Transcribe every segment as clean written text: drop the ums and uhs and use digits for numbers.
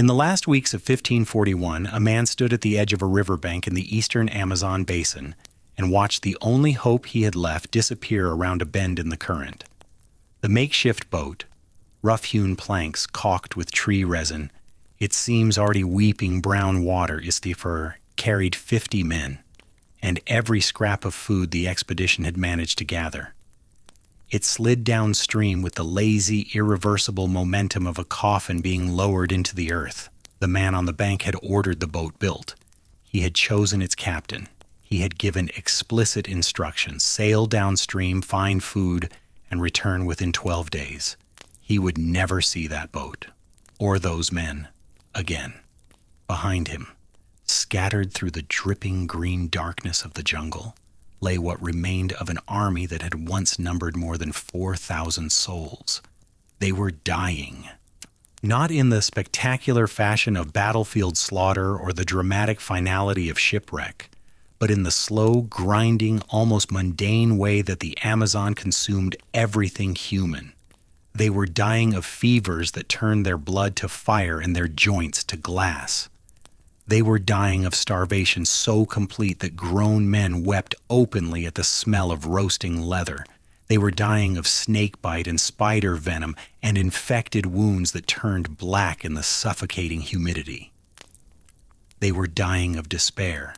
In the last weeks of 1541, a man stood at the edge of a riverbank in the eastern Amazon basin and watched the only hope he had left disappear around a bend in the current. The makeshift boat, rough-hewn planks caulked with tree resin, its seams already weeping brown water Istifer, carried 50 men, and every scrap of food the expedition had managed to gather. It slid downstream with the lazy, irreversible momentum of a coffin being lowered into the earth. The man on the bank had ordered the boat built. He had chosen its captain. He had given explicit instructions: sail downstream, find food, and return within 12 days. He would never see that boat, or those men, again. Behind him, scattered through the dripping green darkness of the jungle, lay what remained of an army that had once numbered more than 4,000 souls. They were dying. Not in the spectacular fashion of battlefield slaughter or the dramatic finality of shipwreck, but in the slow, grinding, almost mundane way that the Amazon consumed everything human. They were dying of fevers that turned their blood to fire and their joints to glass. They were dying of starvation so complete that grown men wept openly at the smell of roasting leather. They were dying of snakebite and spider venom and infected wounds that turned black in the suffocating humidity. They were dying of despair,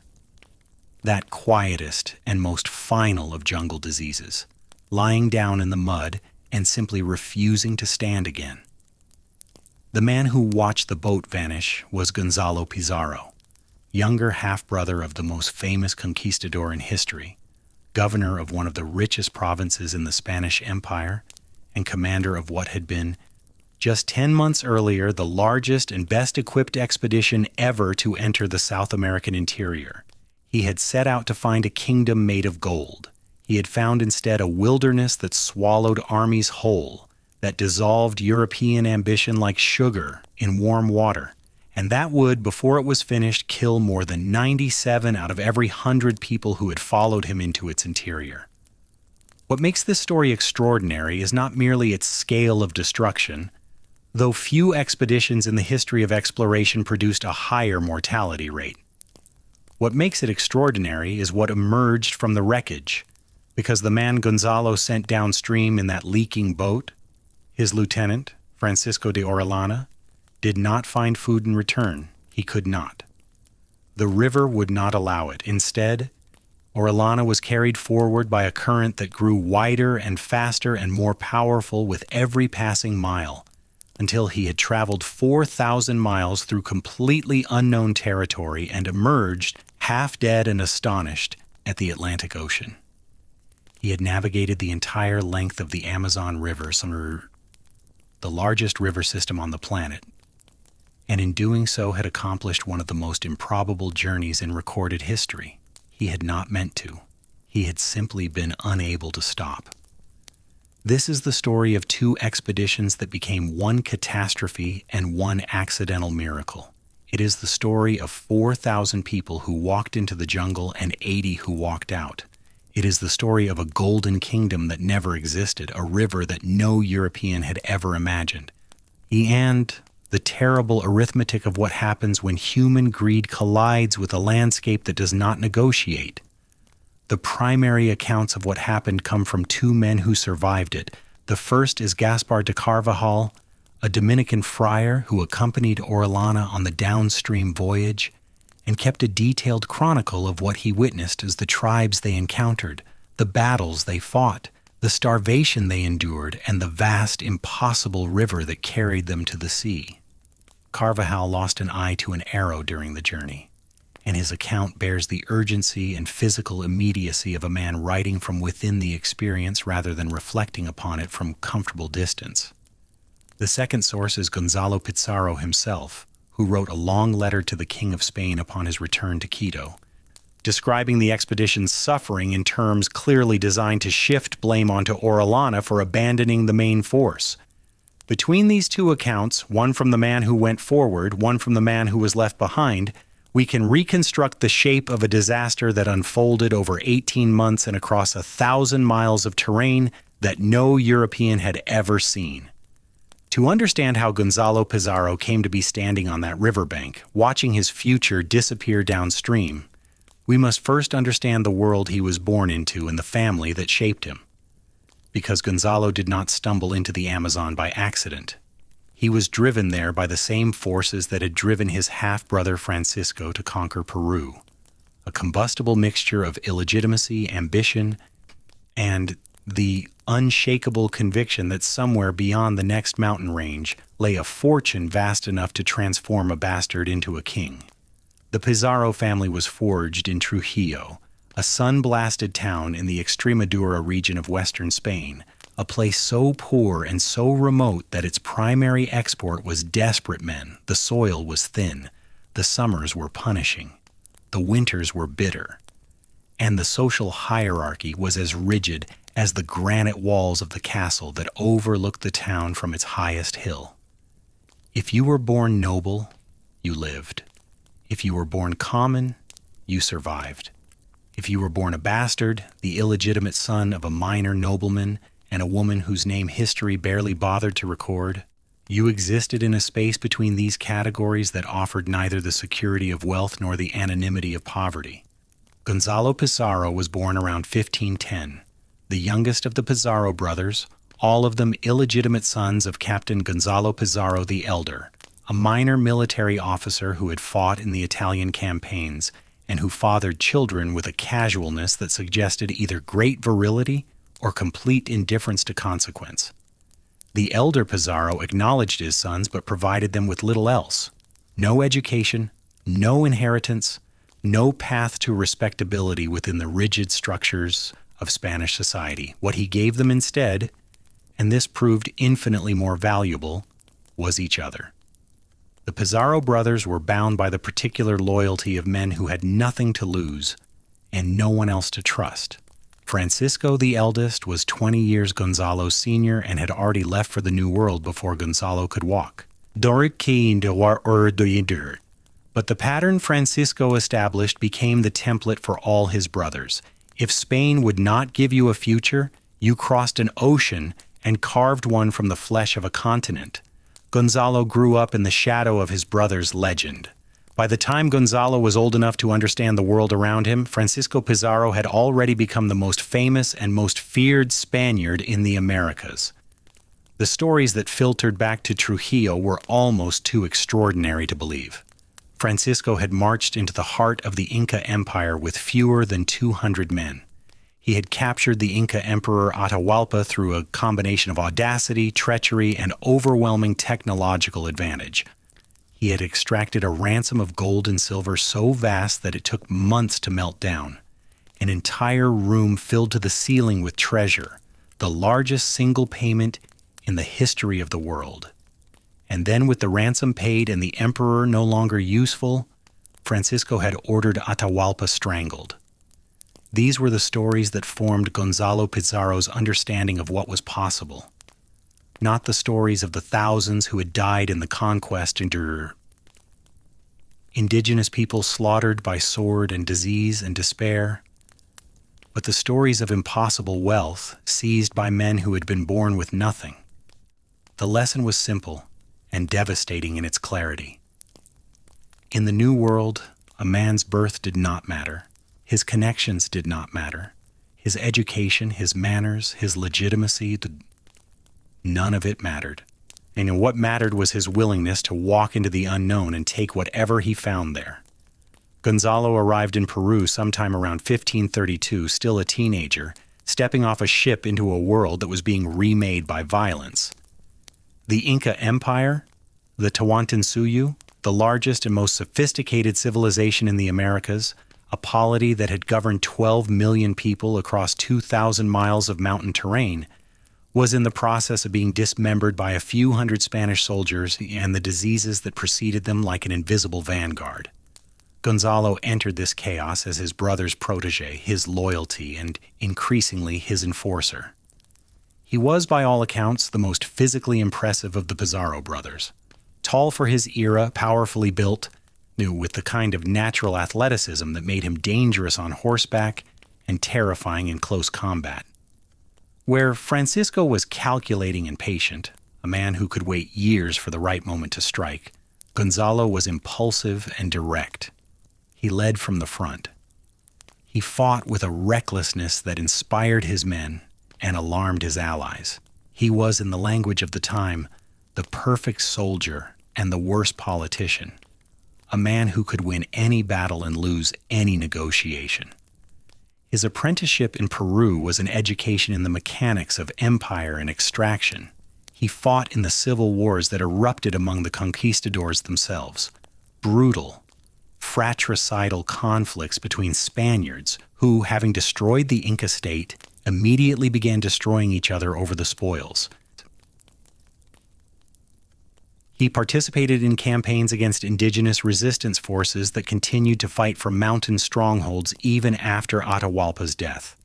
that quietest and most final of jungle diseases, lying down in the mud and simply refusing to stand again. The man who watched the boat vanish was Gonzalo Pizarro, younger half-brother of the most famous conquistador in history, governor of one of the richest provinces in the Spanish Empire, and commander of what had been, just 10 months earlier, the largest and best-equipped expedition ever to enter the South American interior. He had set out to find a kingdom made of gold. He had found instead a wilderness that swallowed armies whole, that dissolved European ambition like sugar in warm water, and that would, before it was finished, kill more than 97 out of every 100 people who had followed him into its interior. What makes this story extraordinary is not merely its scale of destruction, though few expeditions in the history of exploration produced a higher mortality rate. What makes it extraordinary is what emerged from the wreckage, because the man Gonzalo sent downstream in that leaking boat, his lieutenant, Francisco de Orellana, did not find food in return. He could not. The river would not allow it. Instead, Orellana was carried forward by a current that grew wider and faster and more powerful with every passing mile, until he had traveled 4,000 miles through completely unknown territory and emerged, half dead and astonished, at the Atlantic Ocean. He had navigated the entire length of the Amazon River, the largest river system on the planet, and in doing so had accomplished one of the most improbable journeys in recorded history. He had not meant to. He had simply been unable to stop. This is the story of two expeditions that became one catastrophe and one accidental miracle. It is the story of 4,000 people who walked into the jungle and 80 who walked out. It is the story of a golden kingdom that never existed, a river that no European had ever imagined. And the terrible arithmetic of what happens when human greed collides with a landscape that does not negotiate. The primary accounts of what happened come from two men who survived it. The first is Gaspar de Carvajal, a Dominican friar who accompanied Orellana on the downstream voyage and kept a detailed chronicle of what he witnessed as the tribes they encountered, the battles they fought, the starvation they endured, and the vast, impossible river that carried them to the sea. Carvajal lost an eye to an arrow during the journey, and his account bears the urgency and physical immediacy of a man writing from within the experience rather than reflecting upon it from comfortable distance. The second source is Gonzalo Pizarro himself, who wrote a long letter to the King of Spain upon his return to Quito, describing the expedition's suffering in terms clearly designed to shift blame onto Orellana for abandoning the main force. Between these two accounts, one from the man who went forward, one from the man who was left behind, we can reconstruct the shape of a disaster that unfolded over 18 months and across 1,000 miles of terrain that no European had ever seen. To understand how Gonzalo Pizarro came to be standing on that riverbank, watching his future disappear downstream, we must first understand the world he was born into and the family that shaped him. Because Gonzalo did not stumble into the Amazon by accident. He was driven there by the same forces that had driven his half-brother Francisco to conquer Peru, a combustible mixture of illegitimacy, ambition, and the unshakable conviction that somewhere beyond the next mountain range lay a fortune vast enough to transform a bastard into a king. The Pizarro family was forged in Trujillo, a sun-blasted town in the Extremadura region of western Spain, a place so poor and so remote that its primary export was desperate men. The soil was thin, the summers were punishing, the winters were bitter, and the social hierarchy was as rigid as the granite walls of the castle that overlooked the town from its highest hill. If you were born noble, you lived. If you were born common, you survived. If you were born a bastard, the illegitimate son of a minor nobleman and a woman whose name history barely bothered to record, you existed in a space between these categories that offered neither the security of wealth nor the anonymity of poverty. Gonzalo Pizarro was born around 1510, the youngest of the Pizarro brothers, all of them illegitimate sons of Captain Gonzalo Pizarro the Elder, a minor military officer who had fought in the Italian campaigns and who fathered children with a casualness that suggested either great virility or complete indifference to consequence. The elder Pizarro acknowledged his sons but provided them with little else. No education, no inheritance, no path to respectability within the rigid structures of Spanish society. What he gave them instead, and this proved infinitely more valuable, was each other. The Pizarro brothers were bound by the particular loyalty of men who had nothing to lose and no one else to trust. Francisco, the eldest, was 20 years Gonzalo's senior and had already left for the New World before Gonzalo could walk. But the pattern Francisco established became the template for all his brothers. If Spain would not give you a future, you crossed an ocean and carved one from the flesh of a continent. Gonzalo grew up in the shadow of his brother's legend. By the time Gonzalo was old enough to understand the world around him, Francisco Pizarro had already become the most famous and most feared Spaniard in the Americas. The stories that filtered back to Trujillo were almost too extraordinary to believe. Francisco had marched into the heart of the Inca Empire with fewer than 200 men. He had captured the Inca Emperor Atahualpa through a combination of audacity, treachery, and overwhelming technological advantage. He had extracted a ransom of gold and silver so vast that it took months to melt down. An entire room filled to the ceiling with treasure, the largest single payment in the history of the world. And then with the ransom paid and the emperor no longer useful, Francisco had ordered Atahualpa strangled. These were the stories that formed Gonzalo Pizarro's understanding of what was possible, not the stories of the thousands who had died in the conquest under indigenous peoples slaughtered by sword and disease and despair, but the stories of impossible wealth seized by men who had been born with nothing. The lesson was simple and devastating in its clarity. In the New World, a man's birth did not matter. His connections did not matter. His education, his manners, his legitimacy, none of it mattered. And what mattered was his willingness to walk into the unknown and take whatever he found there. Gonzalo arrived in Peru sometime around 1532, still a teenager, stepping off a ship into a world that was being remade by violence. The Inca Empire, the Tawantinsuyu, the largest and most sophisticated civilization in the Americas, a polity that had governed 12 million people across 2,000 miles of mountain terrain, was in the process of being dismembered by a few hundred Spanish soldiers and the diseases that preceded them like an invisible vanguard. Gonzalo entered this chaos as his brother's protege, his loyalty, and increasingly his enforcer. He was, by all accounts, the most physically impressive of the Pizarro brothers. Tall for his era, powerfully built, with the kind of natural athleticism that made him dangerous on horseback and terrifying in close combat. Where Francisco was calculating and patient, a man who could wait years for the right moment to strike, Gonzalo was impulsive and direct. He led from the front. He fought with a recklessness that inspired his men and alarmed his allies. He was, in the language of the time, the perfect soldier and the worst politician, a man who could win any battle and lose any negotiation. His apprenticeship in Peru was an education in the mechanics of empire and extraction. He fought in the civil wars that erupted among the conquistadors themselves, brutal, fratricidal conflicts between Spaniards who, having destroyed the Inca state, immediately began destroying each other over the spoils. He participated in campaigns against indigenous resistance forces that continued to fight for mountain strongholds even after Atahualpa's death.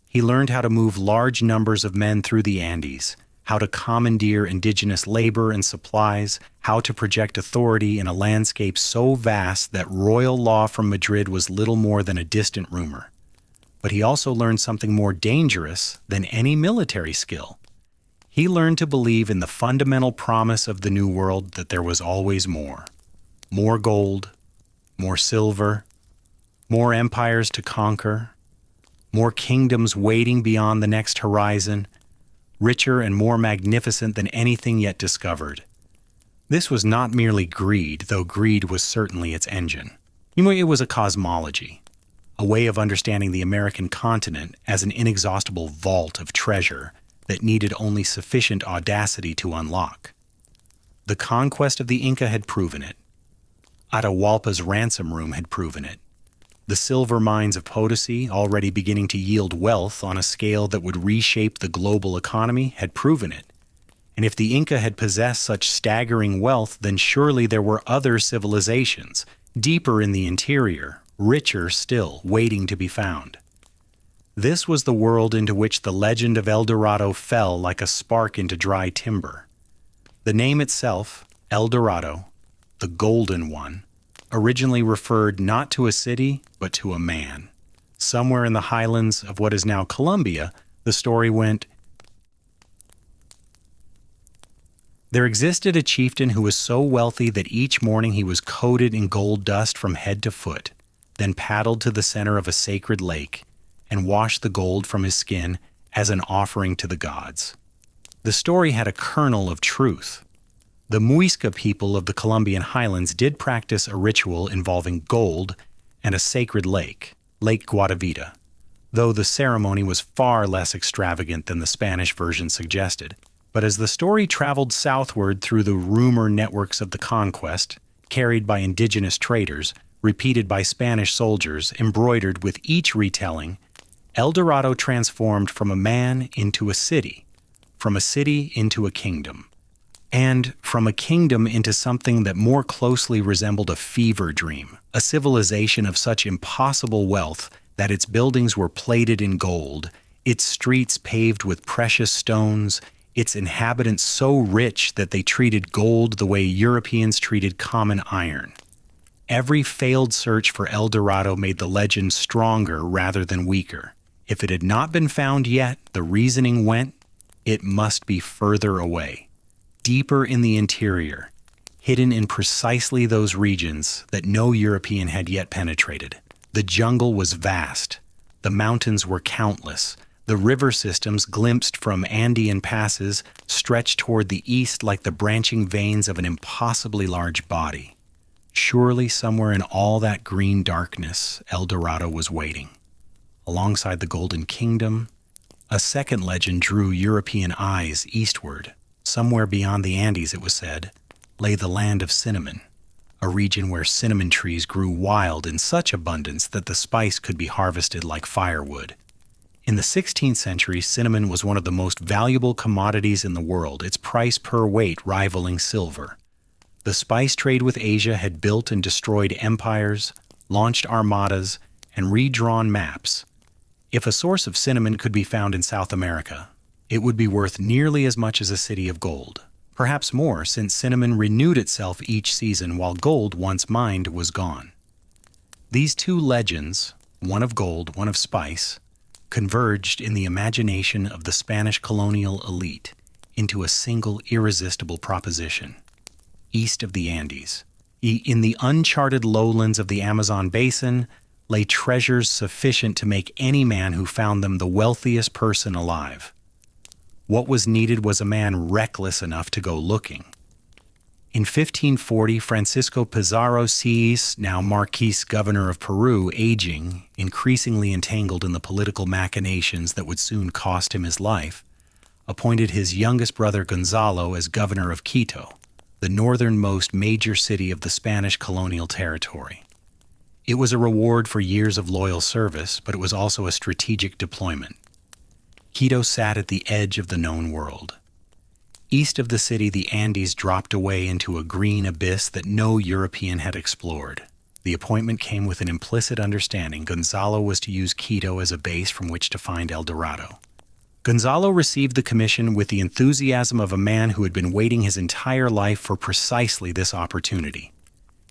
He learned how to move large numbers of men through the Andes, how to commandeer indigenous labor and supplies, how to project authority in a landscape so vast that royal law from Madrid was little more than a distant rumor. But he also learned something more dangerous than any military skill. He learned to believe in the fundamental promise of the New World that there was always more. More gold, more silver, more empires to conquer, more kingdoms waiting beyond the next horizon, richer and more magnificent than anything yet discovered. This was not merely greed, though greed was certainly its engine. It was a cosmology, a way of understanding the American continent as an inexhaustible vault of treasure that needed only sufficient audacity to unlock. The conquest of the Inca had proven it. Atahualpa's ransom room had proven it. The silver mines of Potosi, already beginning to yield wealth on a scale that would reshape the global economy, had proven it. And if the Inca had possessed such staggering wealth, then surely there were other civilizations, deeper in the interior, richer still, waiting to be found. This was the world into which the legend of El Dorado fell like a spark into dry timber. The name itself, El Dorado, the Golden One, originally referred not to a city, but to a man. Somewhere in the highlands of what is now Colombia, the story went, there existed a chieftain who was so wealthy that each morning he was coated in gold dust from head to foot, then paddled to the center of a sacred lake and washed the gold from his skin as an offering to the gods. The story had a kernel of truth. The Muisca people of the Colombian highlands did practice a ritual involving gold and a sacred lake, Lake Guatavita, though the ceremony was far less extravagant than the Spanish version suggested. But as the story traveled southward through the rumor networks of the conquest, carried by indigenous traders, repeated by Spanish soldiers, embroidered with each retelling, El Dorado transformed from a man into a city, from a city into a kingdom, and from a kingdom into something that more closely resembled a fever dream, a civilization of such impossible wealth that its buildings were plated in gold, its streets paved with precious stones, its inhabitants so rich that they treated gold the way Europeans treated common iron. Every failed search for El Dorado made the legend stronger rather than weaker. If it had not been found yet, the reasoning went, it must be further away, deeper in the interior, hidden in precisely those regions that no European had yet penetrated. The jungle was vast. The mountains were countless. The river systems, glimpsed from Andean passes, stretched toward the east like the branching veins of an impossibly large body. Surely somewhere in all that green darkness, El Dorado was waiting. Alongside the Golden Kingdom, a second legend drew European eyes eastward. Somewhere beyond the Andes, it was said, lay the land of cinnamon, a region where cinnamon trees grew wild in such abundance that the spice could be harvested like firewood. In the 16th century, cinnamon was one of the most valuable commodities in the world, its price per weight rivaling silver. The spice trade with Asia had built and destroyed empires, launched armadas, and redrawn maps. If a source of cinnamon could be found in South America, it would be worth nearly as much as a city of gold, perhaps more, since cinnamon renewed itself each season while gold once mined was gone. These two legends, one of gold, one of spice, converged in the imagination of the Spanish colonial elite into a single irresistible proposition: east of the Andes, in the uncharted lowlands of the Amazon basin, lay treasures sufficient to make any man who found them the wealthiest person alive. What was needed was a man reckless enough to go looking. In 1540, Francisco Pizarro sees, now Marquis Governor of Peru, aging, increasingly entangled in the political machinations that would soon cost him his life, appointed his youngest brother Gonzalo as governor of Quito, the northernmost major city of the Spanish colonial territory. It was a reward for years of loyal service, but it was also a strategic deployment. Quito sat at the edge of the known world. East of the city, the Andes dropped away into a green abyss that no European had explored. The appointment came with an implicit understanding Gonzalo was to use Quito as a base from which to find El Dorado. Gonzalo received the commission with the enthusiasm of a man who had been waiting his entire life for precisely this opportunity.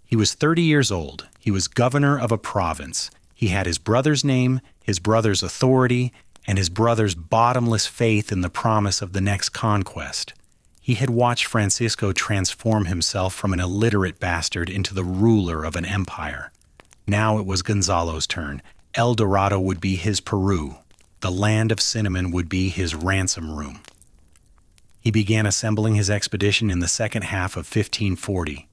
He was 30 years old. He was governor of a province. He had his brother's name, his brother's authority, and his brother's bottomless faith in the promise of the next conquest. He had watched Francisco transform himself from an illiterate bastard into the ruler of an empire. Now it was Gonzalo's turn. El Dorado would be his Peru. The land of cinnamon would be his ransom room. He began assembling his expedition in the second half of 1540,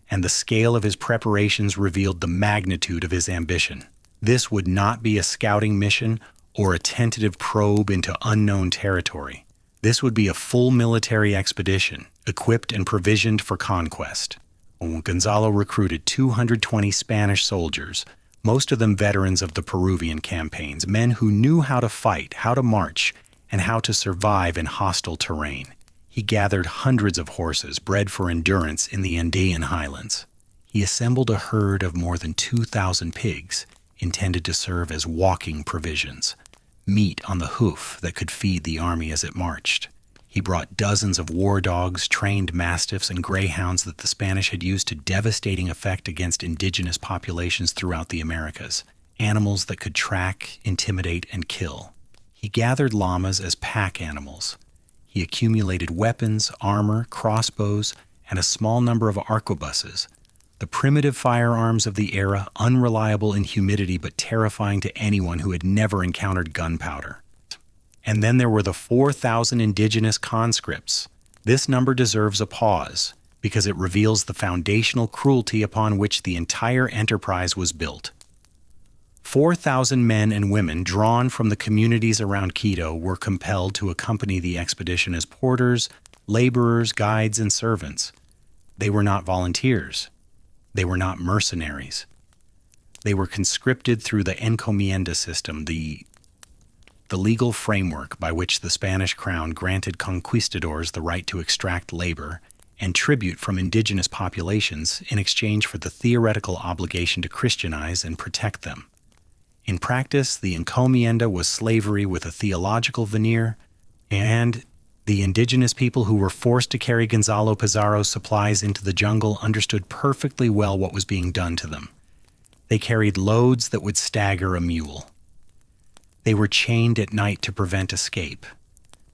and the scale of his preparations revealed the magnitude of his ambition. This would not be a scouting mission or a tentative probe into unknown territory. This would be a full military expedition, equipped and provisioned for conquest. Gonzalo recruited 220 Spanish soldiers, most of them veterans of the Peruvian campaigns, men who knew how to fight, how to march, and how to survive in hostile terrain. He gathered hundreds of horses bred for endurance in the Andean highlands. He assembled a herd of more than 2,000 pigs, intended to serve as walking provisions, meat on the hoof that could feed the army as it marched. He brought dozens of war dogs, trained mastiffs, and greyhounds that the Spanish had used to devastating effect against indigenous populations throughout the Americas, animals that could track, intimidate, and kill. He gathered llamas as pack animals. He accumulated weapons, armor, crossbows, and a small number of arquebuses, the primitive firearms of the era, unreliable in humidity but terrifying to anyone who had never encountered gunpowder. And then there were the 4,000 indigenous conscripts. This number deserves a pause, because it reveals the foundational cruelty upon which the entire enterprise was built. 4,000 men and women drawn from the communities around Quito were compelled to accompany the expedition as porters, laborers, guides, and servants. They were not volunteers. They were not mercenaries. They were conscripted through the encomienda system, the legal framework by which the Spanish crown granted conquistadors the right to extract labor and tribute from indigenous populations in exchange for the theoretical obligation to Christianize and protect them. In practice, the encomienda was slavery with a theological veneer, and the indigenous people who were forced to carry Gonzalo Pizarro's supplies into the jungle understood perfectly well what was being done to them. They carried loads that would stagger a mule. They were chained at night to prevent escape.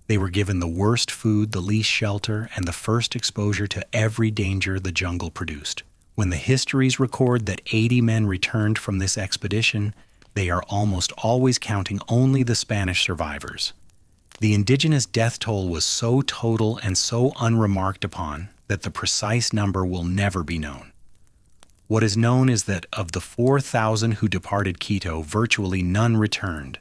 They were given the worst food, the least shelter, and the first exposure to every danger the jungle produced. When the histories record that 80 men returned from this expedition, they are almost always counting only the Spanish survivors. The indigenous death toll was so total and so unremarked upon that the precise number will never be known. What is known is that of the 4,000 who departed Quito, virtually none returned.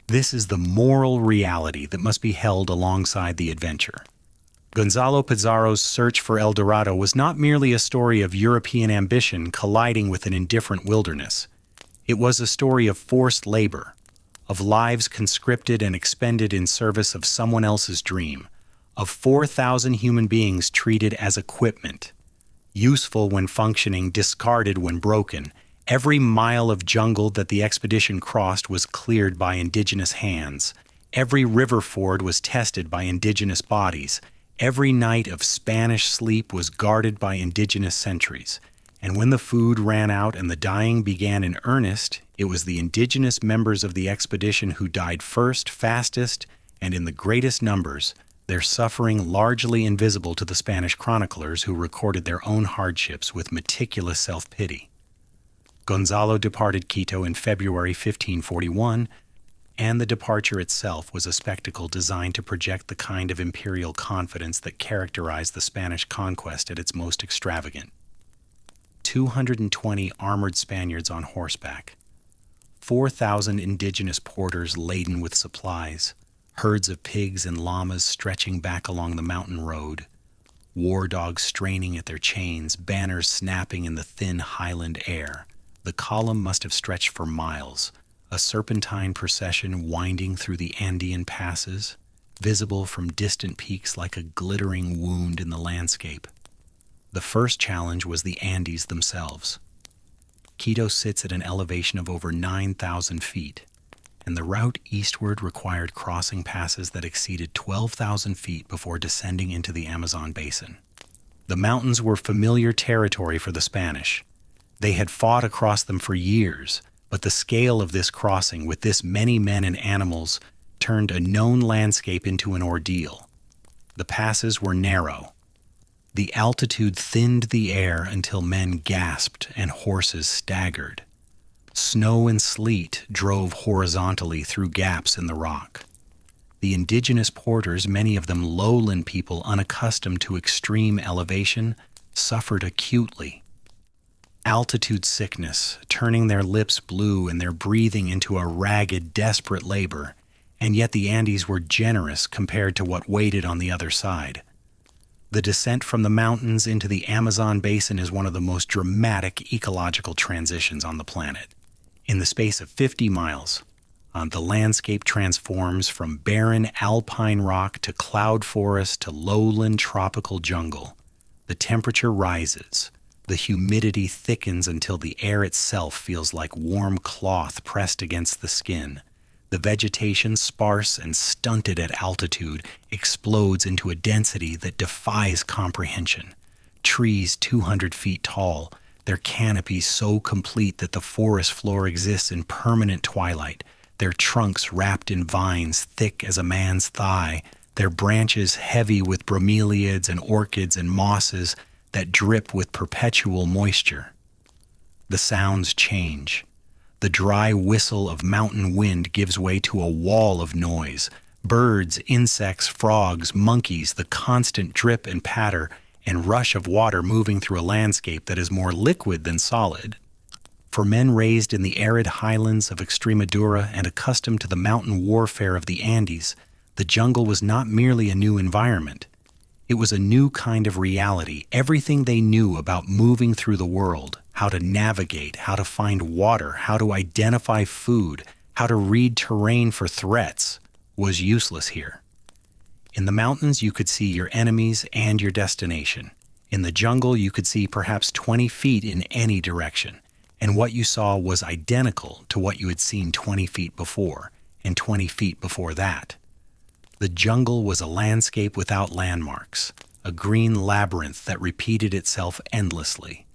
This is the moral reality that must be held alongside the adventure. Gonzalo Pizarro's search for El Dorado was not merely a story of European ambition colliding with an indifferent wilderness. It was a story of forced labor, of lives conscripted and expended in service of someone else's dream, of 4,000 human beings treated as equipment, useful when functioning, discarded when broken. Every mile of jungle that the expedition crossed was cleared by indigenous hands. Every river ford was tested by indigenous bodies. Every night of Spanish sleep was guarded by indigenous sentries. And when the food ran out and the dying began in earnest, it was the indigenous members of the expedition who died first, fastest, and in the greatest numbers, their suffering largely invisible to the Spanish chroniclers who recorded their own hardships with meticulous self-pity. Gonzalo departed Quito in February 1541, and the departure itself was a spectacle designed to project the kind of imperial confidence that characterized the Spanish conquest at its most extravagant. 220 armored Spaniards on horseback, 4,000 indigenous porters laden with supplies, herds of pigs and llamas stretching back along the mountain road, war dogs straining at their chains, banners snapping in the thin highland air. The column must have stretched for miles, a serpentine procession winding through the Andean passes, visible from distant peaks like a glittering wound in the landscape. The first challenge was the Andes themselves. Quito sits at an elevation of over 9,000 feet, and the route eastward required crossing passes that exceeded 12,000 feet before descending into the Amazon basin. The mountains were familiar territory for the Spanish. They had fought across them for years, but the scale of this crossing with this many men and animals turned a known landscape into an ordeal. The passes were narrow. The altitude thinned the air until men gasped and horses staggered. Snow and sleet drove horizontally through gaps in the rock. The indigenous porters, many of them lowland people unaccustomed to extreme elevation, suffered acutely. Altitude sickness, turning their lips blue and their breathing into a ragged, desperate labor, and yet the Andes were generous compared to what waited on the other side. The descent from the mountains into the Amazon basin is one of the most dramatic ecological transitions on the planet. In the space of 50 miles, the landscape transforms from barren alpine rock to cloud forest to lowland tropical jungle. The temperature rises. The humidity thickens until the air itself feels like warm cloth pressed against the skin. The vegetation, sparse and stunted at altitude, explodes into a density that defies comprehension. Trees 200 feet tall, their canopies so complete that the forest floor exists in permanent twilight, their trunks wrapped in vines thick as a man's thigh, their branches heavy with bromeliads and orchids and mosses that drip with perpetual moisture. The sounds change. The dry whistle of mountain wind gives way to a wall of noise. Birds, insects, frogs, monkeys, the constant drip and patter and rush of water moving through a landscape that is more liquid than solid. For men raised in the arid highlands of Extremadura and accustomed to the mountain warfare of the Andes, the jungle was not merely a new environment. It was a new kind of reality. Everything they knew about moving through the world, how to navigate, how to find water, how to identify food, how to read terrain for threats, was useless here. In the mountains, you could see your enemies and your destination. In the jungle, you could see perhaps 20 feet in any direction, and what you saw was identical to what you had seen 20 feet before, and 20 feet before that. The jungle was a landscape without landmarks, a green labyrinth that repeated itself endlessly,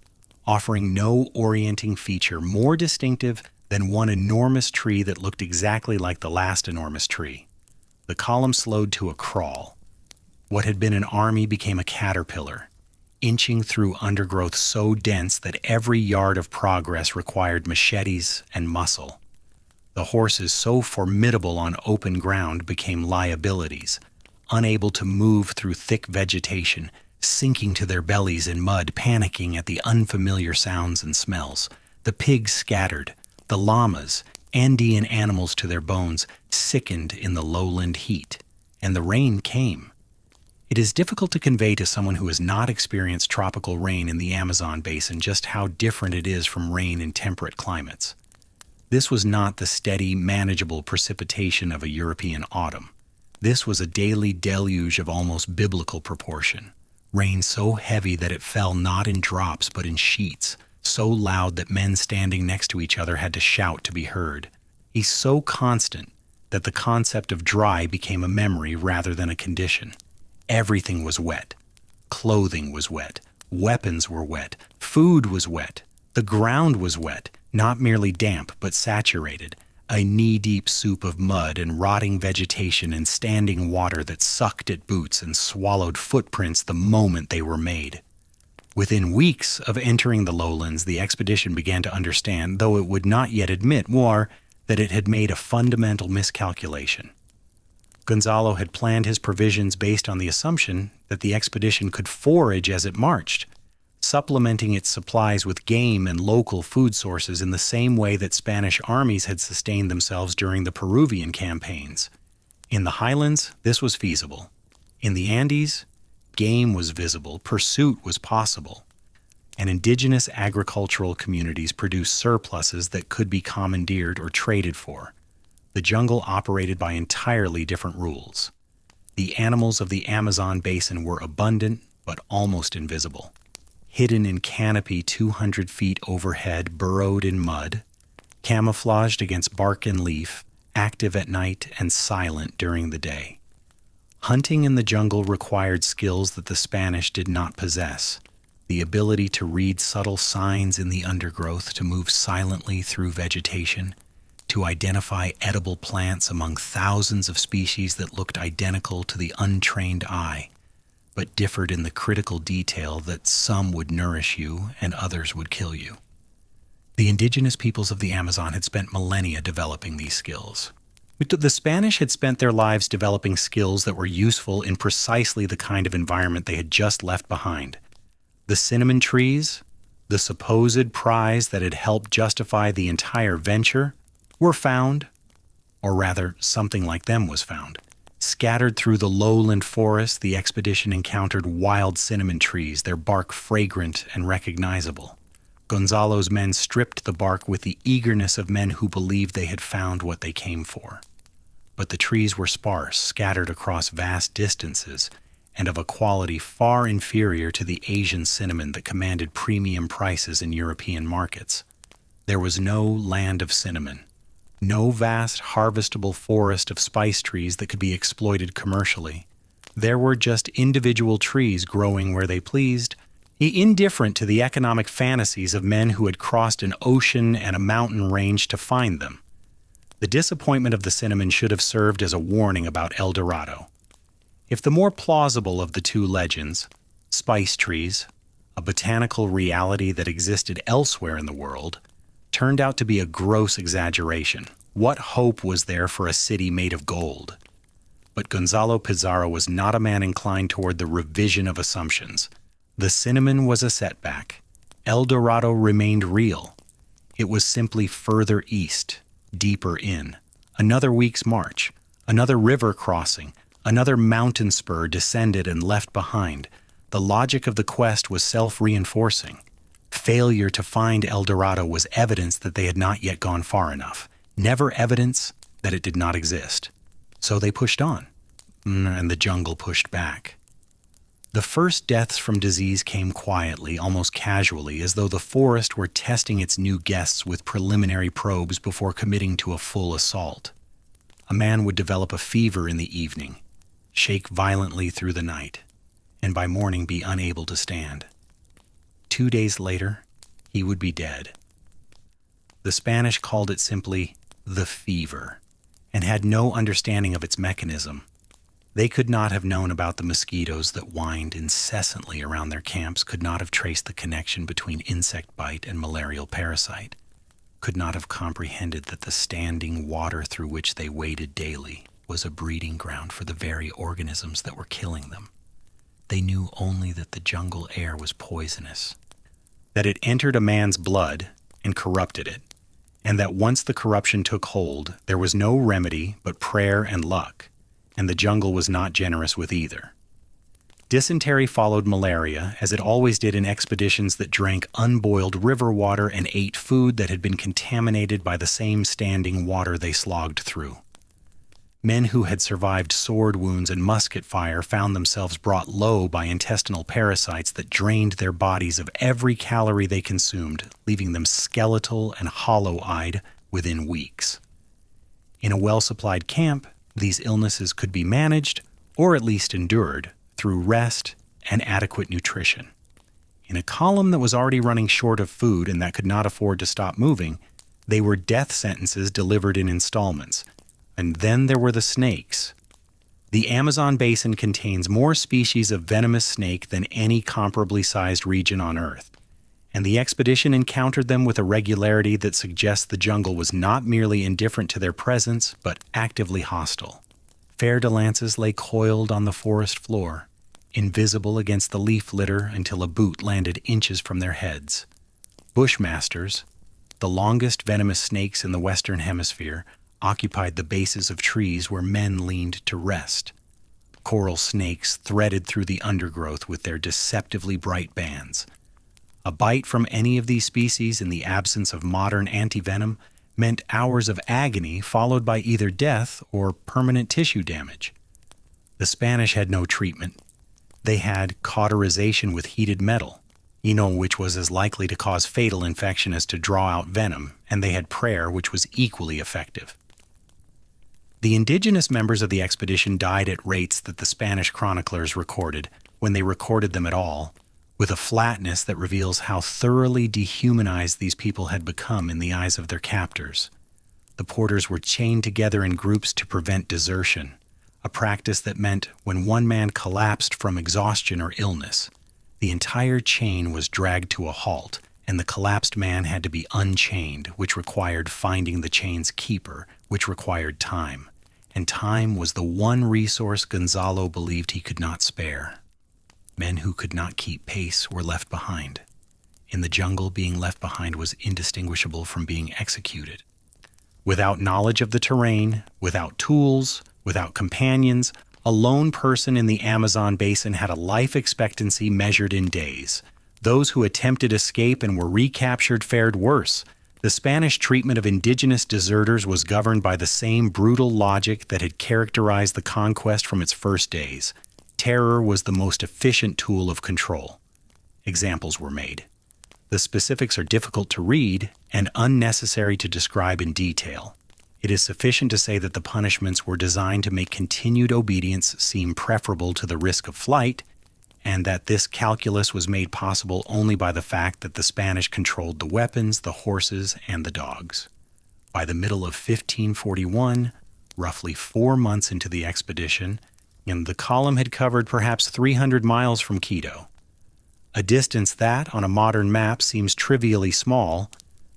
offering no orienting feature more distinctive than one enormous tree that looked exactly like the last enormous tree. The column slowed to a crawl. What had been an army became a caterpillar, inching through undergrowth so dense that every yard of progress required machetes and muscle. The horses, so formidable on open ground, became liabilities, unable to move through thick vegetation, sinking to their bellies in mud, panicking at the unfamiliar sounds and smells. The pigs scattered, the llamas, Andean animals to their bones, sickened in the lowland heat, and the rain came. It is difficult to convey to someone who has not experienced tropical rain in the Amazon basin just how different it is from rain in temperate climates. This was not the steady, manageable precipitation of a European autumn. This was a daily deluge of almost biblical proportion. Rain so heavy that it fell not in drops but in sheets, so loud that men standing next to each other had to shout to be heard. He's so constant that the concept of dry became a memory rather than a condition. Everything was wet. Clothing was wet. Weapons were wet. Food was wet. The ground was wet, not merely damp, but saturated. a knee-deep soup of mud and rotting vegetation and standing water that sucked at boots and swallowed footprints the moment they were made. Within weeks of entering the lowlands, the expedition began to understand, though it would not yet admit more, that it had made a fundamental miscalculation. Gonzalo had planned his provisions based on the assumption that the expedition could forage as it marched, supplementing its supplies with game and local food sources in the same way that Spanish armies had sustained themselves during the Peruvian campaigns. In the highlands, this was feasible. In the Andes, game was visible, pursuit was possible, and indigenous agricultural communities produced surpluses that could be commandeered or traded for. The jungle operated by entirely different rules. The animals of the Amazon basin were abundant but almost invisible. Hidden in canopy 200 feet overhead, burrowed in mud, camouflaged against bark and leaf, active at night and silent during the day. Hunting in the jungle required skills that the Spanish did not possess: the ability to read subtle signs in the undergrowth, to move silently through vegetation, to identify edible plants among thousands of species that looked identical to the untrained eye, but differed in the critical detail that some would nourish you and others would kill you. The indigenous peoples of the Amazon had spent millennia developing these skills. The Spanish had spent their lives developing skills that were useful in precisely the kind of environment they had just left behind. The cinnamon trees, the supposed prize that had helped justify the entire venture, were found, or rather, something like them was found. Scattered through the lowland forest, the expedition encountered wild cinnamon trees, their bark fragrant and recognizable. Gonzalo's men stripped the bark with the eagerness of men who believed they had found what they came for. But the trees were sparse, scattered across vast distances, and of a quality far inferior to the Asian cinnamon that commanded premium prices in European markets. There was no land of cinnamon, no vast harvestable forest of spice trees that could be exploited commercially. There were just individual trees growing where they pleased, indifferent to the economic fantasies of men who had crossed an ocean and a mountain range to find them. The disappointment of the cinnamon should have served as a warning about El Dorado. If the more plausible of the two legends, spice trees, a botanical reality that existed elsewhere in the world, turned out to be a gross exaggeration, what hope was there for a city made of gold? But Gonzalo Pizarro was not a man inclined toward the revision of assumptions. The cinnamon was a setback. El Dorado remained real. It was simply further east, deeper in. Another week's march, another river crossing, another mountain spur descended and left behind. The logic of the quest was self-reinforcing. Failure to find El Dorado was evidence that they had not yet gone far enough, never evidence that it did not exist. So they pushed on, and the jungle pushed back. The first deaths from disease came quietly, almost casually, as though the forest were testing its new guests with preliminary probes before committing to a full assault. A man would develop a fever in the evening, shake violently through the night, and by morning be unable to stand. 2 days later, he would be dead. The Spanish called it simply the fever, and had no understanding of its mechanism. They could not have known about the mosquitoes that whined incessantly around their camps, could not have traced the connection between insect bite and malarial parasite, could not have comprehended that the standing water through which they waded daily was a breeding ground for the very organisms that were killing them. They knew only that the jungle air was poisonous, that it entered a man's blood and corrupted it, and that once the corruption took hold, there was no remedy but prayer and luck, and the jungle was not generous with either. Dysentery followed malaria, as it always did in expeditions that drank unboiled river water and ate food that had been contaminated by the same standing water they slogged through. Men who had survived sword wounds and musket fire found themselves brought low by intestinal parasites that drained their bodies of every calorie they consumed, leaving them skeletal and hollow-eyed within weeks. In a well-supplied camp, these illnesses could be managed, or at least endured, through rest and adequate nutrition. In a column that was already running short of food and that could not afford to stop moving, They were death sentences delivered in installments. And then there were the snakes. The Amazon basin contains more species of venomous snake than any comparably sized region on Earth, and the expedition encountered them with a regularity that suggests the jungle was not merely indifferent to their presence, but actively hostile. Fer-de-lances lay coiled on the forest floor, invisible against the leaf litter until a boot landed inches from their heads. Bushmasters, the longest venomous snakes in the Western Hemisphere, occupied the bases of trees where men leaned to rest. Coral snakes threaded through the undergrowth with their deceptively bright bands. A bite from any of these species in the absence of modern antivenom meant hours of agony followed by either death or permanent tissue damage. The Spanish had no treatment. They had cauterization with heated metal, which was as likely to cause fatal infection as to draw out venom, and they had prayer, which was equally effective. The indigenous members of the expedition died at rates that the Spanish chroniclers recorded, when they recorded them at all, with a flatness that reveals how thoroughly dehumanized these people had become in the eyes of their captors. The porters were chained together in groups to prevent desertion, a practice that meant when one man collapsed from exhaustion or illness, the entire chain was dragged to a halt, and the collapsed man had to be unchained, which required finding the chain's keeper, which required time. And time was the one resource Gonzalo believed he could not spare. Men who could not keep pace were left behind. In the jungle, being left behind was indistinguishable from being executed. Without knowledge of the terrain, without tools, without companions, a lone person in the Amazon basin had a life expectancy measured in days. Those who attempted escape and were recaptured fared worse. The Spanish treatment of indigenous deserters was governed by the same brutal logic that had characterized the conquest from its first days. Terror was the most efficient tool of control. Examples were made. The specifics are difficult to read and unnecessary to describe in detail. It is sufficient to say that the punishments were designed to make continued obedience seem preferable to the risk of flight, and that this calculus was made possible only by the fact that the Spanish controlled the weapons, the horses, and the dogs. By the middle of 1541, roughly 4 months into the expedition, and the column had covered perhaps 300 miles from Quito, a distance that, on a modern map, seems trivially small,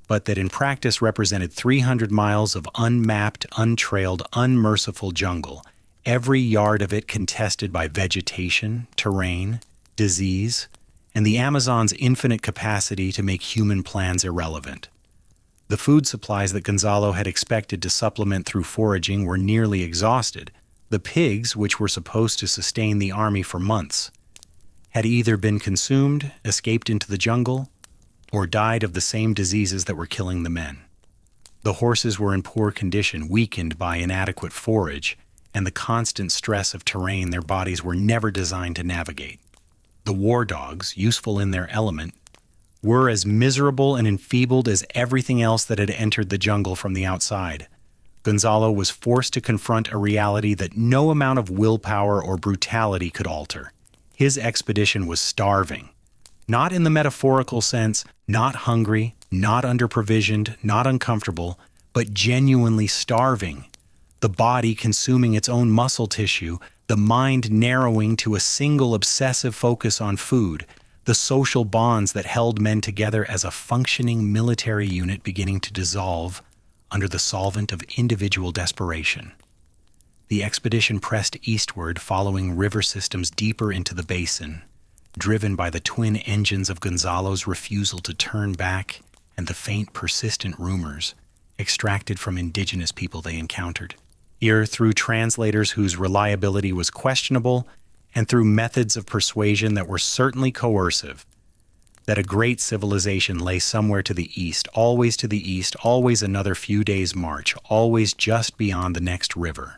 but that in practice represented 300 miles of unmapped, untrailed, unmerciful jungle, every yard of it contested by vegetation, terrain, disease, and the Amazon's infinite capacity to make human plans irrelevant. The food supplies that Gonzalo had expected to supplement through foraging were nearly exhausted. The pigs, which were supposed to sustain the army for months, had either been consumed, escaped into the jungle, or died of the same diseases that were killing the men. The horses were in poor condition, weakened by inadequate forage, and the constant stress of terrain their bodies were never designed to navigate. The war dogs, useful in their element, were as miserable and enfeebled as everything else that had entered the jungle from the outside. Gonzalo was forced to confront a reality that no amount of willpower or brutality could alter. His expedition was starving. Not in the metaphorical sense, not hungry, not underprovisioned, not uncomfortable, but genuinely starving. The body consuming its own muscle tissue, the mind narrowing to a single obsessive focus on food, the social bonds that held men together as a functioning military unit beginning to dissolve under the solvent of individual desperation. The expedition pressed eastward, following river systems deeper into the basin, driven by the twin engines of Gonzalo's refusal to turn back and the faint, persistent rumors extracted from indigenous people they encountered. Here, through translators whose reliability was questionable, and through methods of persuasion that were certainly coercive, that a great civilization lay somewhere to the east, always another few days' march, always just beyond the next river.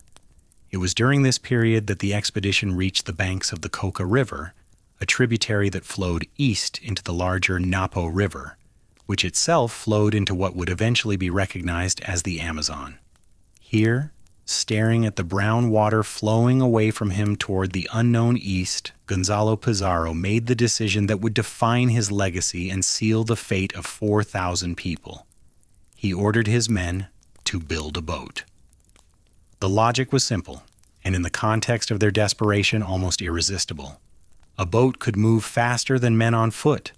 It was during this period that the expedition reached the banks of the Coca River, a tributary that flowed east into the larger Napo River, which itself flowed into what would eventually be recognized as the Amazon. Here, staring at the brown water flowing away from him toward the unknown east, Gonzalo Pizarro made the decision that would define his legacy and seal the fate of 4,000 people. he ordered his men to build a boat. The logic was simple, and in the context of their desperation, almost irresistible. A boat could move faster than men on foot.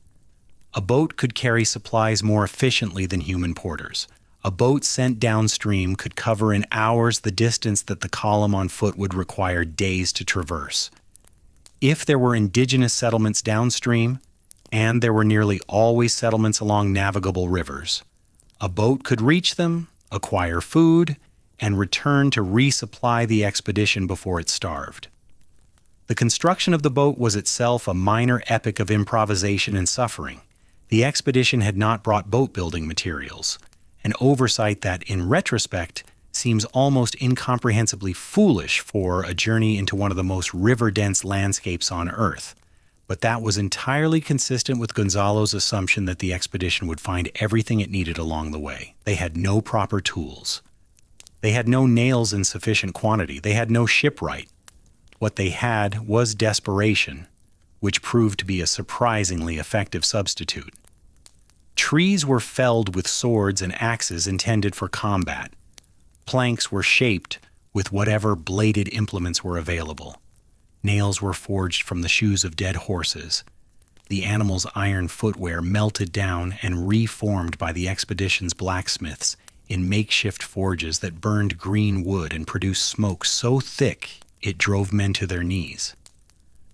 A boat could carry supplies more efficiently than human porters. A boat sent downstream could cover in hours the distance that the column on foot would require days to traverse. If there were indigenous settlements downstream, and there were nearly always settlements along navigable rivers, a boat could reach them, acquire food, and return to resupply the expedition before it starved. The construction of the boat was itself a minor epic of improvisation and suffering. The expedition had not brought boat-building materials, an oversight that, in retrospect, seems almost incomprehensibly foolish for a journey into one of the most river-dense landscapes on Earth. But that was entirely consistent with Gonzalo's assumption that the expedition would find everything it needed along the way. They had no proper tools. They had no nails in sufficient quantity. They had no shipwright. What they had was desperation, which proved to be a surprisingly effective substitute. Trees were felled with swords and axes intended for combat. Planks were shaped with whatever bladed implements were available. Nails were forged from the shoes of dead horses. The animals' iron footwear melted down and reformed by the expedition's blacksmiths in makeshift forges that burned green wood and produced smoke so thick it drove men to their knees.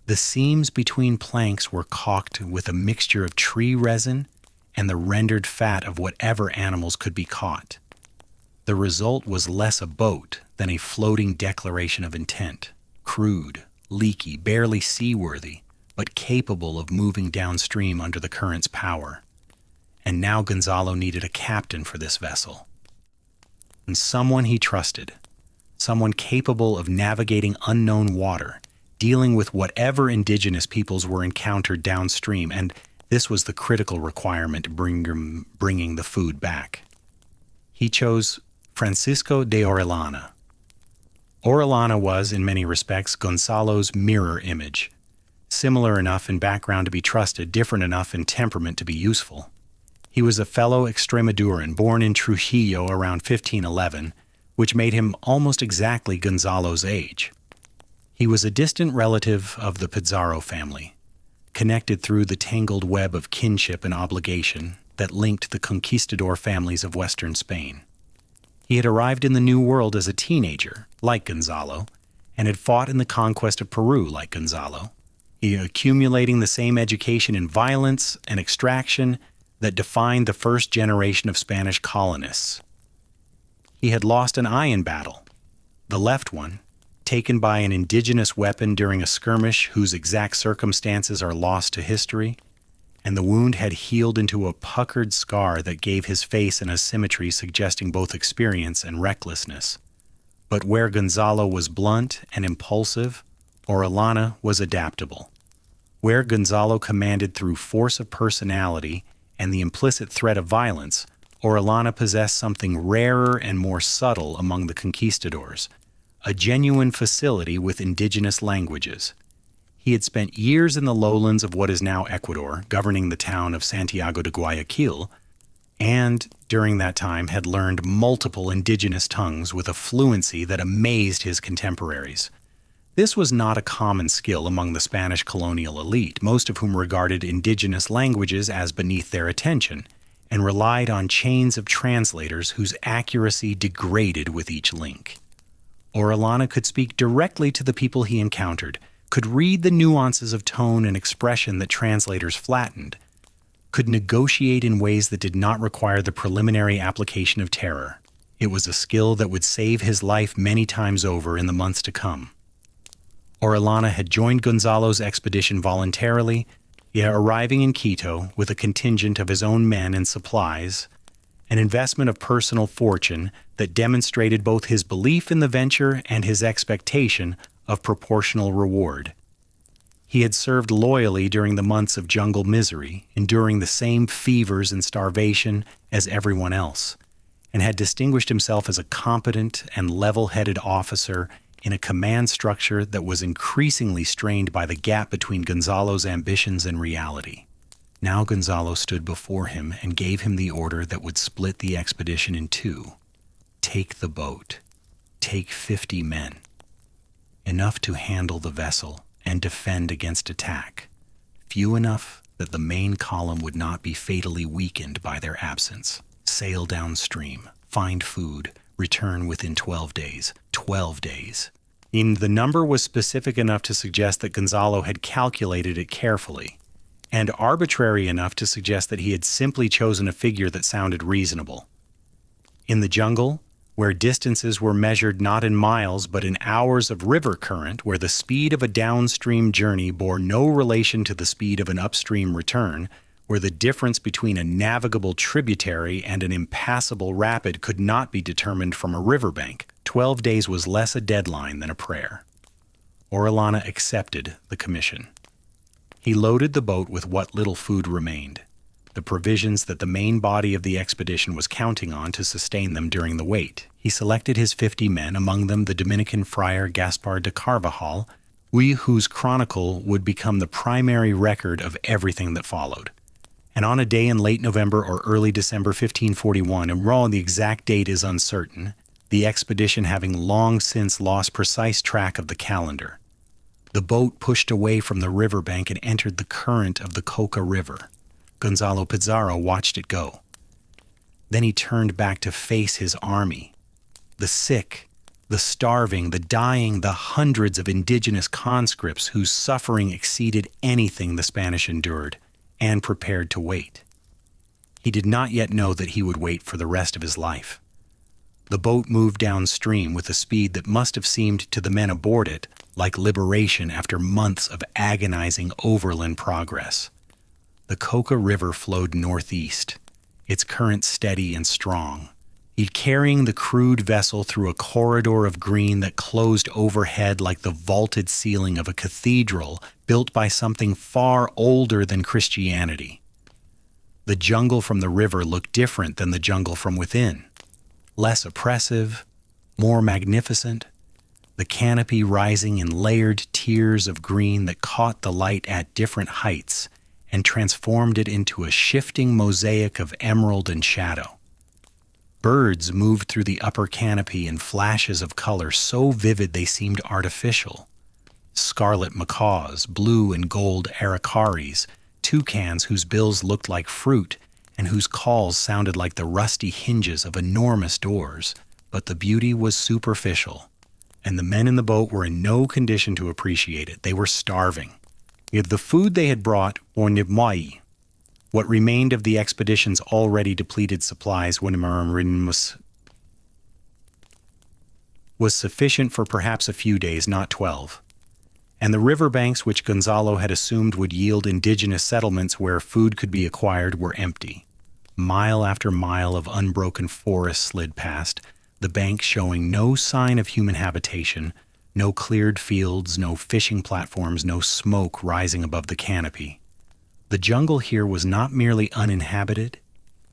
The seams between planks were caulked with a mixture of tree resin and the rendered fat of whatever animals could be caught. The result was less a boat than a floating declaration of intent, crude, leaky, barely seaworthy, but capable of moving downstream under the current's power. And now Gonzalo needed a captain for this vessel. And someone he trusted, someone capable of navigating unknown water, dealing with whatever indigenous peoples were encountered downstream, and this was the critical requirement bringing the food back. He chose Francisco de Orellana. Orellana was, in many respects, Gonzalo's mirror image, similar enough in background to be trusted, different enough in temperament to be useful. He was a fellow Extremaduran born in Trujillo around 1511, which made him almost exactly Gonzalo's age. He was a distant relative of the Pizarro family, connected through the tangled web of kinship and obligation that linked the conquistador families of Western Spain. He had arrived in the New World as a teenager, like Gonzalo, and had fought in the conquest of Peru, like Gonzalo, accumulating the same education in violence and extraction that defined the first generation of Spanish colonists. He had lost an eye in battle, the left one, taken by an indigenous weapon during a skirmish whose exact circumstances are lost to history, and the wound had healed into a puckered scar that gave his face an asymmetry suggesting both experience and recklessness. But where Gonzalo was blunt and impulsive, Orellana was adaptable. Where Gonzalo commanded through force of personality and the implicit threat of violence, Orellana possessed something rarer and more subtle among the conquistadors, a genuine facility with indigenous languages. He had spent years in the lowlands of what is now Ecuador, governing the town of Santiago de Guayaquil, and during that time had learned multiple indigenous tongues with a fluency that amazed his contemporaries. This was not a common skill among the Spanish colonial elite, most of whom regarded indigenous languages as beneath their attention, and relied on chains of translators whose accuracy degraded with each link. Orellana could speak directly to the people he encountered, could read the nuances of tone and expression that translators flattened, could negotiate in ways that did not require the preliminary application of terror. It was a skill that would save his life many times over in the months to come. Orellana had joined Gonzalo's expedition voluntarily, yet arriving in Quito with a contingent of his own men and supplies, an investment of personal fortune that demonstrated both his belief in the venture and his expectation of proportional reward. He had served loyally during the months of jungle misery, enduring the same fevers and starvation as everyone else, and had distinguished himself as a competent and level-headed officer in a command structure that was increasingly strained by the gap between Gonzalo's ambitions and reality. Now Gonzalo stood before him and gave him the order that would split the expedition in two. Take the boat. Take 50 men. Enough to handle the vessel and defend against attack. Few enough that the main column would not be fatally weakened by their absence. Sail downstream, find food, return within 12 days. 12 days. And the number was specific enough to suggest that Gonzalo had calculated it carefully, and arbitrary enough to suggest that he had simply chosen a figure that sounded reasonable. In the jungle, where distances were measured not in miles but in hours of river current, where the speed of a downstream journey bore no relation to the speed of an upstream return, where the difference between a navigable tributary and an impassable rapid could not be determined from a riverbank, 12 days was less a deadline than a prayer. Orellana accepted the commission. He loaded the boat with what little food remained, the provisions that the main body of the expedition was counting on to sustain them during the wait. He selected his 50 men, among them the Dominican friar Gaspar de Carvajal, whose chronicle would become the primary record of everything that followed. And on a day in late November or early December 1541, and while the exact date is uncertain, the expedition having long since lost precise track of the calendar, the boat pushed away from the riverbank and entered the current of the Coca River. Gonzalo Pizarro watched it go. Then he turned back to face his army. The sick, the starving, the dying, the hundreds of indigenous conscripts whose suffering exceeded anything the Spanish endured, and prepared to wait. He did not yet know that he would wait for the rest of his life. The boat moved downstream with a speed that must have seemed to the men aboard it like liberation after months of agonizing overland progress. The Coca River flowed northeast, its current steady and strong, carrying the crude vessel through a corridor of green that closed overhead like the vaulted ceiling of a cathedral built by something far older than Christianity. The jungle from the river looked different than the jungle from within, less oppressive, more magnificent, the canopy rising in layered tiers of green that caught the light at different heights and transformed it into a shifting mosaic of emerald and shadow. Birds moved through the upper canopy in flashes of color so vivid they seemed artificial. Scarlet macaws, blue and gold aracaris, toucans whose bills looked like fruit and whose calls sounded like the rusty hinges of enormous doors, but the beauty was superficial, and the men in the boat were in no condition to appreciate it. They were starving. Yet the food they had brought, or nibmai, what remained of the expedition's already depleted supplies, was sufficient for perhaps a few days, not 12. And the riverbanks which Gonzalo had assumed would yield indigenous settlements where food could be acquired were empty. Mile after mile of unbroken forest slid past, the banks showing no sign of human habitation, no cleared fields, no fishing platforms, no smoke rising above the canopy. The jungle here was not merely uninhabited,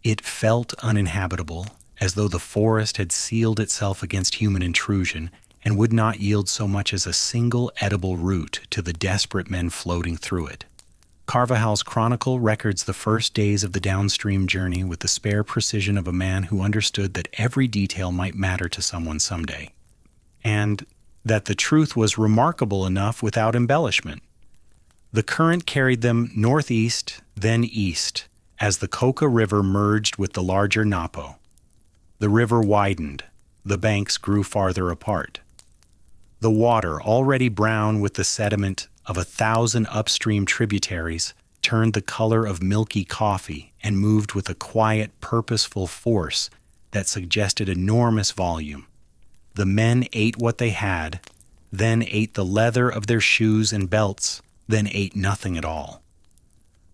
it felt uninhabitable, as though the forest had sealed itself against human intrusion and would not yield so much as a single edible root to the desperate men floating through it. Carvajal's chronicle records the first days of the downstream journey with the spare precision of a man who understood that every detail might matter to someone someday, and that the truth was remarkable enough without embellishment. The current carried them northeast, then east, as the Coca River merged with the larger Napo. The river widened, the banks grew farther apart. The water, already brown with the sediment of 1,000 upstream tributaries, turned the color of milky coffee and moved with a quiet, purposeful force that suggested enormous volume. The men ate what they had, then ate the leather of their shoes and belts, then ate nothing at all.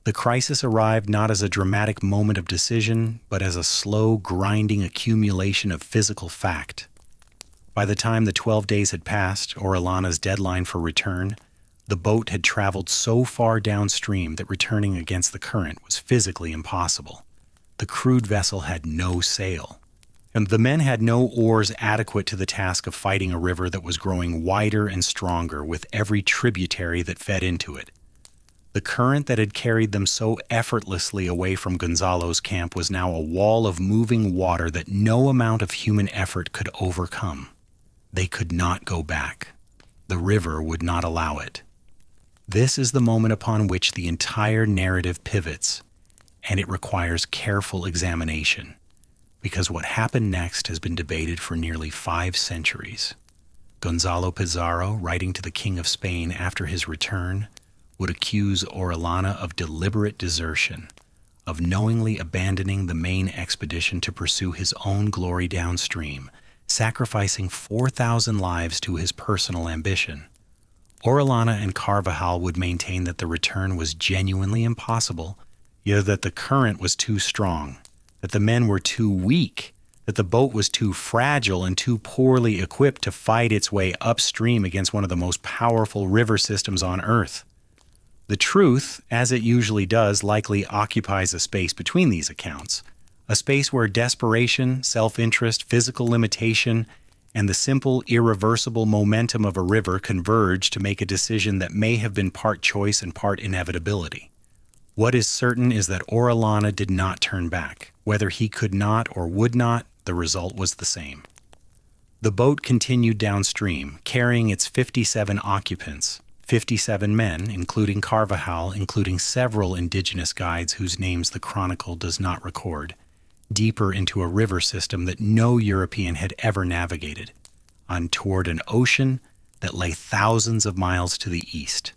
The crisis arrived not as a dramatic moment of decision, but as a slow, grinding accumulation of physical fact. By the time the 12 days had passed, Orellana's deadline for return, the boat had traveled so far downstream that returning against the current was physically impossible. The crude vessel had no sail, and the men had no oars adequate to the task of fighting a river that was growing wider and stronger with every tributary that fed into it. The current that had carried them so effortlessly away from Gonzalo's camp was now a wall of moving water that no amount of human effort could overcome. They could not go back. The river would not allow it. This is the moment upon which the entire narrative pivots, and it requires careful examination, because what happened next has been debated for nearly 5 centuries. Gonzalo Pizarro, writing to the King of Spain after his return, would accuse Orellana of deliberate desertion, of knowingly abandoning the main expedition to pursue his own glory downstream, sacrificing 4,000 lives to his personal ambition. Orellana and Carvajal would maintain that the return was genuinely impossible, yet that the current was too strong, that the men were too weak, that the boat was too fragile and too poorly equipped to fight its way upstream against one of the most powerful river systems on Earth. The truth, as it usually does, likely occupies a space between these accounts, a space where desperation, self-interest, physical limitation, and the simple, irreversible momentum of a river converge to make a decision that may have been part choice and part inevitability. What is certain is that Orellana did not turn back. Whether he could not or would not, the result was the same. The boat continued downstream, carrying its 57 occupants, 57 men, including Carvajal, including several indigenous guides whose names the chronicle does not record, deeper into a river system that no European had ever navigated, on toward an ocean that lay thousands of miles to the east,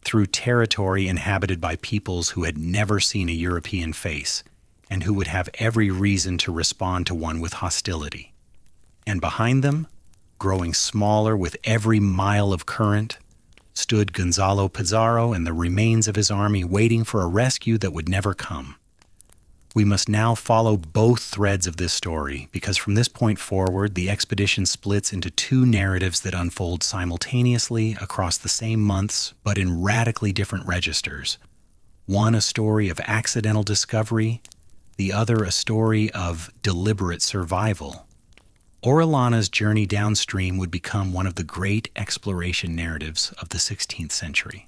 through territory inhabited by peoples who had never seen a European face, and who would have every reason to respond to one with hostility. And behind them, growing smaller with every mile of current, stood Gonzalo Pizarro and the remains of his army waiting for a rescue that would never come. We must now follow both threads of this story, because from this point forward, the expedition splits into 2 narratives that unfold simultaneously across the same months, but in radically different registers. One a story of accidental discovery, the other a story of deliberate survival. Orellana's journey downstream would become one of the great exploration narratives of the 16th century.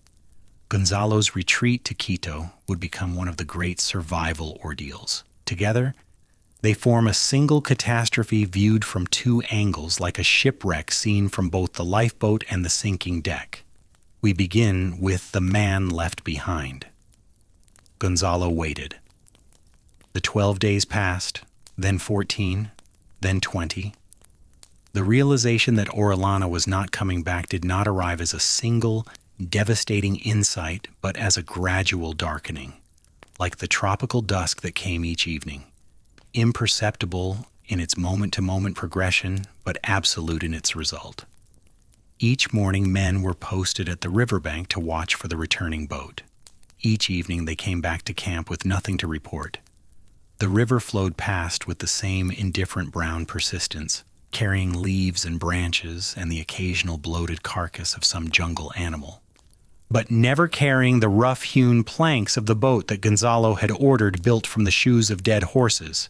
Gonzalo's retreat to Quito would become one of the great survival ordeals. Together, they form a single catastrophe viewed from 2 angles, like a shipwreck seen from both the lifeboat and the sinking deck. We begin with the man left behind. Gonzalo waited. The 12 days passed, then 14, then 20. The realization that Orellana was not coming back did not arrive as a single, devastating insight, but as a gradual darkening, like the tropical dusk that came each evening, imperceptible in its moment-to-moment progression, but absolute in its result. Each morning, men were posted at the riverbank to watch for the returning boat. Each evening, they came back to camp with nothing to report. The river flowed past with the same indifferent brown persistence, carrying leaves and branches and the occasional bloated carcass of some jungle animal, but never carrying the rough-hewn planks of the boat that Gonzalo had ordered built from the shoes of dead horses.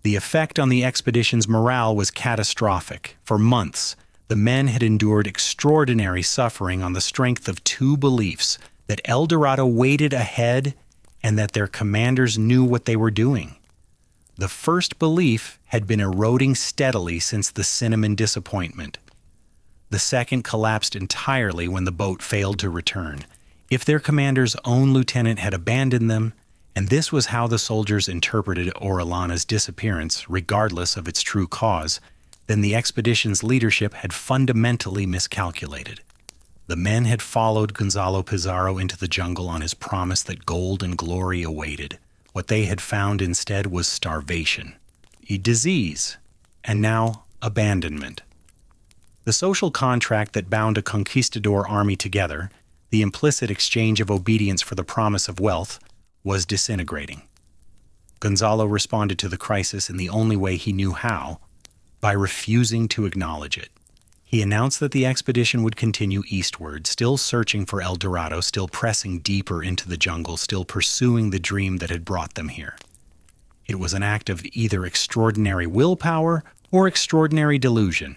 The effect on the expedition's morale was catastrophic. For months, the men had endured extraordinary suffering on the strength of 2 beliefs: that El Dorado waited ahead and that their commanders knew what they were doing. The first belief had been eroding steadily since the cinnamon disappointment. The second collapsed entirely when the boat failed to return. If their commander's own lieutenant had abandoned them, and this was how the soldiers interpreted Orellana's disappearance, regardless of its true cause, then the expedition's leadership had fundamentally miscalculated. The men had followed Gonzalo Pizarro into the jungle on his promise that gold and glory awaited. What they had found instead was starvation, a disease, and now abandonment. The social contract that bound a conquistador army together, the implicit exchange of obedience for the promise of wealth, was disintegrating. Gonzalo responded to the crisis in the only way he knew how, by refusing to acknowledge it. He announced that the expedition would continue eastward, still searching for El Dorado, still pressing deeper into the jungle, still pursuing the dream that had brought them here. It was an act of either extraordinary willpower or extraordinary delusion.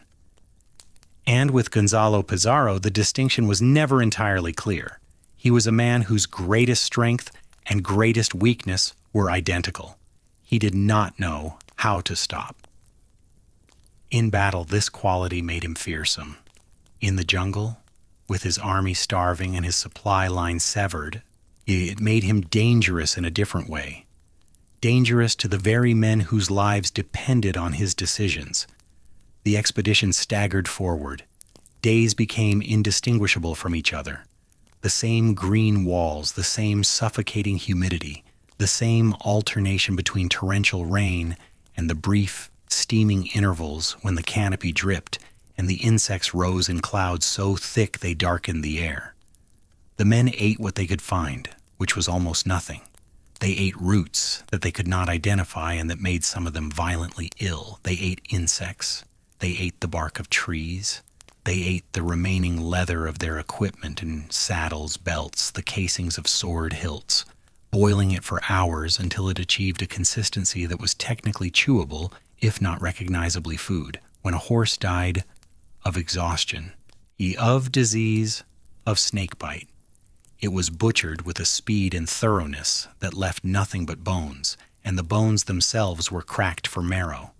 And with Gonzalo Pizarro, the distinction was never entirely clear. He was a man whose greatest strength and greatest weakness were identical. He did not know how to stop. In battle, this quality made him fearsome. In the jungle, with his army starving and his supply line severed, it made him dangerous in a different way. Dangerous to the very men whose lives depended on his decisions. The expedition staggered forward. Days became indistinguishable from each other. The same green walls, the same suffocating humidity, the same alternation between torrential rain and the brief, steaming intervals when the canopy dripped and the insects rose in clouds so thick they darkened the air. The men ate what they could find, which was almost nothing. They ate roots that they could not identify and that made some of them violently ill. They ate insects. They ate the bark of trees. They ate the remaining leather of their equipment and saddles, belts, the casings of sword hilts, boiling it for hours until it achieved a consistency that was technically chewable, if not recognizably food. When a horse died of exhaustion, of disease, of snakebite, it was butchered with a speed and thoroughness that left nothing but bones, and the bones themselves were cracked for marrow.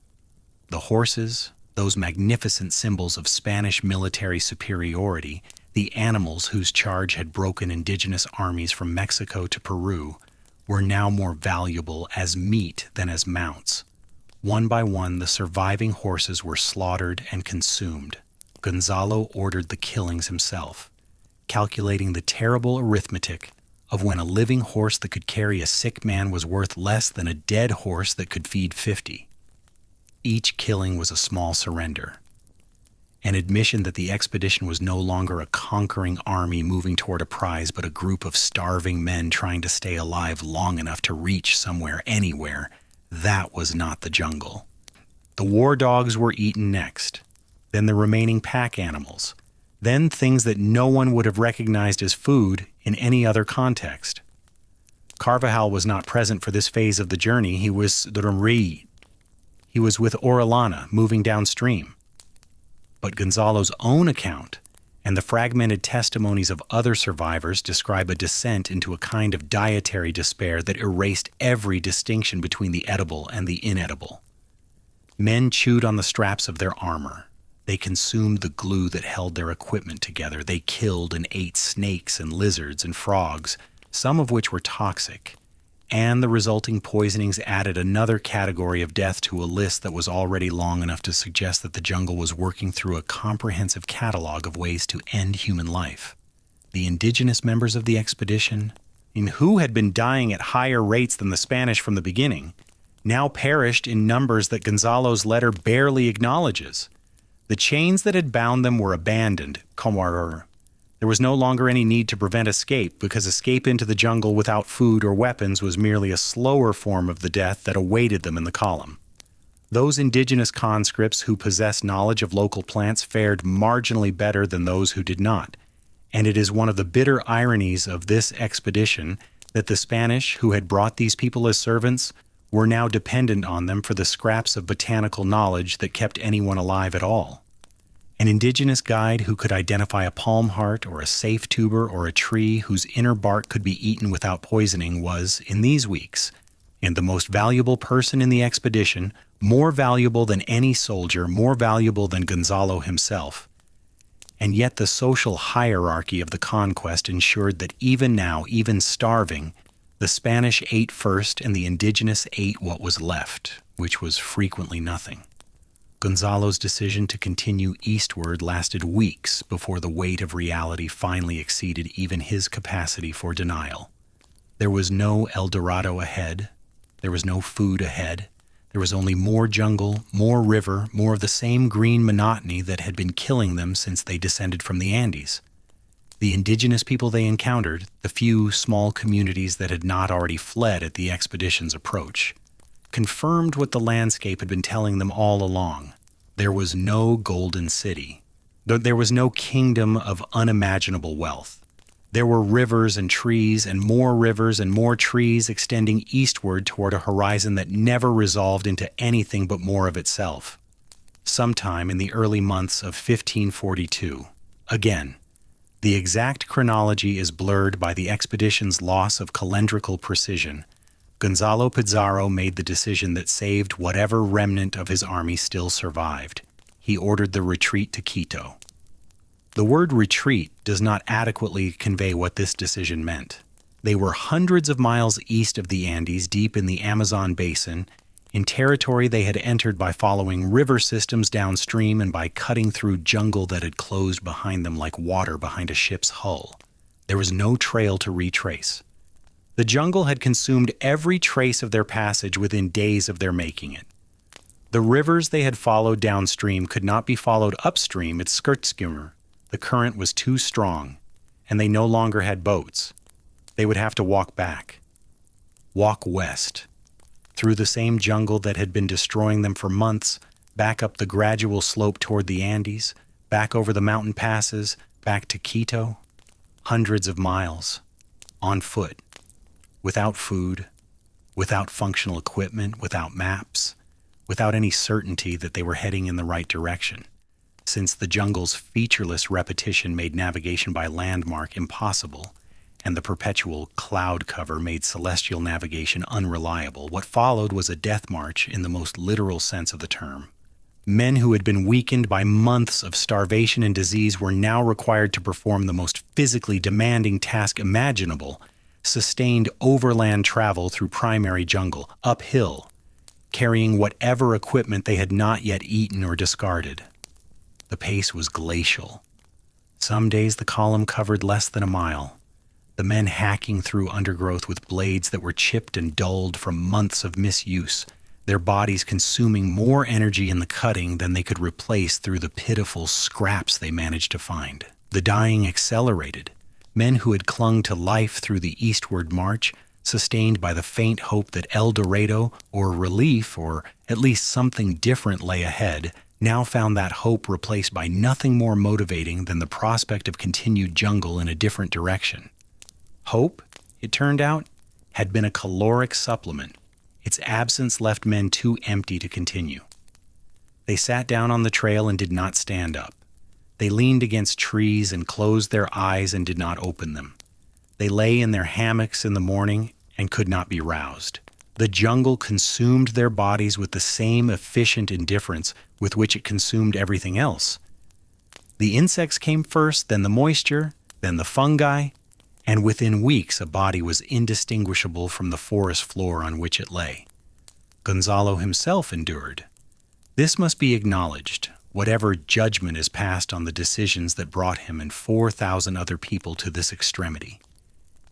The horses, those magnificent symbols of Spanish military superiority, the animals whose charge had broken indigenous armies from Mexico to Peru, were now more valuable as meat than as mounts. One by one, the surviving horses were slaughtered and consumed. Gonzalo ordered the killings himself, calculating the terrible arithmetic of when a living horse that could carry a sick man was worth less than a dead horse that could feed 50. Each killing was a small surrender, an admission that the expedition was no longer a conquering army moving toward a prize, but a group of starving men trying to stay alive long enough to reach somewhere, anywhere. That was not the jungle. The war dogs were eaten next, then the remaining pack animals, then things that no one would have recognized as food in any other context. Carvajal was not present for this phase of the journey. He was with Orellana, moving downstream. But Gonzalo's own account and the fragmented testimonies of other survivors describe a descent into a kind of dietary despair that erased every distinction between the edible and the inedible. Men chewed on the straps of their armor. They consumed the glue that held their equipment together. They killed and ate snakes and lizards and frogs, some of which were toxic. And the resulting poisonings added another category of death to a list that was already long enough to suggest that the jungle was working through a comprehensive catalog of ways to end human life. The indigenous members of the expedition, who had been dying at higher rates than the Spanish from the beginning, now perished in numbers that Gonzalo's letter barely acknowledges. The chains that had bound them were abandoned, There was no longer any need to prevent escape, because escape into the jungle without food or weapons was merely a slower form of the death that awaited them in the column. Those indigenous conscripts who possessed knowledge of local plants fared marginally better than those who did not, and it is one of the bitter ironies of this expedition that the Spanish, who had brought these people as servants, were now dependent on them for the scraps of botanical knowledge that kept anyone alive at all. An indigenous guide who could identify a palm heart or a safe tuber or a tree whose inner bark could be eaten without poisoning was, in these weeks, and the most valuable person in the expedition, more valuable than any soldier, more valuable than Gonzalo himself. And yet the social hierarchy of the conquest ensured that even now, even starving, the Spanish ate first and the indigenous ate what was left, which was frequently nothing. Gonzalo's decision to continue eastward lasted weeks before the weight of reality finally exceeded even his capacity for denial. There was no El Dorado ahead. There was no food ahead. There was only more jungle, more river, more of the same green monotony that had been killing them since they descended from the Andes. The indigenous people they encountered, the few small communities that had not already fled at the expedition's approach, confirmed what the landscape had been telling them all along. There was no golden city. There was no kingdom of unimaginable wealth. There were rivers and trees and more trees extending eastward toward a horizon that never resolved into anything but more of itself. Sometime in the early months of 1542, again, The exact chronology is blurred by the expedition's loss of calendrical precision. Gonzalo Pizarro made the decision that saved whatever remnant of his army still survived. He ordered the retreat to Quito. The word retreat does not adequately convey what this decision meant. They were hundreds of miles east of the Andes, deep in the Amazon basin, in territory they had entered by following river systems downstream and by cutting through jungle that had closed behind them like water behind a ship's hull. There was no trail to retrace. The jungle had consumed every trace of their passage within days of their making it. The rivers they had followed downstream could not be followed upstream at Skirtskimmer. The current was too strong, and they no longer had boats. They would have to walk back. Walk west, through the same jungle that had been destroying them for months, back up the gradual slope toward the Andes, back over the mountain passes, back to Quito. Hundreds of miles, on foot, without food, without functional equipment, without maps, without any certainty that they were heading in the right direction, since the jungle's featureless repetition made navigation by landmark impossible, and the perpetual cloud cover made celestial navigation unreliable. What followed was a death march in the most literal sense of the term. Men who had been weakened by months of starvation and disease were now required to perform the most physically demanding task imaginable: sustained overland travel through primary jungle, uphill, carrying whatever equipment they had not yet eaten or discarded. The pace was glacial. Some days the column covered less than a mile, the men hacking through undergrowth with blades that were chipped and dulled from months of misuse, their bodies consuming more energy in the cutting than they could replace through the pitiful scraps they managed to find. The dying accelerated. Men who had clung to life through the eastward march, sustained by the faint hope that El Dorado, or relief, or at least something different lay ahead, now found that hope replaced by nothing more motivating than the prospect of continued jungle in a different direction. Hope, it turned out, had been a caloric supplement. Its absence left men too empty to continue. They sat down on the trail and did not stand up. They leaned against trees and closed their eyes and did not open them. They lay in their hammocks in the morning and could not be roused. The jungle consumed their bodies with the same efficient indifference with which it consumed everything else. The insects came first, then the moisture, then the fungi, and within weeks a body was indistinguishable from the forest floor on which it lay. Gonzalo himself endured. This must be acknowledged, whatever judgment is passed on the decisions that brought him and 4,000 other people to this extremity.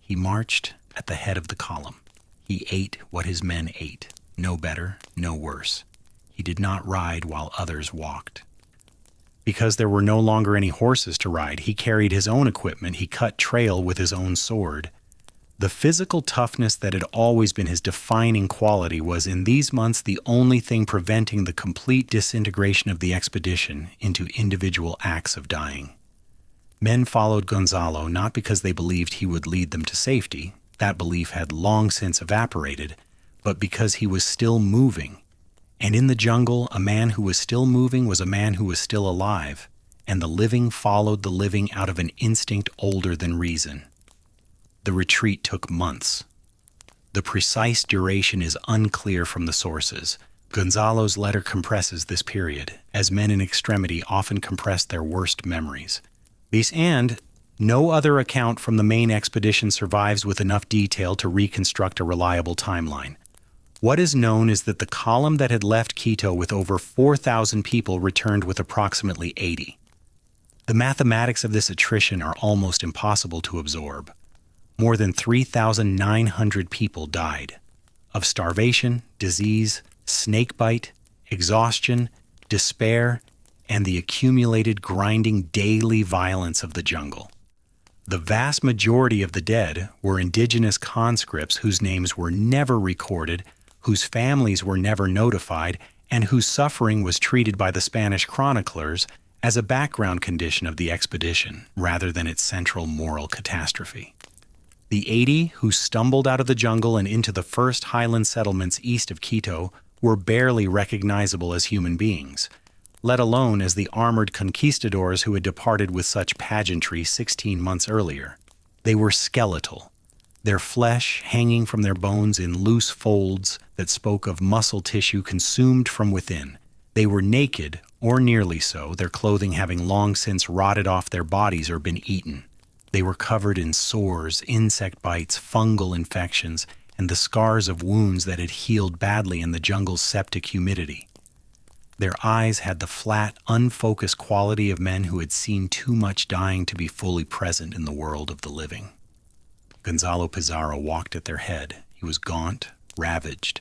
He marched at the head of the column. He ate what his men ate, no better, no worse. He did not ride while others walked. Because there were no longer any horses to ride, he carried his own equipment. He cut trail with his own sword. The physical toughness that had always been his defining quality was in these months the only thing preventing the complete disintegration of the expedition into individual acts of dying. Men followed Gonzalo not because they believed he would lead them to safety, that belief had long since evaporated, but because he was still moving. And in the jungle, a man who was still moving was a man who was still alive, and the living followed the living out of an instinct older than reason. The retreat took months. The precise duration is unclear from the sources. Gonzalo's letter compresses this period, as men in extremity often compress their worst memories. And no other account from the main expedition survives with enough detail to reconstruct a reliable timeline. What is known is that the column that had left Quito with over 4,000 people returned with approximately 80. The mathematics of this attrition are almost impossible to absorb. More than 3,900 people died of starvation, disease, snakebite, exhaustion, despair, and the accumulated grinding daily violence of the jungle. The vast majority of the dead were indigenous conscripts whose names were never recorded, whose families were never notified, and whose suffering was treated by the Spanish chroniclers as a background condition of the expedition rather than its central moral catastrophe. The 80 who stumbled out of the jungle and into the first highland settlements east of Quito were barely recognizable as human beings. let alone as the armored conquistadors who had departed with such pageantry 16 months earlier. They were skeletal, their flesh hanging from their bones in loose folds that spoke of muscle tissue consumed from within. They were naked, or nearly so, their clothing having long since rotted off their bodies or been eaten. They were covered in sores, insect bites, fungal infections, and the scars of wounds that had healed badly in the jungle's septic humidity. Their eyes had the flat, unfocused quality of men who had seen too much dying to be fully present in the world of the living. Gonzalo Pizarro walked at their head. He was gaunt, ravaged,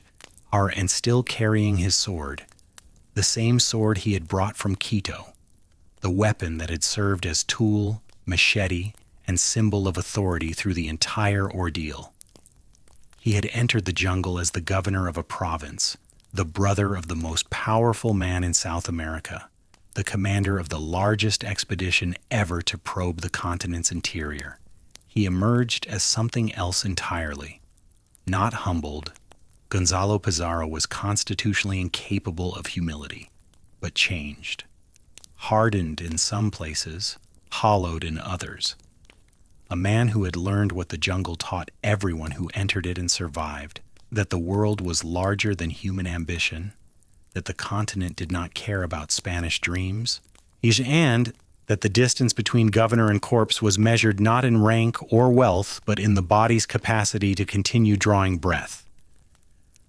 and still carrying his sword, the same sword he had brought from Quito, the weapon that had served as tool, machete, and symbol of authority through the entire ordeal. He had entered the jungle as the governor of a province, the brother of the most powerful man in South America, the commander of the largest expedition ever to probe the continent's interior. He emerged as something else entirely. Not humbled, Gonzalo Pizarro was constitutionally incapable of humility, but changed. Hardened in some places, hollowed in others. A man who had learned what the jungle taught everyone who entered it and survived, that the world was larger than human ambition, that the continent did not care about Spanish dreams, and that the distance between governor and corpse was measured not in rank or wealth, but in the body's capacity to continue drawing breath.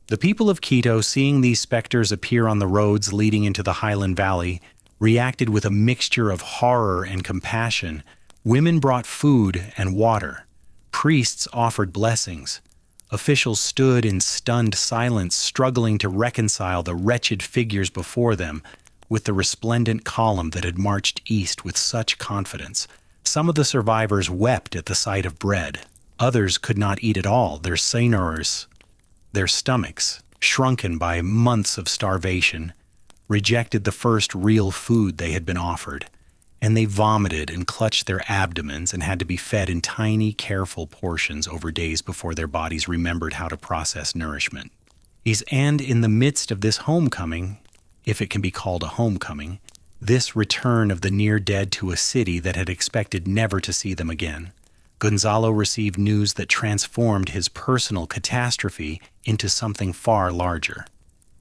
The people of Quito, seeing these specters appear on the roads leading into the Highland Valley, reacted with a mixture of horror and compassion. Women brought food and water. Priests offered blessings. Officials stood in stunned silence, struggling to reconcile the wretched figures before them with the resplendent column that had marched east with such confidence. Some of the survivors wept at the sight of bread. Others could not eat at all, their stomachs, shrunken by months of starvation, rejected the first real food they had been offered, and they vomited and clutched their abdomens and had to be fed in tiny, careful portions over days before their bodies remembered how to process nourishment. And in the midst of this homecoming, if it can be called a homecoming, this return of the near-dead to a city that had expected never to see them again, Gonzalo received news that transformed his personal catastrophe into something far larger.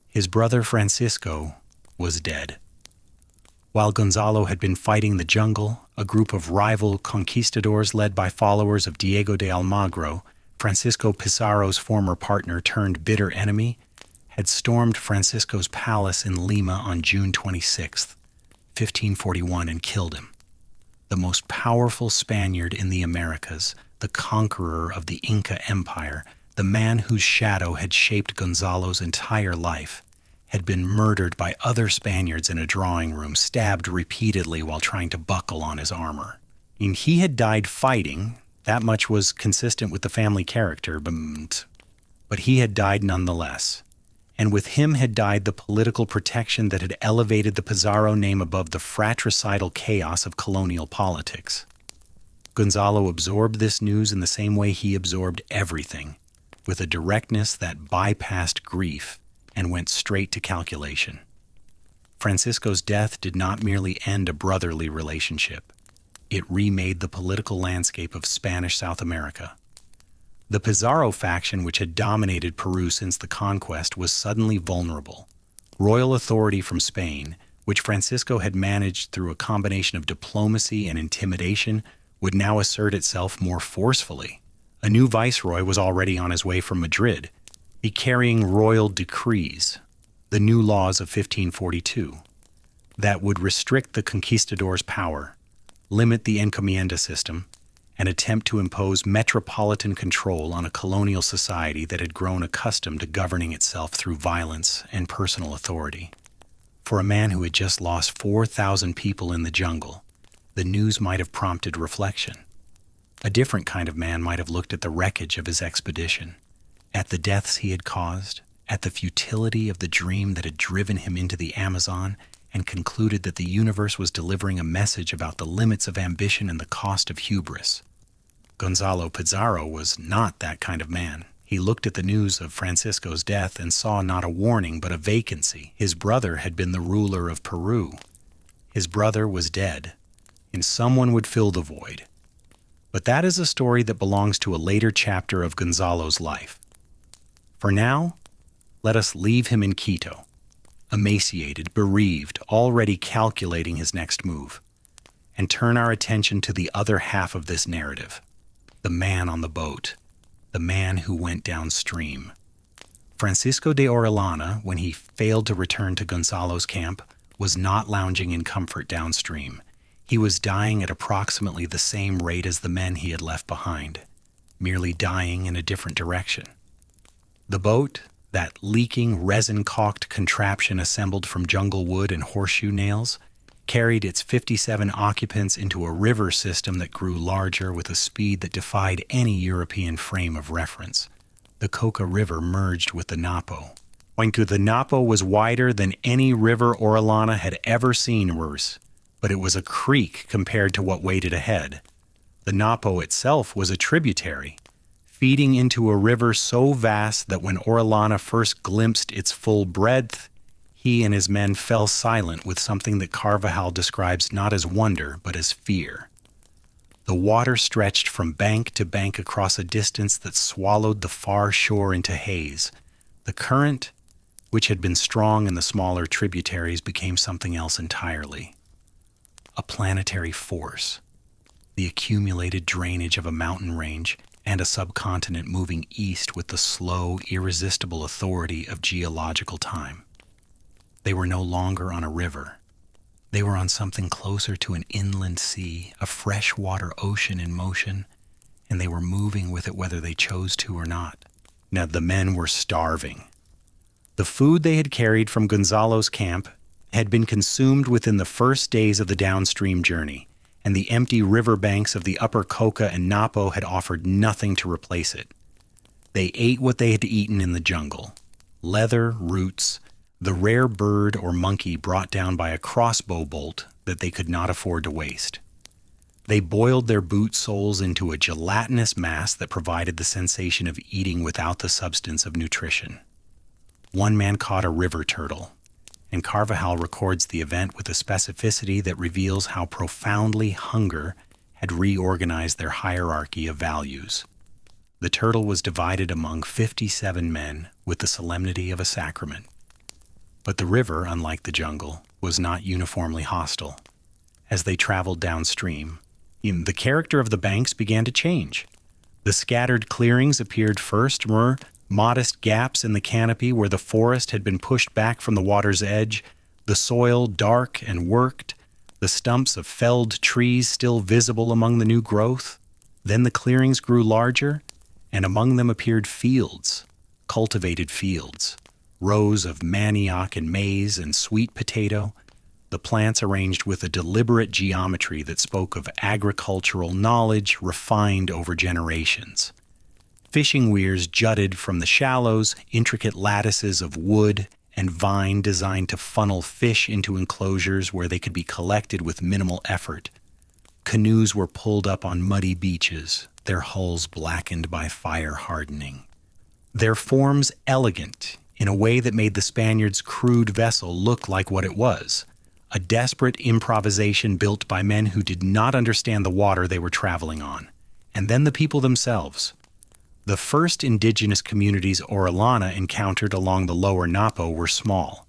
His brother Francisco was dead. While Gonzalo had been fighting the jungle, a group of rival conquistadors led by followers of Diego de Almagro, Francisco Pizarro's former partner turned bitter enemy, had stormed Francisco's palace in Lima on June 26, 1541, and killed him. The most powerful Spaniard in the Americas, the conqueror of the Inca Empire, the man whose shadow had shaped Gonzalo's entire life, had been murdered by other Spaniards in a drawing room, stabbed repeatedly while trying to buckle on his armor. And he had died fighting. That much was consistent with the family character, but he had died nonetheless. And with him had died the political protection that had elevated the Pizarro name above the fratricidal chaos of colonial politics. Gonzalo absorbed this news in the same way he absorbed everything, with a directness that bypassed grief and went straight to calculation. Francisco's death did not merely end a brotherly relationship. It remade the political landscape of Spanish South America. The Pizarro faction, which had dominated Peru since the conquest, was suddenly vulnerable. Royal authority from Spain, which Francisco had managed through a combination of diplomacy and intimidation, would now assert itself more forcefully. A new viceroy was already on his way from Madrid, be carrying royal decrees, the new laws of 1542, that would restrict the conquistadors' power, limit the encomienda system, and attempt to impose metropolitan control on a colonial society that had grown accustomed to governing itself through violence and personal authority. For a man who had just lost 4,000 people in the jungle, the news might have prompted reflection. A different kind of man might have looked at the wreckage of his expedition, at the deaths he had caused, at the futility of the dream that had driven him into the Amazon, and concluded that the universe was delivering a message about the limits of ambition and the cost of hubris. Gonzalo Pizarro was not that kind of man. He looked at the news of Francisco's death and saw not a warning but a vacancy. His brother had been the ruler of Peru. His brother was dead, and someone would fill the void. But that is a story that belongs to a later chapter of Gonzalo's life. For now, let us leave him in Quito, emaciated, bereaved, already calculating his next move, and turn our attention to the other half of this narrative, the man on the boat, the man who went downstream. Francisco de Orellana, when he failed to return to Gonzalo's camp, was not lounging in comfort downstream. He was dying at approximately the same rate as the men he had left behind, merely dying in a different direction. The boat, that leaking, resin-caulked contraption assembled from jungle wood and horseshoe nails, carried its 57 occupants into a river system that grew larger with a speed that defied any European frame of reference. The Coca River merged with the Napo. The Napo was wider than any river Orellana had ever seen, worse, but it was a creek compared to what waited ahead. The Napo itself was a tributary, feeding into a river so vast that when Orellana first glimpsed its full breadth, he and his men fell silent with something that Carvajal describes not as wonder, but as fear. The water stretched from bank to bank across a distance that swallowed the far shore into haze. The current, which had been strong in the smaller tributaries, became something else entirely. A planetary force, the accumulated drainage of a mountain range and a subcontinent moving east with the slow, irresistible authority of geological time. They were no longer on a river. They were on something closer to an inland sea, a freshwater ocean in motion, and they were moving with it whether they chose to or not. Now the men were starving. The food they had carried from Gonzalo's camp had been consumed within the first days of the downstream journey, and the empty riverbanks of the upper Coca and Napo had offered nothing to replace it. They ate what they had eaten in the jungle: leather, roots, the rare bird or monkey brought down by a crossbow bolt that they could not afford to waste. They boiled their boot soles into a gelatinous mass that provided the sensation of eating without the substance of nutrition. One man caught a river turtle, and Carvajal records the event with a specificity that reveals how profoundly hunger had reorganized their hierarchy of values. The turtle was divided among 57 men with the solemnity of a sacrament. But the river, unlike the jungle, was not uniformly hostile. As they traveled downstream, the character of the banks began to change. The scattered clearings appeared first mere modest gaps in the canopy where the forest had been pushed back from the water's edge, the soil dark and worked, the stumps of felled trees still visible among the new growth. Then the clearings grew larger, and among them appeared fields, cultivated fields. Rows of manioc and maize and sweet potato, the plants arranged with a deliberate geometry that spoke of agricultural knowledge refined over generations. Fishing weirs jutted from the shallows, intricate lattices of wood and vine designed to funnel fish into enclosures where they could be collected with minimal effort. Canoes were pulled up on muddy beaches, their hulls blackened by fire hardening. Their forms elegant, in a way that made the Spaniards' crude vessel look like what it was, a desperate improvisation built by men who did not understand the water they were traveling on, and then the people themselves. The first indigenous communities Orellana encountered along the lower Napo were small,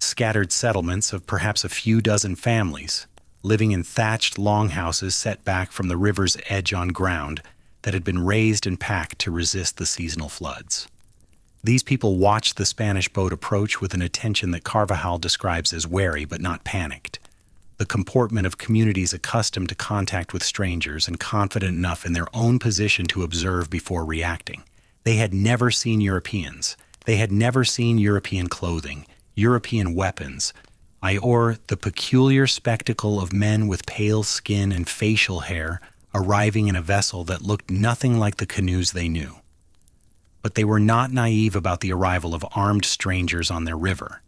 scattered settlements of perhaps a few dozen families, living in thatched longhouses set back from the river's edge on ground that had been raised and packed to resist the seasonal floods. These people watched the Spanish boat approach with an attention that Carvajal describes as wary but not panicked, the comportment of communities accustomed to contact with strangers and confident enough in their own position to observe before reacting. They had never seen Europeans. They had never seen European clothing, European weapons, or the peculiar spectacle of men with pale skin and facial hair arriving in a vessel that looked nothing like the canoes they knew. But they were not naive about the arrival of armed strangers on their river.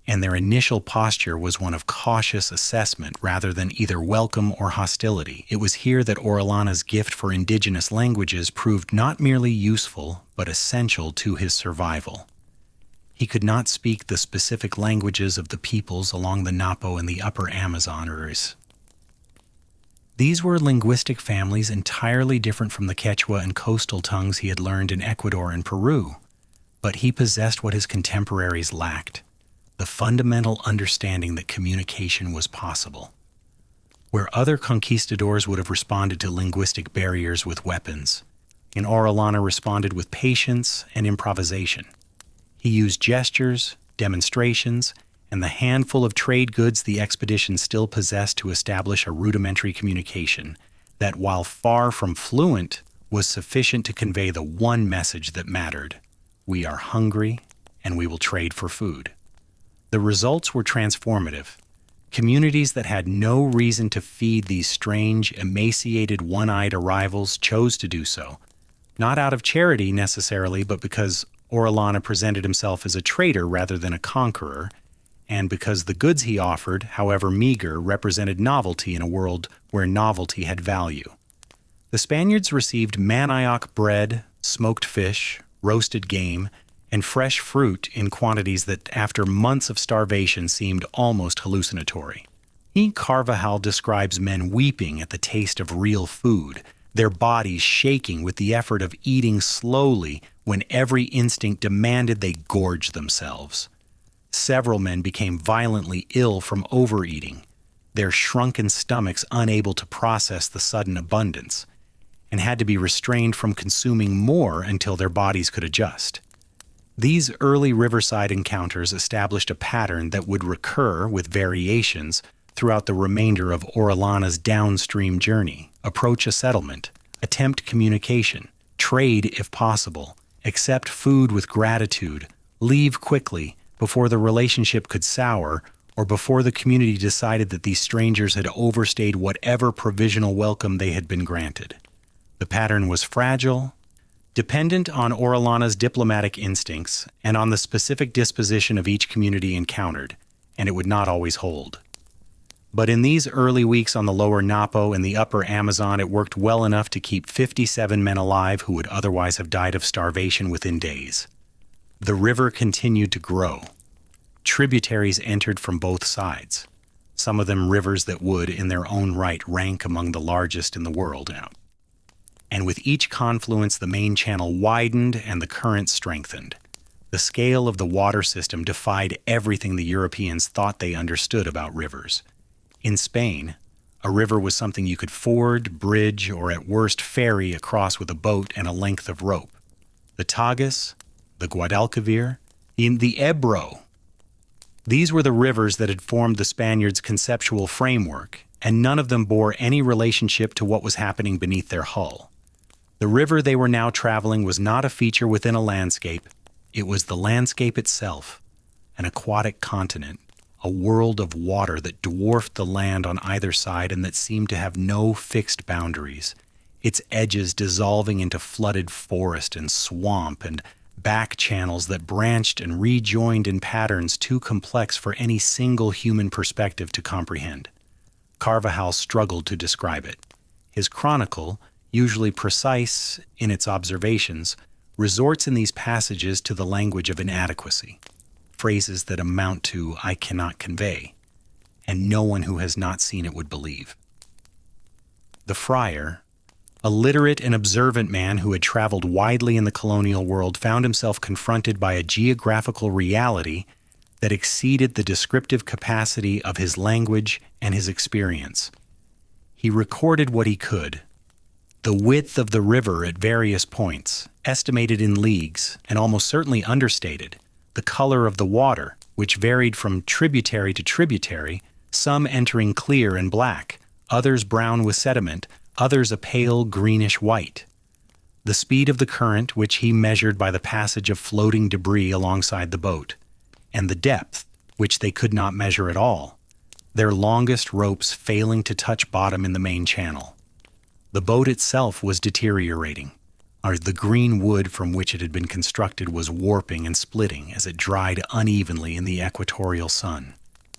and their initial posture was one of cautious assessment rather than either welcome or hostility. It was here that Orellana's gift for indigenous languages proved not merely useful, but essential to his survival. He could not speak the specific languages of the peoples along the Napo and the upper Amazon rivers. These were linguistic families entirely different from the Quechua and coastal tongues he had learned in Ecuador and Peru, but he possessed what his contemporaries lacked: the fundamental understanding that communication was possible. Where other conquistadors would have responded to linguistic barriers with weapons, Orellana responded with patience and improvisation. He used gestures, demonstrations, and the handful of trade goods the expedition still possessed to establish a rudimentary communication that, while far from fluent, was sufficient to convey the one message that mattered: we are hungry and we will trade for food. The results were transformative. Communities that had no reason to feed these strange, emaciated, one-eyed arrivals chose to do so, not out of charity necessarily, but because Orellana presented himself as a trader rather than a conqueror, and because the goods he offered, however meager, represented novelty in a world where novelty had value. The Spaniards received manioc bread, smoked fish, roasted game, and fresh fruit in quantities that, after months of starvation, seemed almost hallucinatory. Carvajal describes men weeping at the taste of real food, their bodies shaking with the effort of eating slowly when every instinct demanded they gorge themselves. Several men became violently ill from overeating, their shrunken stomachs unable to process the sudden abundance, and had to be restrained from consuming more until their bodies could adjust. These early riverside encounters established a pattern that would recur with variations throughout the remainder of Orellana's downstream journey: approach a settlement, attempt communication, trade if possible, accept food with gratitude, leave quickly before the relationship could sour or before the community decided that these strangers had overstayed whatever provisional welcome they had been granted. The pattern was fragile, dependent on Orellana's diplomatic instincts and on the specific disposition of each community encountered, and it would not always hold. But in these early weeks on the lower Napo and the upper Amazon, it worked well enough to keep 57 men alive who would otherwise have died of starvation within days. The river continued to grow. Tributaries entered from both sides, some of them rivers that would, in their own right, rank among the largest in the world now. And with each confluence, the main channel widened and the current strengthened. The scale of the water system defied everything the Europeans thought they understood about rivers. In Spain, a river was something you could ford, bridge, or at worst ferry across with a boat and a length of rope. The Tagus, the Guadalquivir, the Ebro. These were the rivers that had formed the Spaniards' conceptual framework, and none of them bore any relationship to what was happening beneath their hull. The river they were now traveling was not a feature within a landscape. It was the landscape itself, an aquatic continent, a world of water that dwarfed the land on either side and that seemed to have no fixed boundaries, its edges dissolving into flooded forest and swamp and back channels that branched and rejoined in patterns too complex for any single human perspective to comprehend. Carvajal struggled to describe it. His chronicle, usually precise in its observations, resorts in these passages to the language of inadequacy, phrases that amount to "I cannot convey," and no one who has not seen it would believe. The friar, a literate and observant man who had traveled widely in the colonial world, found himself confronted by a geographical reality that exceeded the descriptive capacity of his language and his experience. He recorded what he could: the width of the river at various points, estimated in leagues and almost certainly understated, the color of the water, which varied from tributary to tributary, some entering clear and black, others brown with sediment, others a pale greenish white. The speed of the current, which he measured by the passage of floating debris alongside the boat, and the depth, which they could not measure at all, their longest ropes failing to touch bottom in the main channel. The boat itself was deteriorating. or the green wood from which it had been constructed was warping and splitting as it dried unevenly in the equatorial sun.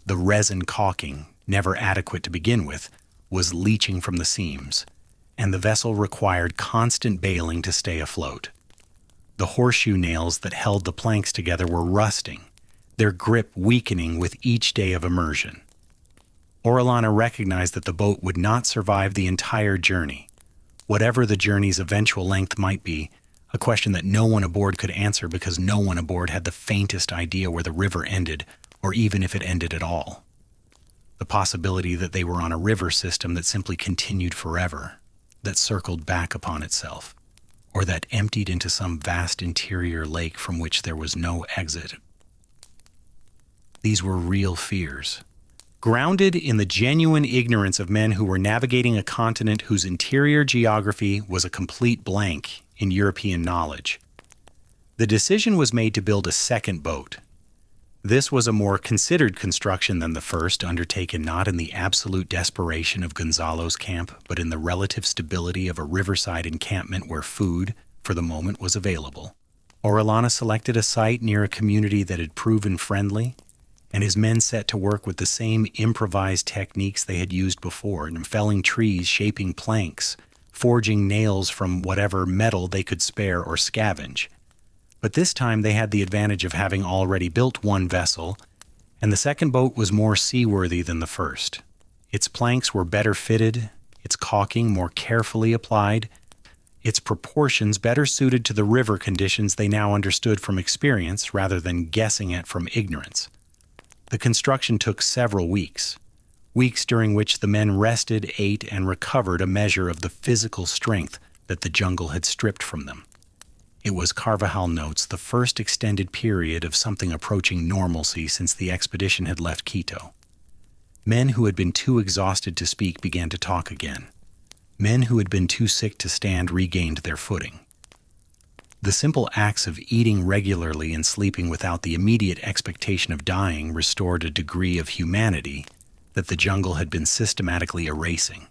The resin caulking, never adequate to begin with, was leaching from the seams, and the vessel required constant bailing to stay afloat. The horseshoe nails that held the planks together were rusting, their grip weakening with each day of immersion. Orellana recognized that the boat would not survive the entire journey, whatever the journey's eventual length might be, a question that no one aboard could answer because no one aboard had the faintest idea where the river ended, or even if it ended at all. The possibility that they were on a river system that simply continued forever, that circled back upon itself, or that emptied into some vast interior lake from which there was no exit. These were real fears, grounded in the genuine ignorance of men who were navigating a continent whose interior geography was a complete blank in European knowledge. The decision was made to build a second boat. This was a more considered construction than the first, undertaken not in the absolute desperation of Gonzalo's camp, but in the relative stability of a riverside encampment where food, for the moment, was available. Orellana selected a site near a community that had proven friendly, and his men set to work with the same improvised techniques they had used before, in felling trees, shaping planks, forging nails from whatever metal they could spare or scavenge. But this time they had the advantage of having already built one vessel, and the second boat was more seaworthy than the first. Its planks were better fitted, its caulking more carefully applied, its proportions better suited to the river conditions they now understood from experience rather than guessing at from ignorance. The construction took several weeks during which the men rested, ate, and recovered a measure of the physical strength that the jungle had stripped from them. It was, Carvajal notes, the first extended period of something approaching normalcy since the expedition had left Quito. Men who had been too exhausted to speak began to talk again. Men who had been too sick to stand regained their footing. The simple acts of eating regularly and sleeping without the immediate expectation of dying restored a degree of humanity that the jungle had been systematically erasing.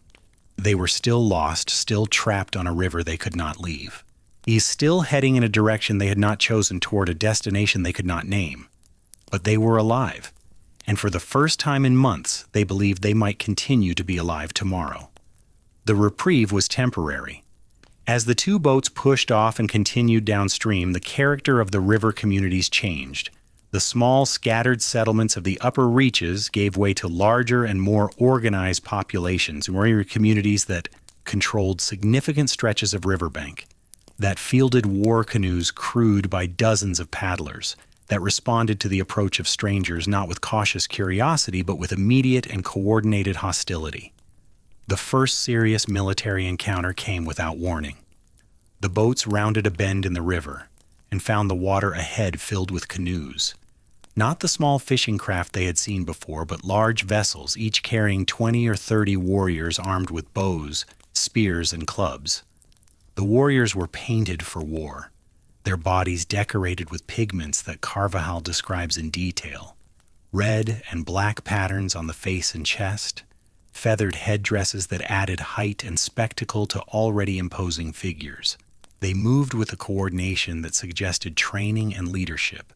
They were still lost, still trapped on a river they could not leave. He is still heading in a direction they had not chosen toward a destination they could not name. But they were alive, and for the first time in months, they believed they might continue to be alive tomorrow. The reprieve was temporary. As the two boats pushed off and continued downstream, the character of the river communities changed. The small, scattered settlements of the upper reaches gave way to larger and more organized populations, warrior communities that controlled significant stretches of riverbank, that fielded war canoes crewed by dozens of paddlers, that responded to the approach of strangers not with cautious curiosity but with immediate and coordinated hostility. The first serious military encounter came without warning. The boats rounded a bend in the river and found the water ahead filled with canoes. Not the small fishing craft they had seen before, but large vessels, each carrying 20 or 30 warriors armed with bows, spears, and clubs. The warriors were painted for war, their bodies decorated with pigments that Carvajal describes in detail. Red and black patterns on the face and chest, feathered headdresses that added height and spectacle to already imposing figures. They moved with a coordination that suggested training and leadership,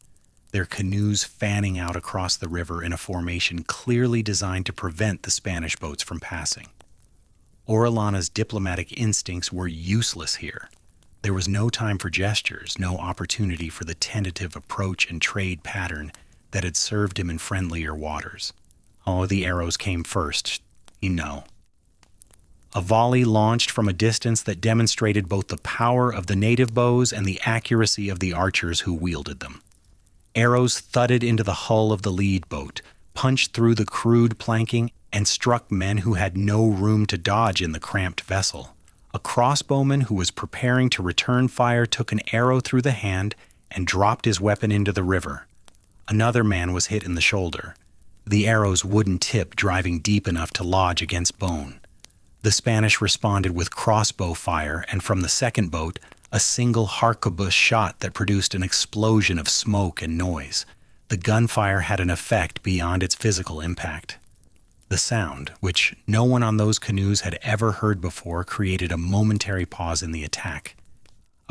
their canoes fanning out across the river in a formation clearly designed to prevent the Spanish boats from passing. Orellana's diplomatic instincts were useless here. There was no time for gestures, no opportunity for the tentative approach and trade pattern that had served him in friendlier waters. Oh, the arrows came first. A volley launched from a distance that demonstrated both the power of the native bows and the accuracy of the archers who wielded them. Arrows thudded into the hull of the lead boat, punched through the crude planking, and struck men who had no room to dodge in the cramped vessel. A crossbowman who was preparing to return fire took an arrow through the hand and dropped his weapon into the river. Another man was hit in the shoulder, the arrow's wooden tip driving deep enough to lodge against bone. The Spanish responded with crossbow fire, and from the second boat, a single harquebus shot that produced an explosion of smoke and noise. The gunfire had an effect beyond its physical impact. The sound, which no one on those canoes had ever heard before, created a momentary pause in the attack.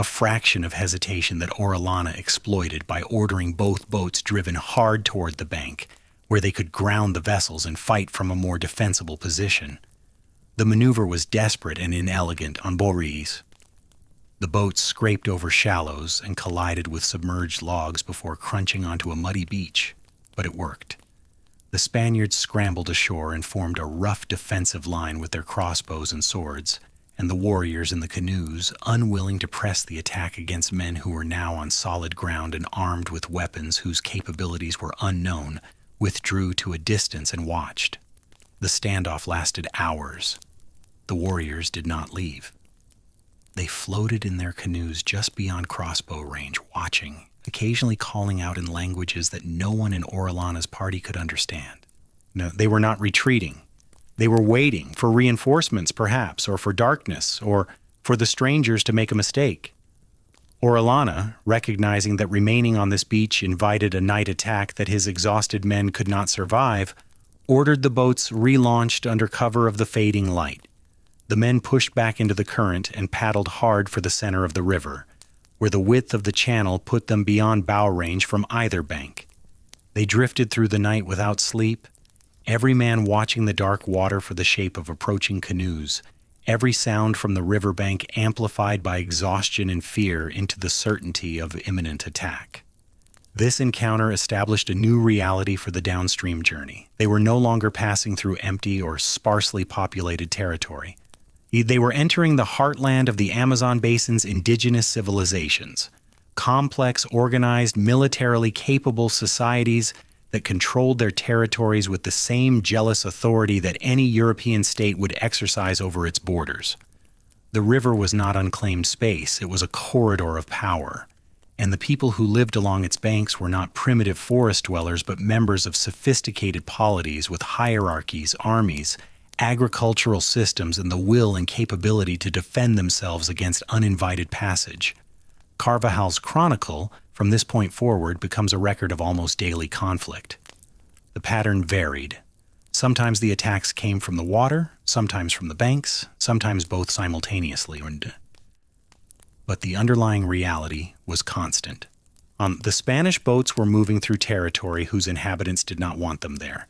a fraction of hesitation that Orellana exploited by ordering both boats driven hard toward the bank, where they could ground the vessels and fight from a more defensible position. The maneuver was desperate and inelegant on Boreas. The boats scraped over shallows and collided with submerged logs before crunching onto a muddy beach, but it worked. The Spaniards scrambled ashore and formed a rough defensive line with their crossbows and swords, and the warriors in the canoes, unwilling to press the attack against men who were now on solid ground and armed with weapons whose capabilities were unknown, withdrew to a distance and watched. The standoff lasted hours. The warriors did not leave. They floated in their canoes just beyond crossbow range, watching, occasionally calling out in languages that no one in Orellana's party could understand. No, they were not retreating. They were waiting for reinforcements, perhaps, or for darkness, or for the strangers to make a mistake. Orellana, recognizing that remaining on this beach invited a night attack that his exhausted men could not survive, ordered the boats relaunched under cover of the fading light. The men pushed back into the current and paddled hard for the center of the river, where the width of the channel put them beyond bow range from either bank. They drifted through the night without sleep, every man watching the dark water for the shape of approaching canoes, every sound from the riverbank amplified by exhaustion and fear into the certainty of imminent attack. This encounter established a new reality for the downstream journey. They were no longer passing through empty or sparsely populated territory. They were entering the heartland of the Amazon basin's indigenous civilizations, complex, organized, militarily capable societies that controlled their territories with the same jealous authority that any European state would exercise over its borders. The river was not unclaimed space, it was a corridor of power, and the people who lived along its banks were not primitive forest dwellers but members of sophisticated polities with hierarchies, armies, agricultural systems, and the will and capability to defend themselves against uninvited passage. Carvajal's chronicle, from this point forward, becomes a record of almost daily conflict. The pattern varied. Sometimes the attacks came from the water, sometimes from the banks, sometimes both simultaneously. But the underlying reality was constant. The Spanish boats were moving through territory whose inhabitants did not want them there,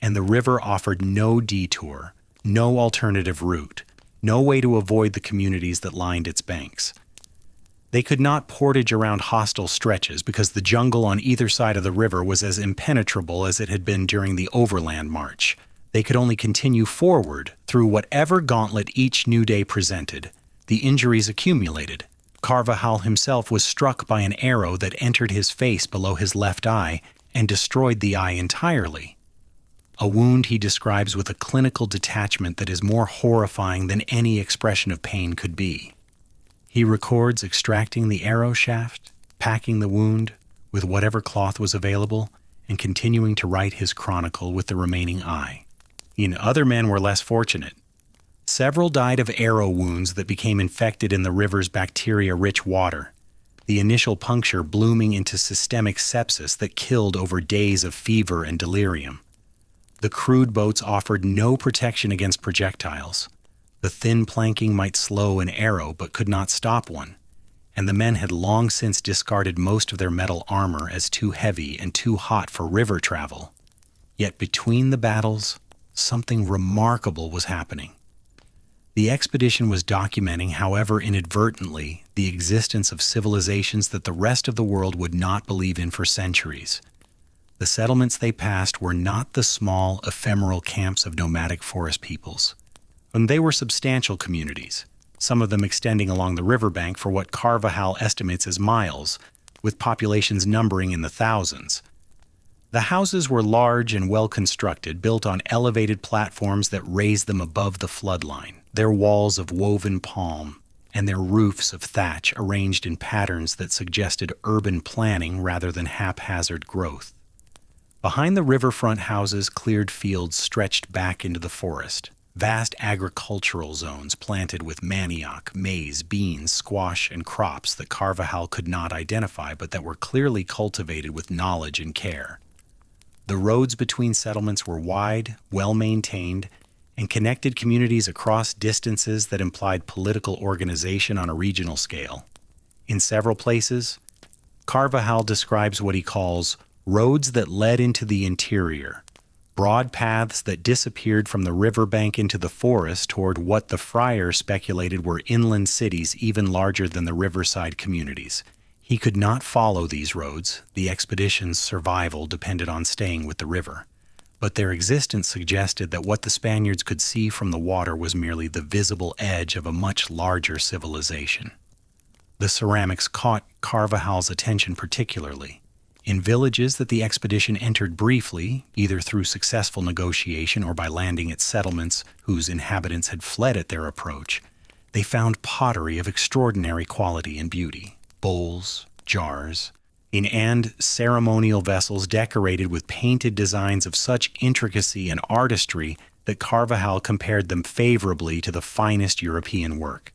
and the river offered no detour, no alternative route, no way to avoid the communities that lined its banks. They could not portage around hostile stretches because the jungle on either side of the river was as impenetrable as it had been during the overland march. They could only continue forward through whatever gauntlet each new day presented. The injuries accumulated. Carvajal himself was struck by an arrow that entered his face below his left eye and destroyed the eye entirely. A wound he describes with a clinical detachment that is more horrifying than any expression of pain could be. He records extracting the arrow shaft, packing the wound with whatever cloth was available, and continuing to write his chronicle with the remaining eye. Other men were less fortunate. Several died of arrow wounds that became infected in the river's bacteria-rich water, the initial puncture blooming into systemic sepsis that killed over days of fever and delirium. The crude boats offered no protection against projectiles. The thin planking might slow an arrow but could not stop one, and the men had long since discarded most of their metal armor as too heavy and too hot for river travel. Yet between the battles, something remarkable was happening. The expedition was documenting, however inadvertently, the existence of civilizations that the rest of the world would not believe in for centuries. The settlements they passed were not the small, ephemeral camps of nomadic forest peoples. And they were substantial communities, some of them extending along the riverbank for what Carvajal estimates as miles, with populations numbering in the thousands. The houses were large and well-constructed, built on elevated platforms that raised them above the floodline, their walls of woven palm, and their roofs of thatch arranged in patterns that suggested urban planning rather than haphazard growth. Behind the riverfront houses, cleared fields stretched back into the forest, vast agricultural zones planted with manioc, maize, beans, squash, and crops that Carvajal could not identify but that were clearly cultivated with knowledge and care. The roads between settlements were wide, well-maintained, and connected communities across distances that implied political organization on a regional scale. In several places, Carvajal describes what he calls roads that led into the interior, broad paths that disappeared from the riverbank into the forest toward what the friars speculated were inland cities even larger than the riverside communities. He could not follow these roads. The expedition's survival depended on staying with the river. But their existence suggested that what the Spaniards could see from the water was merely the visible edge of a much larger civilization. The ceramics caught Carvajal's attention particularly. In villages that the expedition entered briefly, either through successful negotiation or by landing at settlements whose inhabitants had fled at their approach, they found pottery of extraordinary quality and beauty. Bowls, jars, and ceremonial vessels decorated with painted designs of such intricacy and artistry that Carvajal compared them favorably to the finest European work.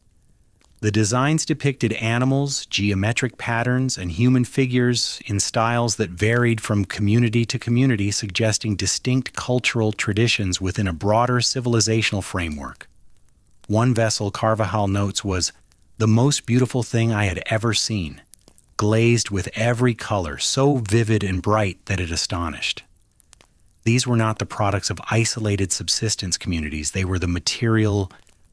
The designs depicted animals, geometric patterns, and human figures in styles that varied from community to community, suggesting distinct cultural traditions within a broader civilizational framework. One vessel Carvajal notes was the most beautiful thing I had ever seen, glazed with every color, so vivid and bright that it astonished. These were not the products of isolated subsistence communities. They were the material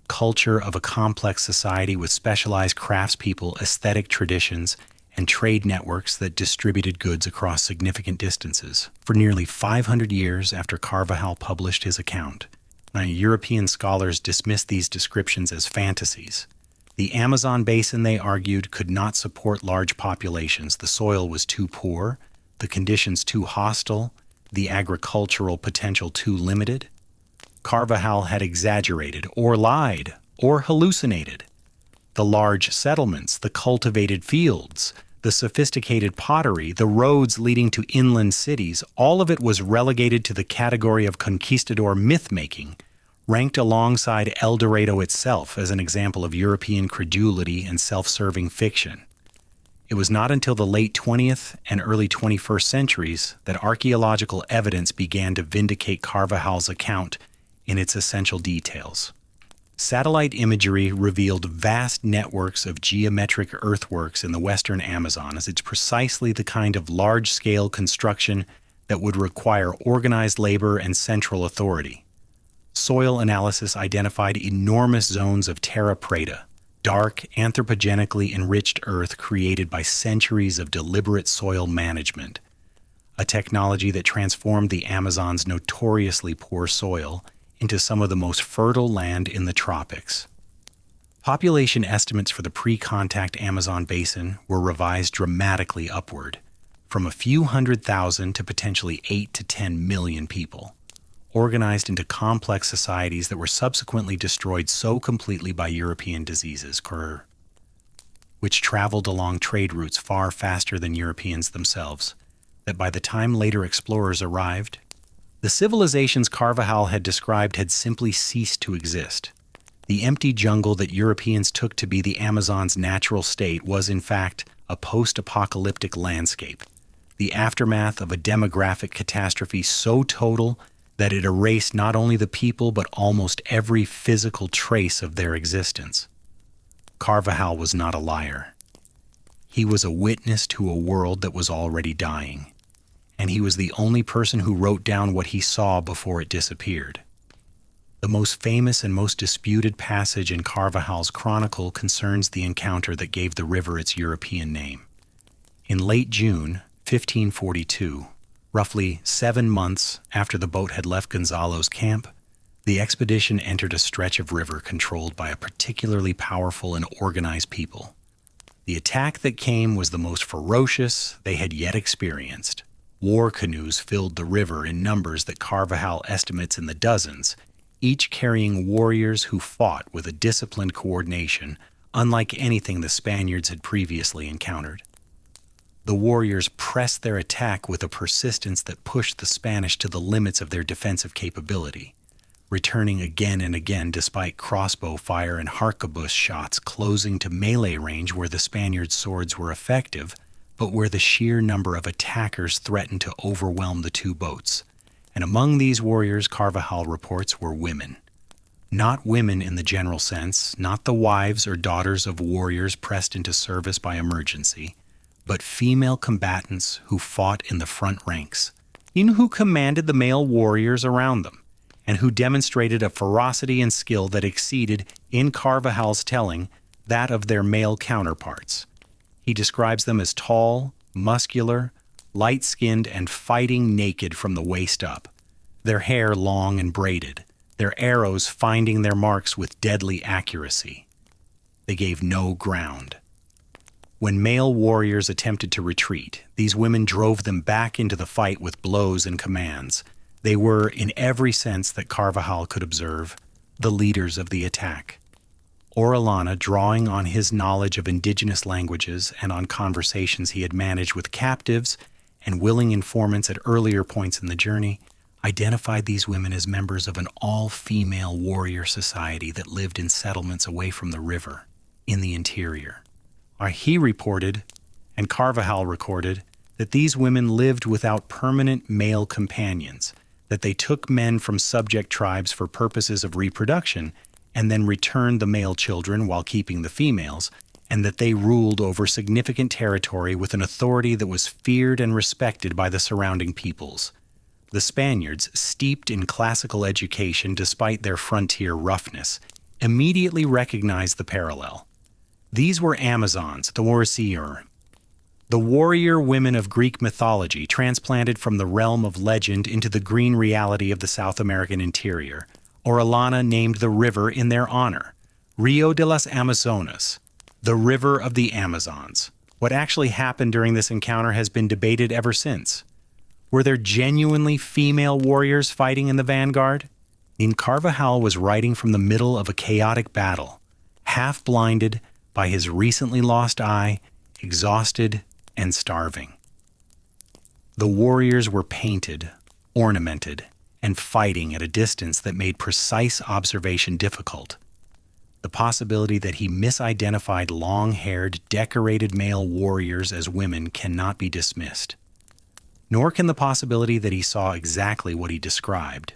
culture of a complex society with specialized craftspeople, aesthetic traditions, and trade networks that distributed goods across significant distances. For nearly 500 years after Carvajal published his account, European scholars dismissed these descriptions as fantasies. The Amazon basin, they argued, could not support large populations. The soil was too poor, the conditions too hostile, the agricultural potential too limited. Carvajal had exaggerated, or lied, or hallucinated. The large settlements, the cultivated fields, the sophisticated pottery, the roads leading to inland cities, all of it was relegated to the category of conquistador myth-making, ranked alongside El Dorado itself as an example of European credulity and self-serving fiction. It was not until the late 20th and early 21st centuries that archaeological evidence began to vindicate Carvajal's account in its essential details. Satellite imagery revealed vast networks of geometric earthworks in the western Amazon, as it's precisely the kind of large-scale construction that would require organized labor and central authority. Soil analysis identified enormous zones of terra preta, dark, anthropogenically enriched earth created by centuries of deliberate soil management, a technology that transformed the Amazon's notoriously poor soil into some of the most fertile land in the tropics. Population estimates for the pre-contact Amazon basin were revised dramatically upward, from a few 100,000 to potentially 8 to 10 million people, organized into complex societies that were subsequently destroyed so completely by European diseases, which traveled along trade routes far faster than Europeans themselves, that by the time later explorers arrived, the civilizations Carvajal had described had simply ceased to exist. The empty jungle that Europeans took to be the Amazon's natural state was, in fact, a post-apocalyptic landscape, the aftermath of a demographic catastrophe so total that it erased not only the people but almost every physical trace of their existence. Carvajal was not a liar. He was a witness to a world that was already dying, and he was the only person who wrote down what he saw before it disappeared. The most famous and most disputed passage in Carvajal's chronicle concerns the encounter that gave the river its European name. In late June 1542, roughly 7 months after the boat had left Gonzalo's camp, the expedition entered a stretch of river controlled by a particularly powerful and organized people. The attack that came was the most ferocious they had yet experienced. War canoes filled the river in numbers that Carvajal estimates in the dozens, each carrying warriors who fought with a disciplined coordination unlike anything the Spaniards had previously encountered. The warriors pressed their attack with a persistence that pushed the Spanish to the limits of their defensive capability, returning again and again despite crossbow fire and harquebus shots closing to melee range where the Spaniards' swords were effective, but where the sheer number of attackers threatened to overwhelm the two boats. And among these warriors, Carvajal reports, were women. Not women in the general sense, not the wives or daughters of warriors pressed into service by emergency, but female combatants who fought in the front ranks, and who commanded the male warriors around them, and who demonstrated a ferocity and skill that exceeded, in Carvajal's telling, that of their male counterparts. He describes them as tall, muscular, light-skinned, and fighting naked from the waist up, their hair long and braided, their arrows finding their marks with deadly accuracy. They gave no ground. When male warriors attempted to retreat, these women drove them back into the fight with blows and commands. They were, in every sense that Carvajal could observe, the leaders of the attack. Orellana, drawing on his knowledge of indigenous languages and on conversations he had managed with captives and willing informants at earlier points in the journey, identified these women as members of an all-female warrior society that lived in settlements away from the river, in the interior. He reported, and Carvajal recorded, that these women lived without permanent male companions, that they took men from subject tribes for purposes of reproduction, and then returned the male children while keeping the females, and that they ruled over significant territory with an authority that was feared and respected by the surrounding peoples. The Spaniards, steeped in classical education despite their frontier roughness, immediately recognized the parallel. These were Amazons, the warrior women of Greek mythology transplanted from the realm of legend into the green reality of the South American interior. Orellana named the river in their honor, Rio de las Amazonas, the River of the Amazons. What actually happened during this encounter has been debated ever since. Were there genuinely female warriors fighting in the vanguard? Carvajal was writing from the middle of a chaotic battle, half-blinded by his recently lost eye, exhausted and starving. The warriors were painted, ornamented, and fighting at a distance that made precise observation difficult. The possibility that he misidentified long-haired, decorated male warriors as women cannot be dismissed. Nor can the possibility that he saw exactly what he described.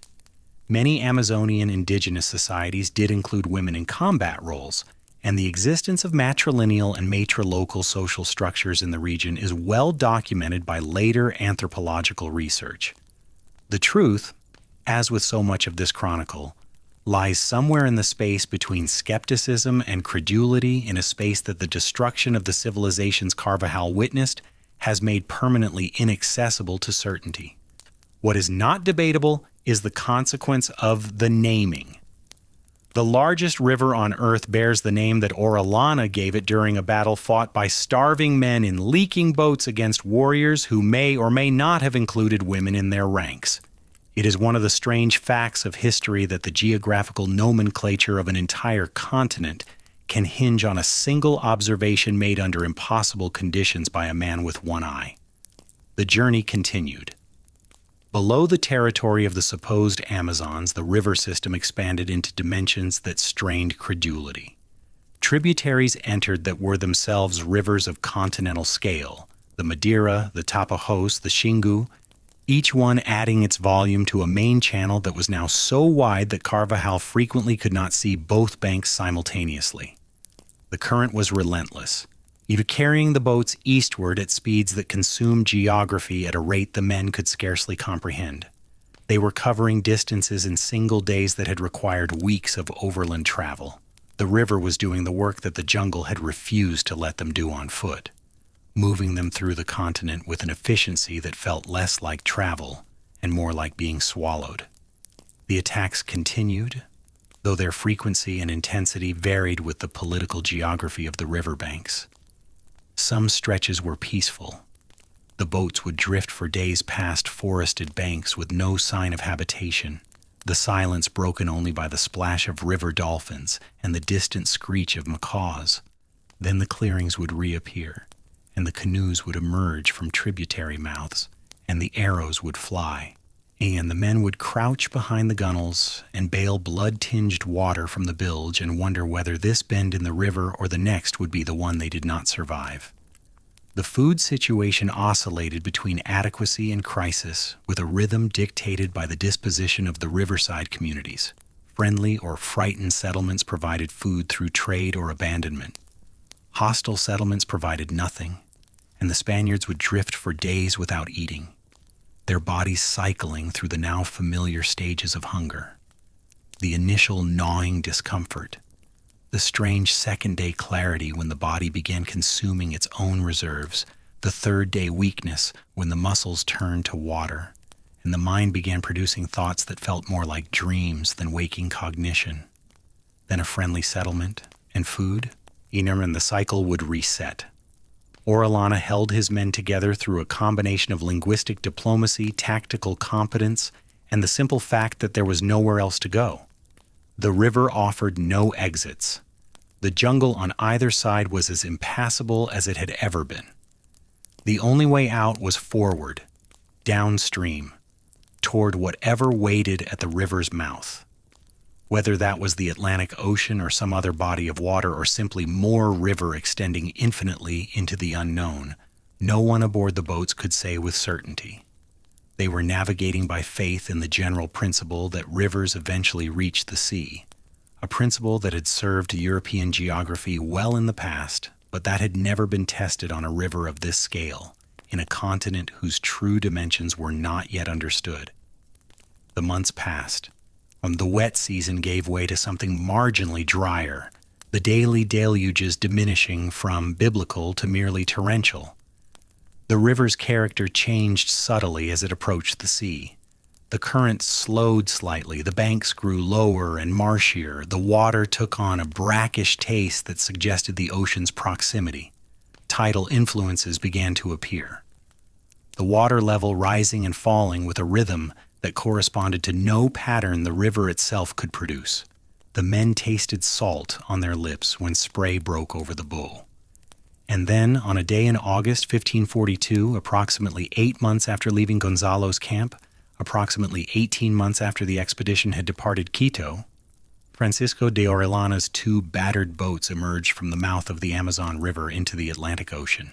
Many Amazonian indigenous societies did include women in combat roles, and the existence of matrilineal and matrilocal social structures in the region is well documented by later anthropological research. The truth, as with so much of this chronicle, lies somewhere in the space between skepticism and credulity, in a space that the destruction of the civilizations Carvajal witnessed has made permanently inaccessible to certainty. What is not debatable is the consequence of the naming. The largest river on Earth bears the name that Orellana gave it during a battle fought by starving men in leaking boats against warriors who may or may not have included women in their ranks. It is one of the strange facts of history that the geographical nomenclature of an entire continent can hinge on a single observation made under impossible conditions by a man with one eye. The journey continued. Below the territory of the supposed Amazons, the river system expanded into dimensions that strained credulity. Tributaries entered that were themselves rivers of continental scale, the Madeira, the Tapajos, the Xingu, each one adding its volume to a main channel that was now so wide that Carvajal frequently could not see both banks simultaneously. The current was relentless, even carrying the boats eastward at speeds that consumed geography at a rate the men could scarcely comprehend. They were covering distances in single days that had required weeks of overland travel. The river was doing the work that the jungle had refused to let them do on foot, moving them through the continent with an efficiency that felt less like travel and more like being swallowed. The attacks continued, though their frequency and intensity varied with the political geography of the riverbanks. Some stretches were peaceful. The boats would drift for days past forested banks with no sign of habitation, the silence broken only by the splash of river dolphins and the distant screech of macaws. Then the clearings would reappear, and the canoes would emerge from tributary mouths, and the arrows would fly, and the men would crouch behind the gunwales and bail blood-tinged water from the bilge and wonder whether this bend in the river or the next would be the one they did not survive. The food situation oscillated between adequacy and crisis, with a rhythm dictated by the disposition of the riverside communities. Friendly or frightened settlements provided food through trade or abandonment. Hostile settlements provided nothing, and the Spaniards would drift for days without eating, their bodies cycling through the now familiar stages of hunger. The initial gnawing discomfort, the strange second-day clarity when the body began consuming its own reserves, the third-day weakness when the muscles turned to water, and the mind began producing thoughts that felt more like dreams than waking cognition. Then a friendly settlement and food, and the cycle would reset. Orellana held his men together through a combination of linguistic diplomacy, tactical competence, and the simple fact that there was nowhere else to go. The river offered no exits. The jungle on either side was as impassable as it had ever been. The only way out was forward, downstream, toward whatever waited at the river's mouth. Whether that was the Atlantic Ocean or some other body of water or simply more river extending infinitely into the unknown, no one aboard the boats could say with certainty. They were navigating by faith in the general principle that rivers eventually reach the sea, a principle that had served European geography well in the past, but that had never been tested on a river of this scale, in a continent whose true dimensions were not yet understood. The months passed. The wet season gave way to something marginally drier, the daily deluges diminishing from biblical to merely torrential. The river's character changed subtly as it approached the sea. The current slowed slightly, the banks grew lower and marshier, the water took on a brackish taste that suggested the ocean's proximity. Tidal influences began to appear. The water level rising and falling with a rhythm that corresponded to no pattern the river itself could produce. The men tasted salt on their lips when spray broke over the bow. And then, on a day in August 1542, approximately 8 months after leaving Gonzalo's camp, approximately 18 months after the expedition had departed Quito, Francisco de Orellana's 2 battered boats emerged from the mouth of the Amazon River into the Atlantic Ocean.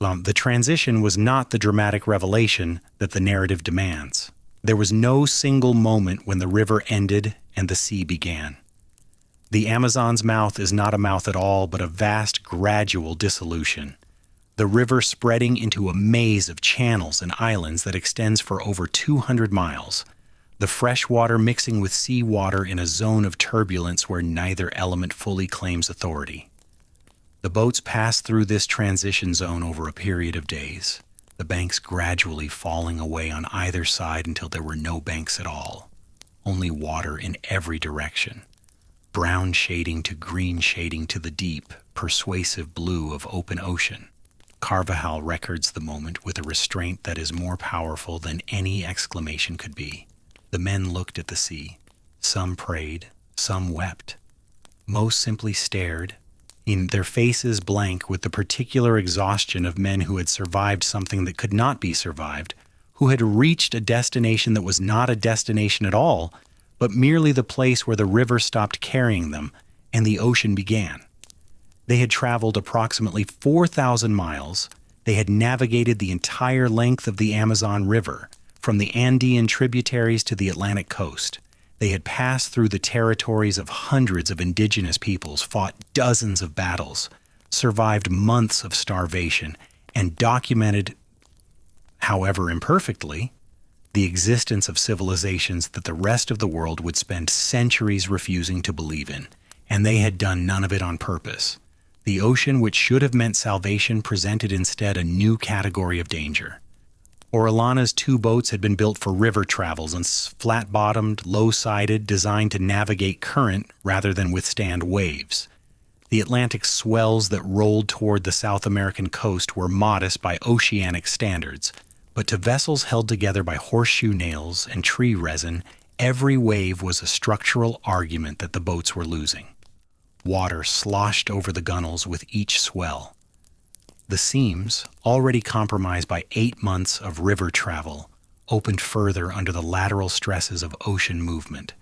The transition was not the dramatic revelation that the narrative demands. There was no single moment when the river ended and the sea began. The Amazon's mouth is not a mouth at all, but a vast, gradual dissolution. The river spreading into a maze of channels and islands that extends for over 200 miles. The fresh water mixing with seawater in a zone of turbulence where neither element fully claims authority. The boats passed through this transition zone over a period of days, the banks gradually falling away on either side until there were no banks at all, only water in every direction, brown shading to green shading to the deep, persuasive blue of open ocean. Carvajal records the moment with a restraint that is more powerful than any exclamation could be. The men looked at the sea. Some prayed, some wept. Most simply stared, in their faces blank with the particular exhaustion of men who had survived something that could not be survived, who had reached a destination that was not a destination at all, but merely the place where the river stopped carrying them and the ocean began. They had traveled approximately 4,000 miles. They had navigated the entire length of the Amazon River, from the Andean tributaries to the Atlantic coast. They had passed through the territories of hundreds of indigenous peoples, fought dozens of battles, survived months of starvation, and documented, however imperfectly, the existence of civilizations that the rest of the world would spend centuries refusing to believe in, and they had done none of it on purpose. The ocean, which should have meant salvation, presented instead a new category of danger. Orellana's 2 boats had been built for river travels and flat-bottomed, low-sided, designed to navigate current rather than withstand waves. The Atlantic swells that rolled toward the South American coast were modest by oceanic standards, but to vessels held together by horseshoe nails and tree resin, every wave was a structural argument that the boats were losing. Water sloshed over the gunwales with each swell. The seams, already compromised by 8 months of river travel, opened further under the lateral stresses of ocean movement.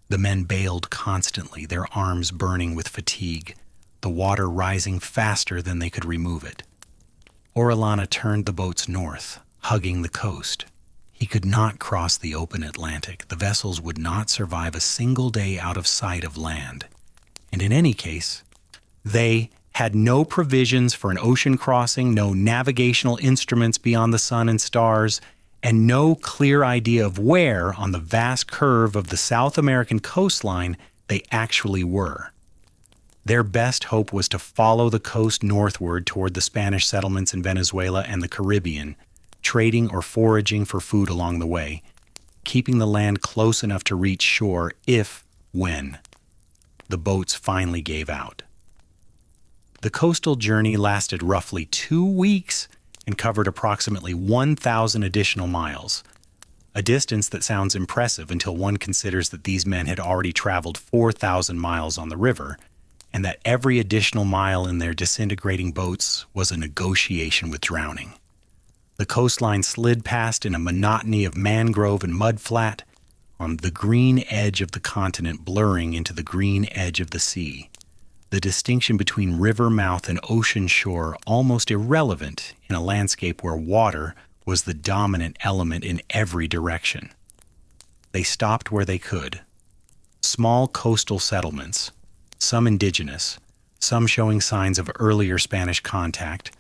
The men bailed constantly, their arms burning with fatigue, the water rising faster than they could remove it. Orellana turned the boats north, hugging the coast. He could not cross the open Atlantic. The vessels would not survive a single day out of sight of land. And in any case, they had no provisions for an ocean crossing, no navigational instruments beyond the sun and stars, and no clear idea of where on the vast curve of the South American coastline they actually were. Their best hope was to follow the coast northward toward the Spanish settlements in Venezuela and the Caribbean, trading or foraging for food along the way, keeping the land close enough to reach shore when the boats finally gave out. The coastal journey lasted roughly 2 weeks and covered approximately 1,000 additional miles, a distance that sounds impressive until one considers that these men had already traveled 4,000 miles on the river, and that every additional mile in their disintegrating boats was a negotiation with drowning. The coastline slid past in a monotony of mangrove and mudflat, on the green edge of the continent blurring into the green edge of the sea. The distinction between river mouth and ocean shore almost irrelevant in a landscape where water was the dominant element in every direction. They stopped where they could. Small coastal settlements, some indigenous, some showing signs of earlier Spanish contact,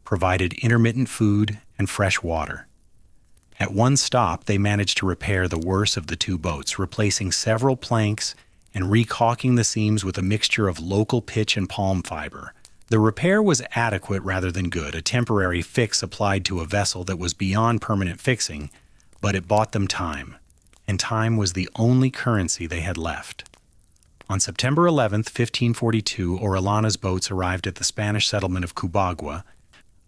provided intermittent food and fresh water. At one stop, they managed to repair the worst of the 2 boats, replacing several planks and recaulking the seams with a mixture of local pitch and palm fiber. The repair was adequate rather than good, a temporary fix applied to a vessel that was beyond permanent fixing, but it bought them time, and time was the only currency they had left. On September 11, 1542, Orellana's boats arrived at the Spanish settlement of Cubagua,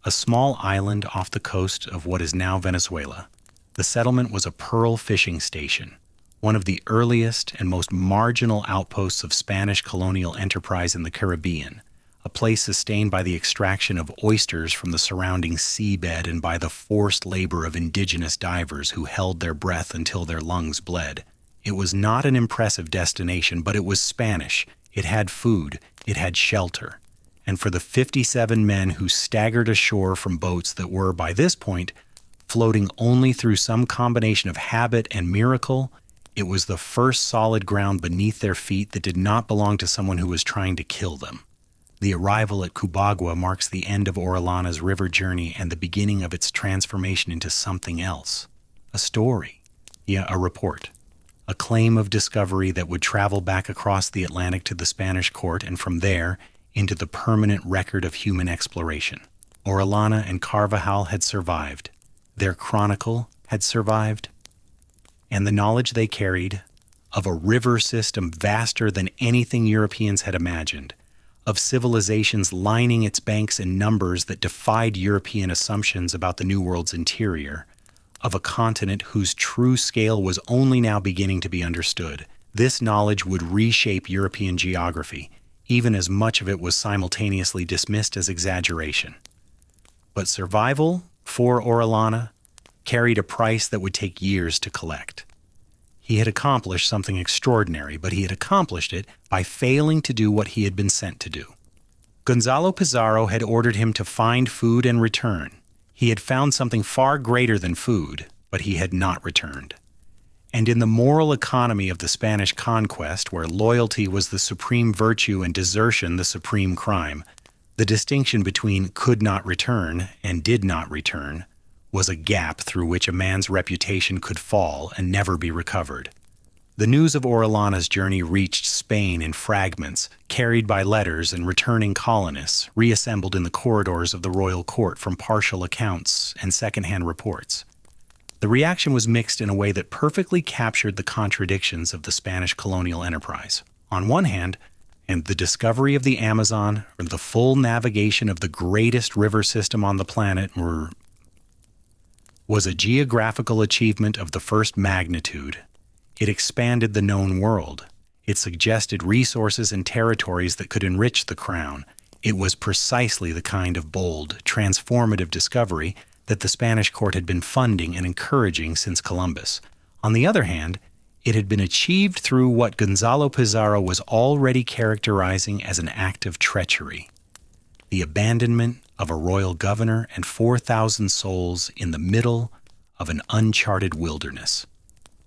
a small island off the coast of what is now Venezuela. The settlement was a pearl fishing station, one of the earliest and most marginal outposts of Spanish colonial enterprise in the Caribbean, a place sustained by the extraction of oysters from the surrounding seabed and by the forced labor of indigenous divers who held their breath until their lungs bled. It was not an impressive destination, but it was Spanish. It had food. It had shelter. And for the 57 men who staggered ashore from boats that were, by this point, floating only through some combination of habit and miracle, it was the first solid ground beneath their feet that did not belong to someone who was trying to kill them. The arrival at Cubagua marks the end of Orellana's river journey and the beginning of its transformation into something else. A story. Yeah, a report. A claim of discovery that would travel back across the Atlantic to the Spanish court and from there into the permanent record of human exploration. Orellana and Carvajal had survived. Their chronicle had survived. And the knowledge they carried of a river system vaster than anything Europeans had imagined, of civilizations lining its banks in numbers that defied European assumptions about the New World's interior, of a continent whose true scale was only now beginning to be understood. This knowledge would reshape European geography, even as much of it was simultaneously dismissed as exaggeration. But survival, for Orellana, carried a price that would take years to collect. He had accomplished something extraordinary, but he had accomplished it by failing to do what he had been sent to do. Gonzalo Pizarro had ordered him to find food and return. He had found something far greater than food, but he had not returned. And in the moral economy of the Spanish conquest, where loyalty was the supreme virtue and desertion the supreme crime, the distinction between could not return and did not return was a gap through which a man's reputation could fall and never be recovered. The news of Orellana's journey reached Spain in fragments, carried by letters and returning colonists, reassembled in the corridors of the royal court from partial accounts and second-hand reports. The reaction was mixed in a way that perfectly captured the contradictions of the Spanish colonial enterprise. On one hand, and the discovery of the Amazon, or the full navigation of the greatest river system on the planet, was a geographical achievement of the first magnitude. It expanded the known world. It suggested resources and territories that could enrich the crown. It was precisely the kind of bold, transformative discovery that the Spanish court had been funding and encouraging since Columbus. On the other hand, it had been achieved through what Gonzalo Pizarro was already characterizing as an act of treachery: the abandonment of a royal governor and 4,000 souls in the middle of an uncharted wilderness.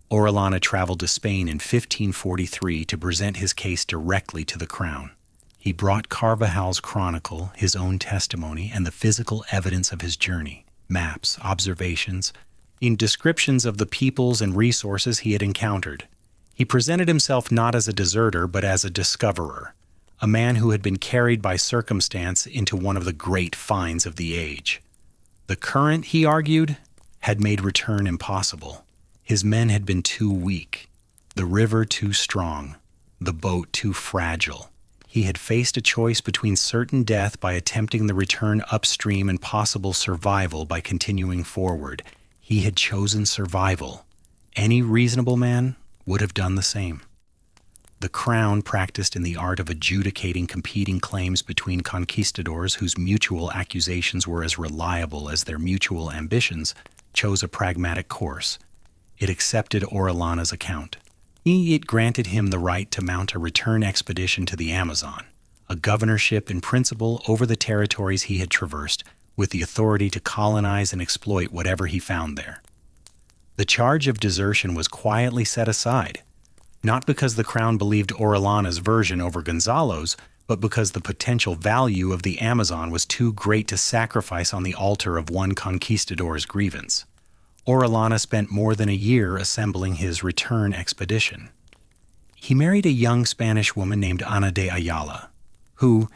Orellana traveled to Spain in 1543 to present his case directly to the crown. He brought Carvajal's chronicle, his own testimony, and the physical evidence of his journey, maps, observations, and descriptions of the peoples and resources he had encountered. He presented himself not as a deserter, but as a discoverer, a man who had been carried by circumstance into one of the great finds of the age. The current, he argued, had made return impossible. His men had been too weak, the river too strong, the boat too fragile. He had faced a choice between certain death by attempting the return upstream and possible survival by continuing forward. He had chosen survival. Any reasonable man would have done the same. The crown practiced in the art of adjudicating competing claims between conquistadors whose mutual accusations were as reliable as their mutual ambitions, chose a pragmatic course. It accepted Orellana's account. It granted him the right to mount a return expedition to the Amazon, a governorship in principle over the territories he had traversed, with the authority to colonize and exploit whatever he found there. The charge of desertion was quietly set aside, not because the crown believed Orellana's version over Gonzalo's, but because the potential value of the Amazon was too great to sacrifice on the altar of one conquistador's grievance. Orellana spent more than a year assembling his return expedition. He married a young Spanish woman named Ana de Ayala, who,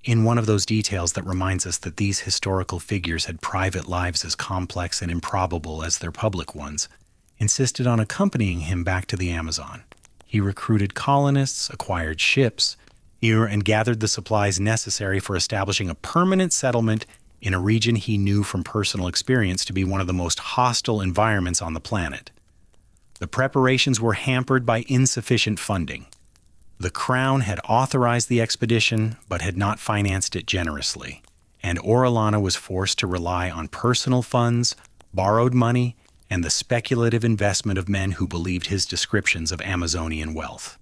in one of those details that reminds us that these historical figures had private lives as complex and improbable as their public ones, insisted on accompanying him back to the Amazon. He recruited colonists, acquired ships, and gathered the supplies necessary for establishing a permanent settlement in a region he knew from personal experience to be one of the most hostile environments on the planet. The preparations were hampered by insufficient funding. The crown had authorized the expedition, but had not financed it generously, and Orellana was forced to rely on personal funds, borrowed money, and the speculative investment of men who believed his descriptions of Amazonian wealth.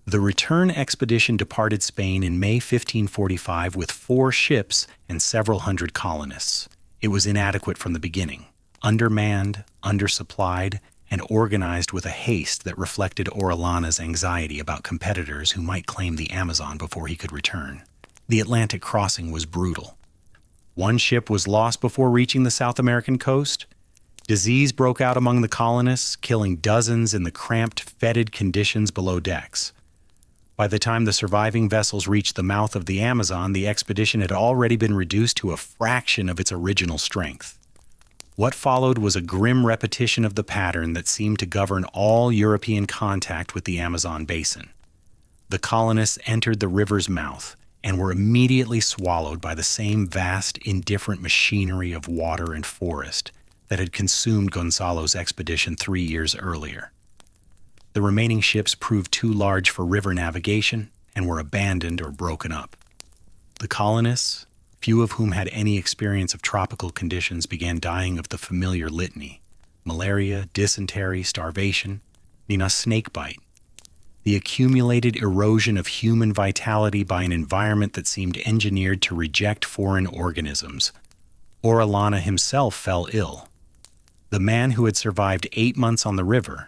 The return expedition departed Spain in May 1545 with 4 ships and several hundred colonists. It was inadequate from the beginning, undermanned, undersupplied, and organized with a haste that reflected Orellana's anxiety about competitors who might claim the Amazon before he could return. The Atlantic crossing was brutal. One ship was lost before reaching the South American coast. Disease broke out among the colonists, killing dozens in the cramped, fetid conditions below decks. By the time the surviving vessels reached the mouth of the Amazon, the expedition had already been reduced to a fraction of its original strength. What followed was a grim repetition of the pattern that seemed to govern all European contact with the Amazon basin. The colonists entered the river's mouth and were immediately swallowed by the same vast, indifferent machinery of water and forest that had consumed Gonzalo's expedition 3 years earlier. The remaining ships proved too large for river navigation and were abandoned or broken up. The colonists, few of whom had any experience of tropical conditions, began dying of the familiar litany: malaria, dysentery, starvation, and a snake bite. The accumulated erosion of human vitality by an environment that seemed engineered to reject foreign organisms. Orellana himself fell ill. The man who had survived 8 months on the river,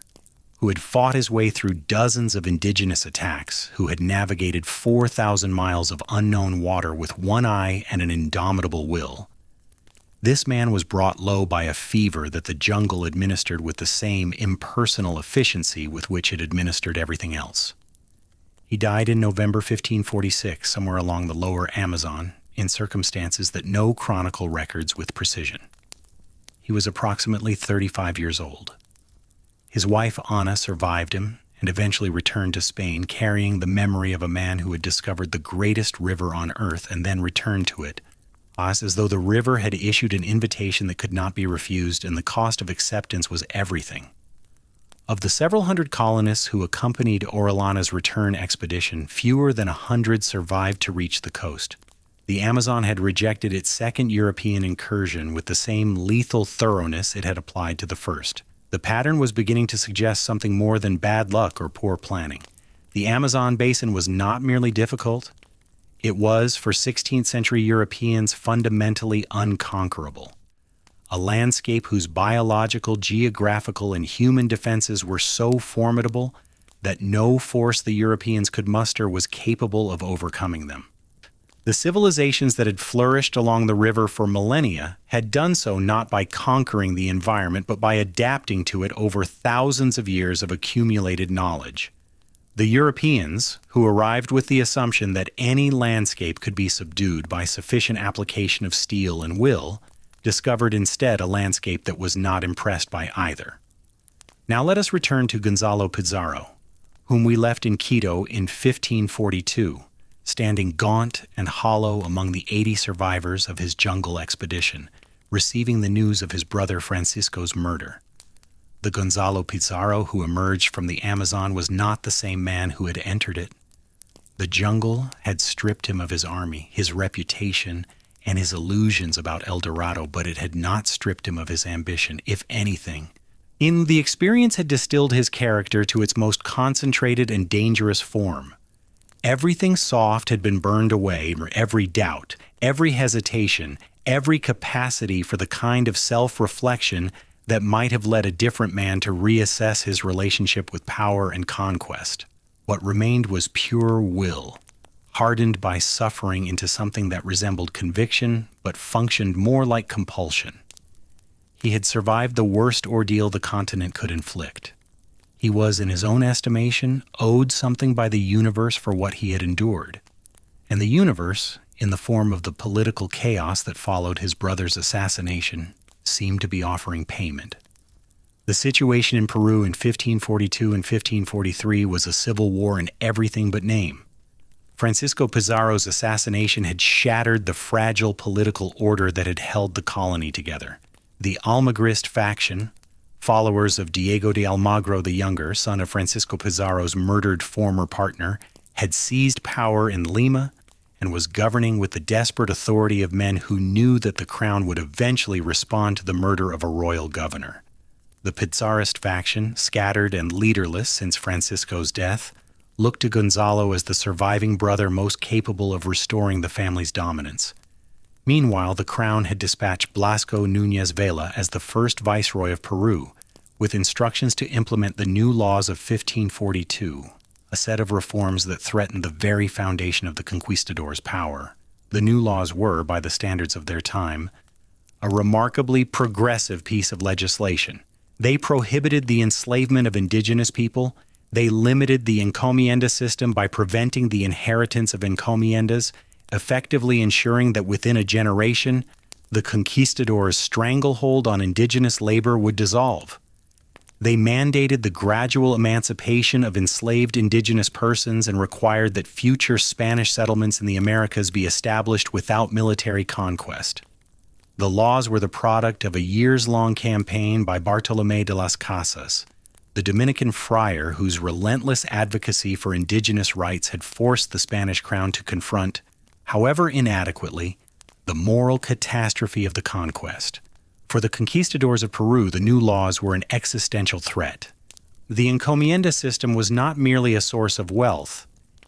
who had fought his way through dozens of indigenous attacks, who had navigated 4,000 miles of unknown water with one eye and an indomitable will. This man was brought low by a fever that the jungle administered with the same impersonal efficiency with which it administered everything else. He died in November 1546, somewhere along the lower Amazon, in circumstances that no chronicle records with precision. He was approximately 35 years old. His wife Ana survived him and eventually returned to Spain, carrying the memory of a man who had discovered the greatest river on earth and then returned to it, as though the river had issued an invitation that could not be refused, and the cost of acceptance was everything. Of the several hundred colonists who accompanied Orellana's return expedition, fewer than 100 survived to reach the coast. The Amazon had rejected its second European incursion with the same lethal thoroughness it had applied to the first. The pattern was beginning to suggest something more than bad luck or poor planning. The Amazon basin was not merely difficult. It was, for 16th century Europeans, fundamentally unconquerable. a landscape whose biological, geographical, and human defenses were so formidable that no force the Europeans could muster was capable of overcoming them. The civilizations that had flourished along the river for millennia had done so not by conquering the environment, but by adapting to it over thousands of years of accumulated knowledge. The Europeans, who arrived with the assumption that any landscape could be subdued by sufficient application of steel and will, discovered instead a landscape that was not impressed by either. Now let us return to Gonzalo Pizarro, whom we left in Quito in 1542, standing gaunt and hollow among the 80 survivors of his jungle expedition, receiving the news of his brother Francisco's murder. The Gonzalo Pizarro who emerged from the Amazon was not the same man who had entered it. The jungle had stripped him of his army, his reputation, and his illusions about El Dorado, but it had not stripped him of his ambition, if anything. The experience had distilled his character to its most concentrated and dangerous form. Everything soft had been burned away, every doubt, every hesitation, every capacity for the kind of self-reflection that might have led a different man to reassess his relationship with power and conquest. What remained was pure will, hardened by suffering into something that resembled conviction, but functioned more like compulsion. He had survived the worst ordeal the continent could inflict. He was, in his own estimation, owed something by the universe for what he had endured. And the universe, in the form of the political chaos that followed his brother's assassination, seemed to be offering payment. The situation in Peru in 1542 and 1543 was a civil war in everything but name. Francisco Pizarro's assassination had shattered the fragile political order that had held the colony together. The Almagrist faction, followers of Diego de Almagro the Younger, son of Francisco Pizarro's murdered former partner, had seized power in Lima and was governing with the desperate authority of men who knew that the crown would eventually respond to the murder of a royal governor. The Pizarrist faction, scattered and leaderless since Francisco's death, looked to Gonzalo as the surviving brother most capable of restoring the family's dominance. Meanwhile, the crown had dispatched Blasco Núñez Vela as the first viceroy of Peru, with instructions to implement the new laws of 1542, a set of reforms that threatened the very foundation of the conquistadors' power. The new laws were, by the standards of their time, a remarkably progressive piece of legislation. They prohibited the enslavement of indigenous people. They limited the encomienda system by preventing the inheritance of encomiendas, effectively ensuring that within a generation, the conquistadors' stranglehold on indigenous labor would dissolve. They mandated the gradual emancipation of enslaved indigenous persons and required that future Spanish settlements in the Americas be established without military conquest. The laws were the product of a years-long campaign by Bartolomé de las Casas, the Dominican friar whose relentless advocacy for indigenous rights had forced the Spanish crown to confront, however inadequately, the moral catastrophe of the conquest. For the conquistadors of Peru, the new laws were an existential threat. The encomienda system was not merely a source of wealth.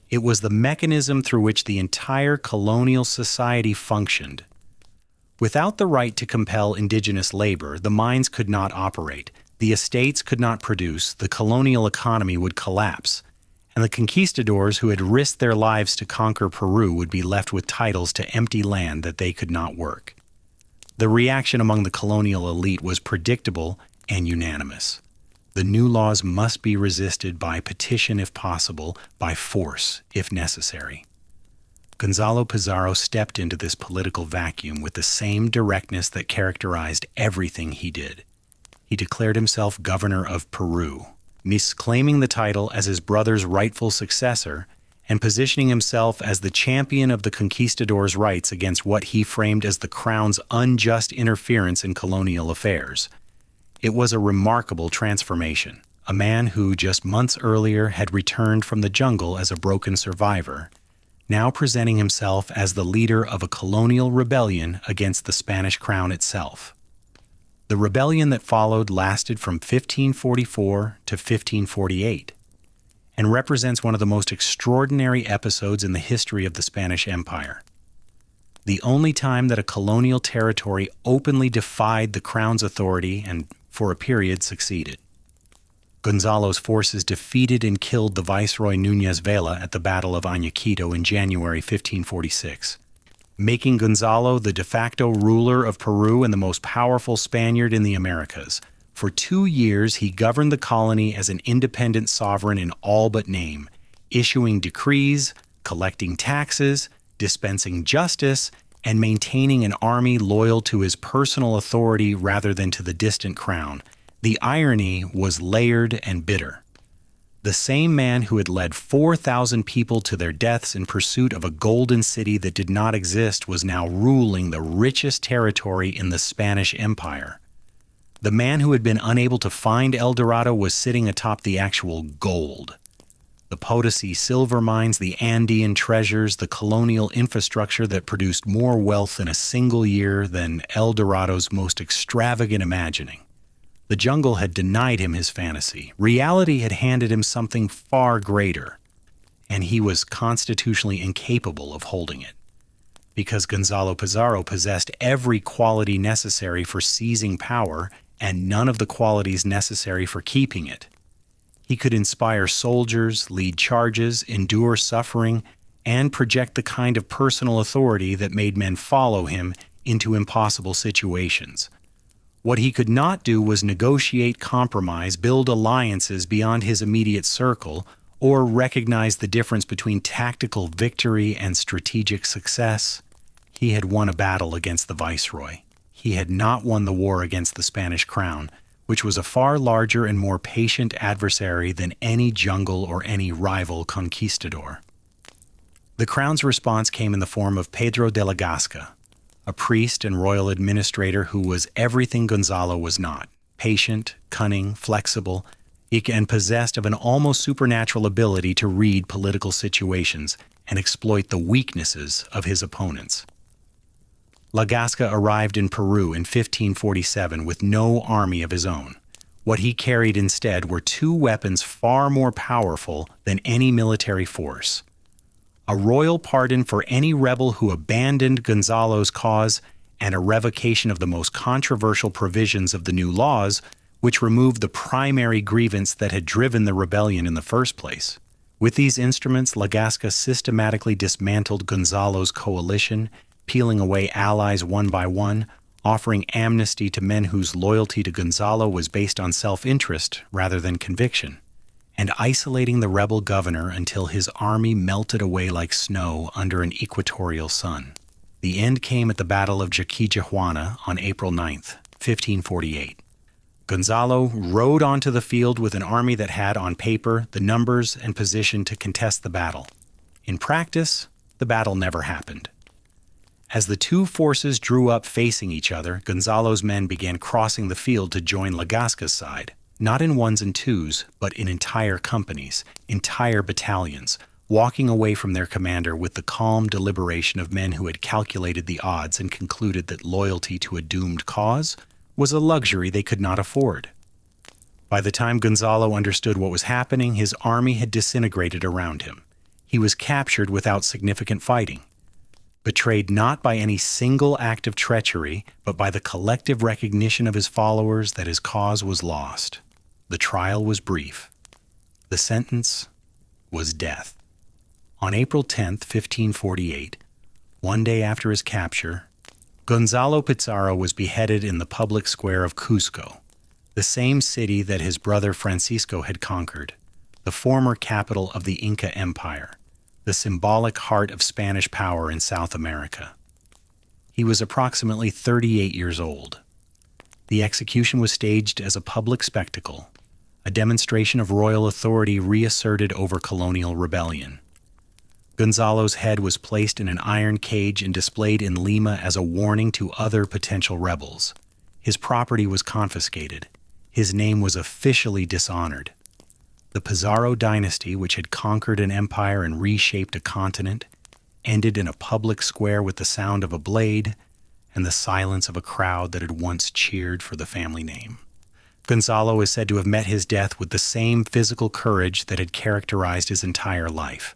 It was the mechanism through which the entire colonial society functioned. Without the right to compel indigenous labor, the mines could not operate, the estates could not produce, the colonial economy would collapse, and the conquistadors who had risked their lives to conquer Peru would be left with titles to empty land that they could not work. The reaction among the colonial elite was predictable and unanimous. The new laws must be resisted by petition if possible, by force if necessary. Gonzalo Pizarro stepped into this political vacuum with the same directness that characterized everything he did. He declared himself governor of Peru, misclaiming the title as his brother's rightful successor and positioning himself as the champion of the conquistadors' rights against what he framed as the crown's unjust interference in colonial affairs. It was a remarkable transformation. A man who, just months earlier, had returned from the jungle as a broken survivor, now presenting himself as the leader of a colonial rebellion against the Spanish crown itself. The rebellion that followed lasted from 1544 to 1548 and represents one of the most extraordinary episodes in the history of the Spanish Empire. the only time that a colonial territory openly defied the crown's authority and, for a period, succeeded. Gonzalo's forces defeated and killed the Viceroy Núñez Vela at the Battle of Añequito in January 1546, making Gonzalo the de facto ruler of Peru and the most powerful Spaniard in the Americas. For 2 years, he governed the colony as an independent sovereign in all but name, issuing decrees, collecting taxes, dispensing justice, and maintaining an army loyal to his personal authority rather than to the distant crown. The irony was layered and bitter. The same man who had led 4,000 people to their deaths in pursuit of a golden city that did not exist was now ruling the richest territory in the Spanish Empire. The man who had been unable to find El Dorado was sitting atop the actual gold. The Potosi silver mines, the Andean treasures, the colonial infrastructure that produced more wealth in a single year than El Dorado's most extravagant imagining. The jungle had denied him his fantasy. Reality had handed him something far greater, and he was constitutionally incapable of holding it. Because Gonzalo Pizarro possessed every quality necessary for seizing power and none of the qualities necessary for keeping it. He could inspire soldiers, lead charges, endure suffering, and project the kind of personal authority that made men follow him into impossible situations. What he could not do was negotiate compromise, build alliances beyond his immediate circle, or recognize the difference between tactical victory and strategic success. He had won a battle against the viceroy. He had not won the war against the Spanish crown, which was a far larger and more patient adversary than any jungle or any rival conquistador. The crown's response came in the form of Pedro de la Gasca, a priest and royal administrator who was everything Gonzalo was not: patient, cunning, flexible, and possessed of an almost supernatural ability to read political situations and exploit the weaknesses of his opponents. La Gasca arrived in Peru in 1547 with no army of his own. What he carried instead were 2 weapons far more powerful than any military force: a royal pardon for any rebel who abandoned Gonzalo's cause, and a revocation of the most controversial provisions of the new laws, which removed the primary grievance that had driven the rebellion in the first place. With these instruments, La Gasca systematically dismantled Gonzalo's coalition, peeling away allies one by one, offering amnesty to men whose loyalty to Gonzalo was based on self-interest rather than conviction, and isolating the rebel governor until his army melted away like snow under an equatorial sun. The end came at the Battle of Jaquijahuana on April 9th, 1548. Gonzalo rode onto the field with an army that had, on paper, the numbers and position to contest the battle. In practice, the battle never happened. As the 2 forces drew up facing each other, Gonzalo's men began crossing the field to join La Gasca's side, not in 1s and 2s, but in entire companies, entire battalions, walking away from their commander with the calm deliberation of men who had calculated the odds and concluded that loyalty to a doomed cause was a luxury they could not afford. By the time Gonzalo understood what was happening, his army had disintegrated around him. He was captured without significant fighting, betrayed not by any single act of treachery, but by the collective recognition of his followers that his cause was lost. The trial was brief. The sentence was death. On April 10, 1548, one day after his capture, Gonzalo Pizarro was beheaded in the public square of Cusco, the same city that his brother Francisco had conquered, the former capital of the Inca Empire, the symbolic heart of Spanish power in South America. He was approximately 38 years old. The execution was staged as a public spectacle, a demonstration of royal authority reasserted over colonial rebellion. Gonzalo's head was placed in an iron cage and displayed in Lima as a warning to other potential rebels. His property was confiscated. His name was officially dishonored. The Pizarro dynasty, which had conquered an empire and reshaped a continent, ended in a public square with the sound of a blade and the silence of a crowd that had once cheered for the family name. Gonzalo is said to have met his death with the same physical courage that had characterized his entire life.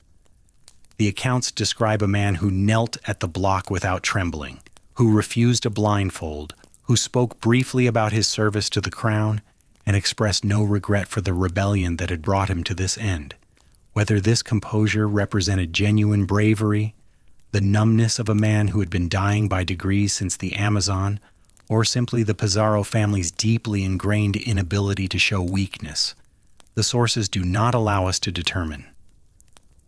The accounts describe a man who knelt at the block without trembling, who refused a blindfold, who spoke briefly about his service to the crown, and expressed no regret for the rebellion that had brought him to this end. Whether this composure represented genuine bravery, the numbness of a man who had been dying by degrees since the Amazon, or simply the Pizarro family's deeply ingrained inability to show weakness, the sources do not allow us to determine.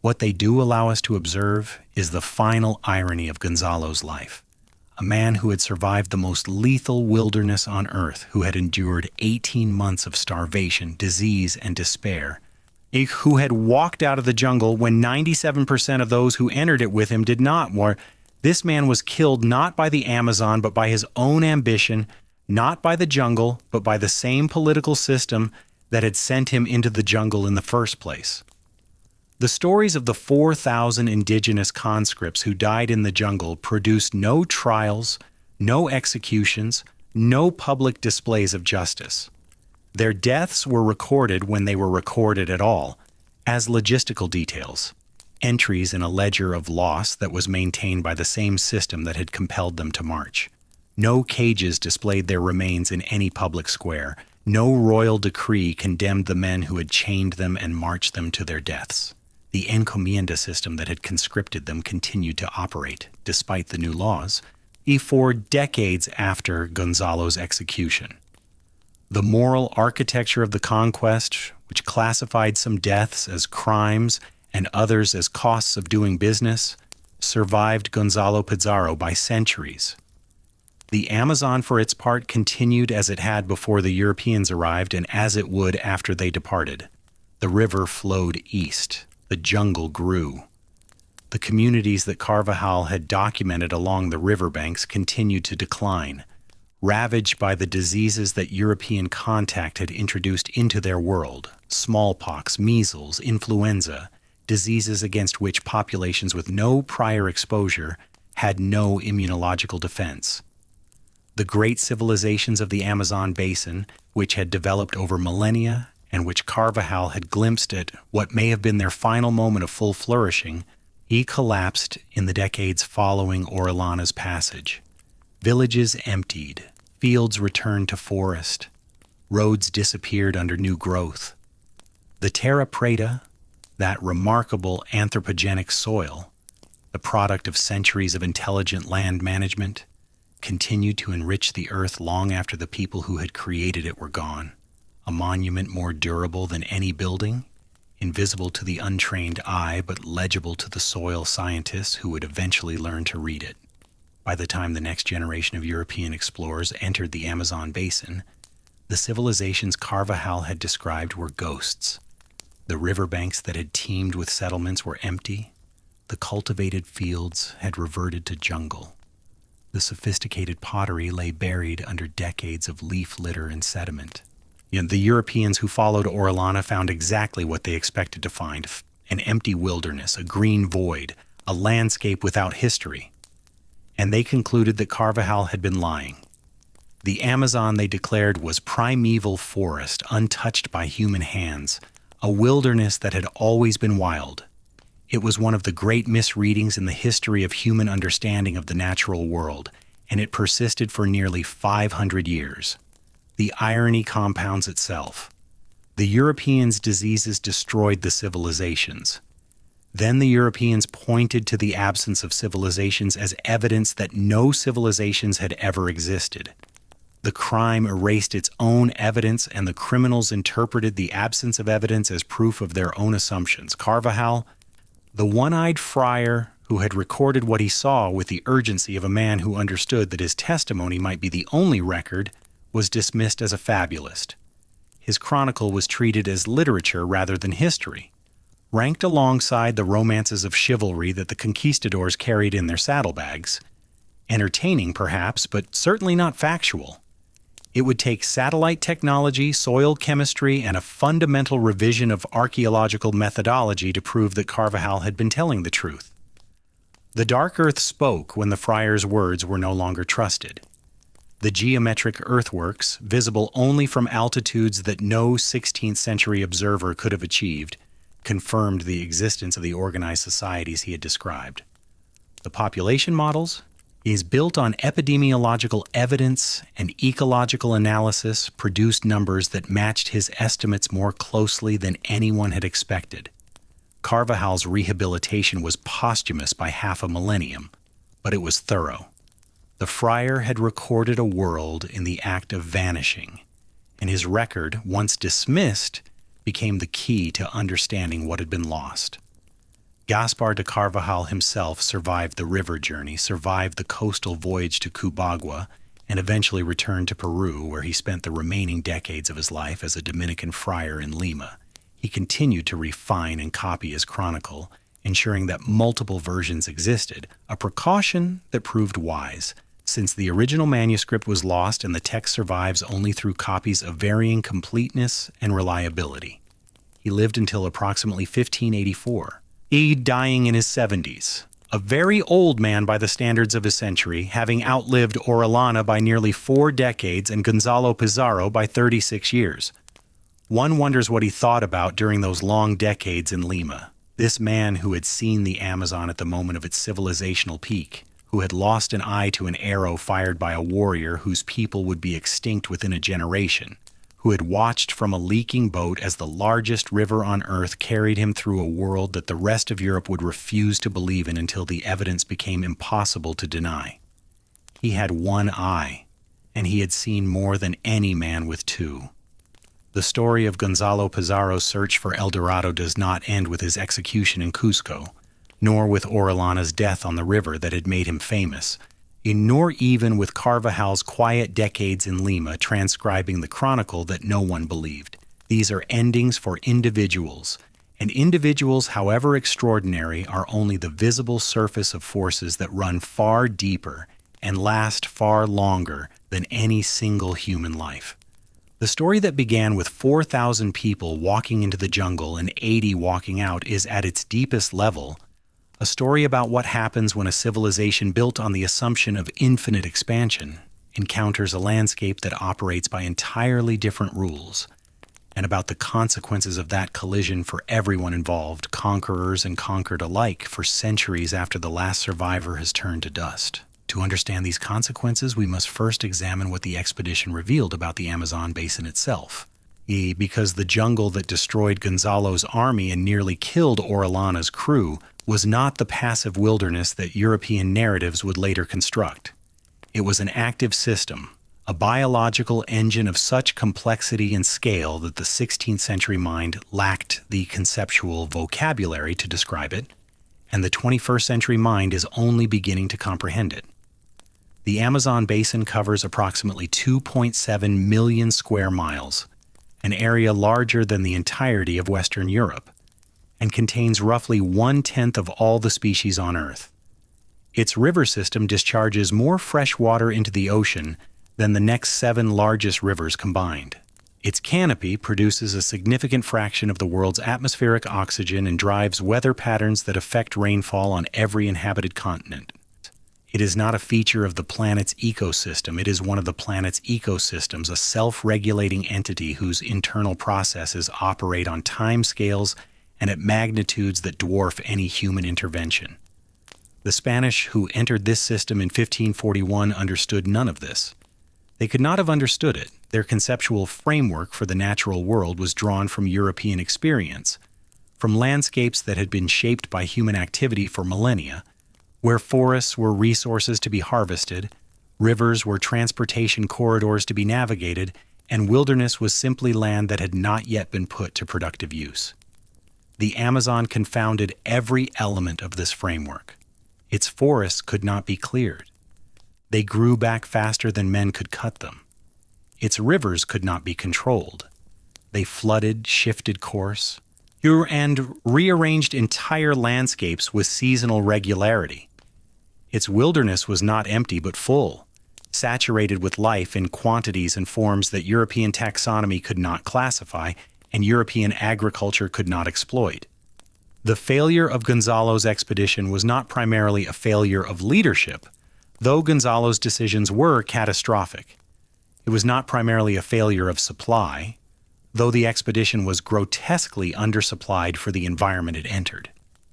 What they do allow us to observe is the final irony of Gonzalo's life. A man who had survived the most lethal wilderness on earth, who had endured 18 months of starvation, disease, and despair, who had walked out of the jungle when 97% of those who entered it with him did not. This man was killed not by the Amazon, but by his own ambition, not by the jungle, but by the same political system that had sent him into the jungle in the first place. The stories of the 4,000 indigenous conscripts who died in the jungle produced no trials, no executions, no public displays of justice. Their deaths were recorded when they were recorded at all, as logistical details, entries in a ledger of loss that was maintained by the same system that had compelled them to march. No cages displayed their remains in any public square. No royal decree condemned the men who had chained them and marched them to their deaths. The encomienda system that had conscripted them continued to operate, despite the new laws, for decades after Gonzalo's execution. The moral architecture of the conquest, which classified some deaths as crimes and others as costs of doing business, survived Gonzalo Pizarro by centuries. The Amazon, for its part, continued as it had before the Europeans arrived and as it would after they departed. The river flowed east. The jungle grew. The communities that Carvajal had documented along the riverbanks continued to decline, ravaged by the diseases that European contact had introduced into their world: smallpox, measles, influenza, diseases against which populations with no prior exposure had no immunological defense. The great civilizations of the Amazon basin, which had developed over millennia and which Carvajal had glimpsed at what may have been their final moment of full flourishing, collapsed in the decades following Orellana's passage. Villages emptied, fields returned to forest, roads disappeared under new growth. The terra preta, that remarkable anthropogenic soil, the product of centuries of intelligent land management, continued to enrich the earth long after the people who had created it were gone. A monument more durable than any building, invisible to the untrained eye but legible to the soil scientists who would eventually learn to read it. By the time the next generation of European explorers entered the Amazon basin, the civilizations Carvajal had described were ghosts. The riverbanks that had teemed with settlements were empty. The cultivated fields had reverted to jungle. The sophisticated pottery lay buried under decades of leaf litter and sediment. The Europeans who followed Orellana found exactly what they expected to find: an empty wilderness, a green void, a landscape without history. And they concluded that Carvajal had been lying. The Amazon, they declared, was primeval forest, untouched by human hands, a wilderness that had always been wild. It was one of the great misreadings in the history of human understanding of the natural world, and it persisted for nearly 500 years. The irony compounds itself. The Europeans' diseases destroyed the civilizations. Then the Europeans pointed to the absence of civilizations as evidence that no civilizations had ever existed. The crime erased its own evidence, and the criminals interpreted the absence of evidence as proof of their own assumptions. Carvajal, the one-eyed friar who had recorded what he saw with the urgency of a man who understood that his testimony might be the only record, was dismissed as a fabulist. His chronicle was treated as literature rather than history, ranked alongside the romances of chivalry that the conquistadors carried in their saddlebags. Entertaining, perhaps, but certainly not factual. It would take satellite technology, soil chemistry, and a fundamental revision of archaeological methodology to prove that Carvajal had been telling the truth. The dark earth spoke when the friar's words were no longer trusted. The geometric earthworks, visible only from altitudes that no 16th century observer could have achieved, confirmed the existence of the organized societies he had described. The population models is built on epidemiological evidence and ecological analysis, produced numbers that matched his estimates more closely than anyone had expected. Carvajal's rehabilitation was posthumous by half a millennium, but it was thorough. The friar had recorded a world in the act of vanishing, and his record, once dismissed, became the key to understanding what had been lost. Gaspar de Carvajal himself survived the river journey, survived the coastal voyage to Cubagua, and eventually returned to Peru, where he spent the remaining decades of his life as a Dominican friar in Lima. He continued to refine and copy his chronicle, ensuring that multiple versions existed, a precaution that proved wise, since the original manuscript was lost and the text survives only through copies of varying completeness and reliability. He lived until approximately 1584. He dying in his 70s, a very old man by the standards of his century, having outlived Orellana by nearly 4 decades and Gonzalo Pizarro by 36 years. One wonders what he thought about during those long decades in Lima. This man who had seen the Amazon at the moment of its civilizational peak, who had lost an eye to an arrow fired by a warrior whose people would be extinct within a generation, who had watched from a leaking boat as the largest river on earth carried him through a world that the rest of Europe would refuse to believe in until the evidence became impossible to deny. He had one eye, and he had seen more than any man with 2. The story of Gonzalo Pizarro's search for El Dorado does not end with his execution in Cusco, nor with Orellana's death on the river that had made him famous, nor even with Carvajal's quiet decades in Lima transcribing the chronicle that no one believed. These are endings for individuals, and individuals, however extraordinary, are only the visible surface of forces that run far deeper and last far longer than any single human life. The story that began with 4,000 people walking into the jungle and 80 walking out is, at its deepest level, a story about what happens when a civilization built on the assumption of infinite expansion encounters a landscape that operates by entirely different rules, and about the consequences of that collision for everyone involved, conquerors and conquered alike, for centuries after the last survivor has turned to dust. To understand these consequences, we must first examine what the expedition revealed about the Amazon basin itself. Because the jungle that destroyed Gonzalo's army and nearly killed Orellana's crew was not the passive wilderness that European narratives would later construct. It was an active system, a biological engine of such complexity and scale that the 16th century mind lacked the conceptual vocabulary to describe it, and the 21st century mind is only beginning to comprehend it. The Amazon basin covers approximately 2.7 million square miles, an area larger than the entirety of Western Europe, and contains roughly 1/10 of all the species on Earth. Its river system discharges more fresh water into the ocean than the next 7 largest rivers combined. Its canopy produces a significant fraction of the world's atmospheric oxygen and drives weather patterns that affect rainfall on every inhabited continent. It is not a feature of the planet's ecosystem. It is one of the planet's ecosystems, a self-regulating entity whose internal processes operate on timescales and at magnitudes that dwarf any human intervention. The Spanish who entered this system in 1541 understood none of this. They could not have understood it. Their conceptual framework for the natural world was drawn from European experience, from landscapes that had been shaped by human activity for millennia, where forests were resources to be harvested, rivers were transportation corridors to be navigated, and wilderness was simply land that had not yet been put to productive use. The Amazon confounded every element of this framework. Its forests could not be cleared. They grew back faster than men could cut them. Its rivers could not be controlled. They flooded, shifted course, and rearranged entire landscapes with seasonal regularity. Its wilderness was not empty but full, saturated with life in quantities and forms that European taxonomy could not classify and European agriculture could not exploit. The failure of Gonzalo's expedition was not primarily a failure of leadership, though Gonzalo's decisions were catastrophic. It was not primarily a failure of supply, though the expedition was grotesquely undersupplied for the environment it entered.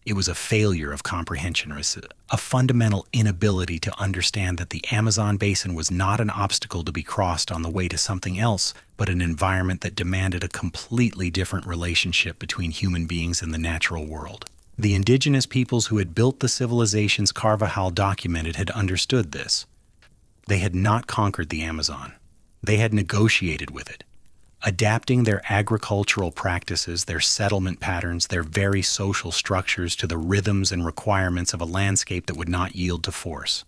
It was a failure of comprehension, a fundamental inability to understand that the Amazon basin was not an obstacle to be crossed on the way to something else, but an environment that demanded a completely different relationship between human beings and the natural world. The indigenous peoples who had built the civilizations Carvajal documented had understood this. They had not conquered the Amazon. They had negotiated with it, adapting their agricultural practices, their settlement patterns, their very social structures to the rhythms and requirements of a landscape that would not yield to force.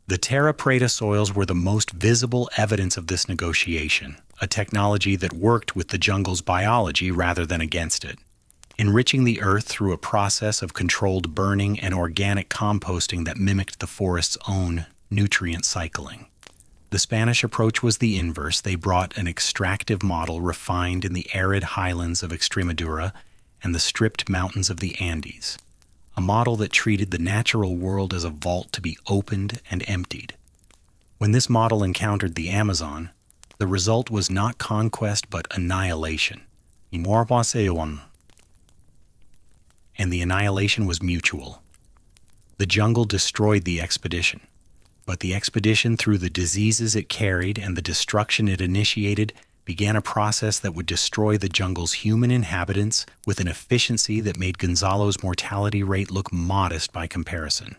The terra preta soils were the most visible evidence of this negotiation, a technology that worked with the jungle's biology rather than against it, enriching the earth through a process of controlled burning and organic composting that mimicked the forest's own nutrient cycling. The Spanish approach was the inverse. They brought an extractive model refined in the arid highlands of Extremadura and the stripped mountains of the Andes, a model that treated the natural world as a vault to be opened and emptied. When this model encountered the Amazon, the result was not conquest but annihilation. And the annihilation was mutual. The jungle destroyed the expedition. But the expedition, through the diseases it carried and the destruction it initiated, began a process that would destroy the jungle's human inhabitants with an efficiency that made Gonzalo's mortality rate look modest by comparison.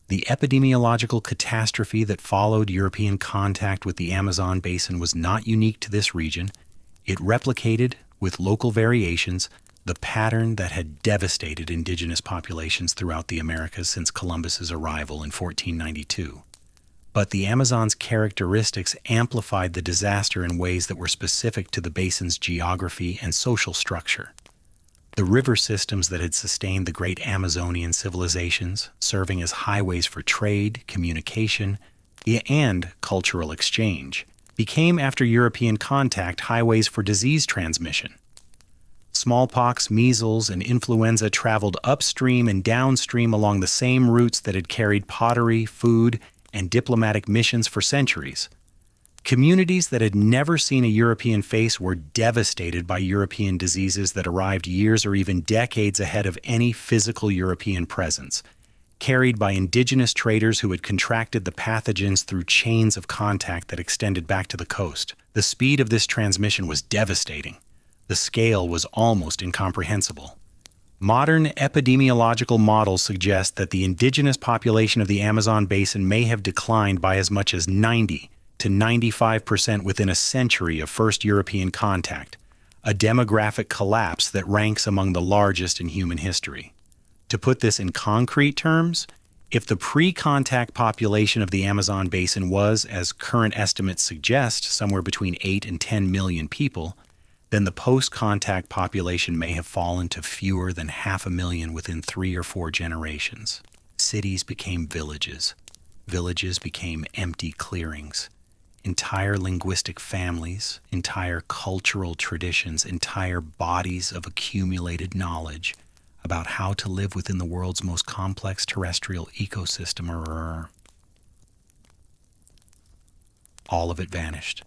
The epidemiological catastrophe that followed European contact with the Amazon basin was not unique to this region. It replicated, with local variations, the pattern that had devastated indigenous populations throughout the Americas since Columbus's arrival in 1492. But the Amazon's characteristics amplified the disaster in ways that were specific to the basin's geography and social structure. The river systems that had sustained the great Amazonian civilizations, serving as highways for trade, communication, and cultural exchange, became, after European contact, highways for disease transmission. Smallpox, measles, and influenza traveled upstream and downstream along the same routes that had carried pottery, food, and diplomatic missions for centuries. Communities that had never seen a European face were devastated by European diseases that arrived years or even decades ahead of any physical European presence, carried by indigenous traders who had contracted the pathogens through chains of contact that extended back to the coast. The speed of this transmission was devastating. The scale was almost incomprehensible. Modern epidemiological models suggest that the indigenous population of the Amazon basin may have declined by as much as 90 to 95% within a century of first European contact, a demographic collapse that ranks among the largest in human history. To put this in concrete terms, if the pre-contact population of the Amazon basin was, as current estimates suggest, somewhere between 8 and 10 million people, then the post-contact population may have fallen to fewer than 500,000 within 3 or 4 generations. Cities became villages. Villages became empty clearings. Entire linguistic families, entire cultural traditions, entire bodies of accumulated knowledge about how to live within the world's most complex terrestrial ecosystem, all of it vanished.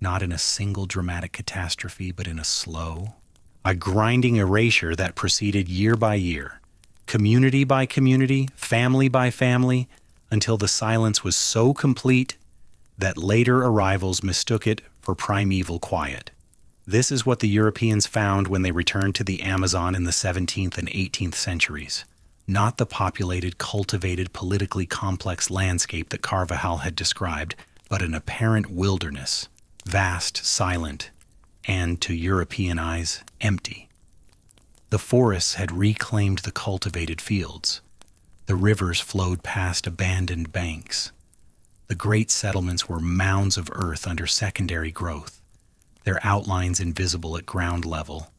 Not in a single dramatic catastrophe, but in a slow, a grinding erasure that proceeded year by year, community by community, family by family, until the silence was so complete that later arrivals mistook it for primeval quiet. This is what the Europeans found when they returned to the Amazon in the 17th and 18th centuries, not the populated, cultivated, politically complex landscape that Carvajal had described, but an apparent wilderness, vast, silent, and, to European eyes, empty. The forests had reclaimed the cultivated fields. The rivers flowed past abandoned banks. The great settlements were mounds of earth under secondary growth, their outlines invisible at ground level,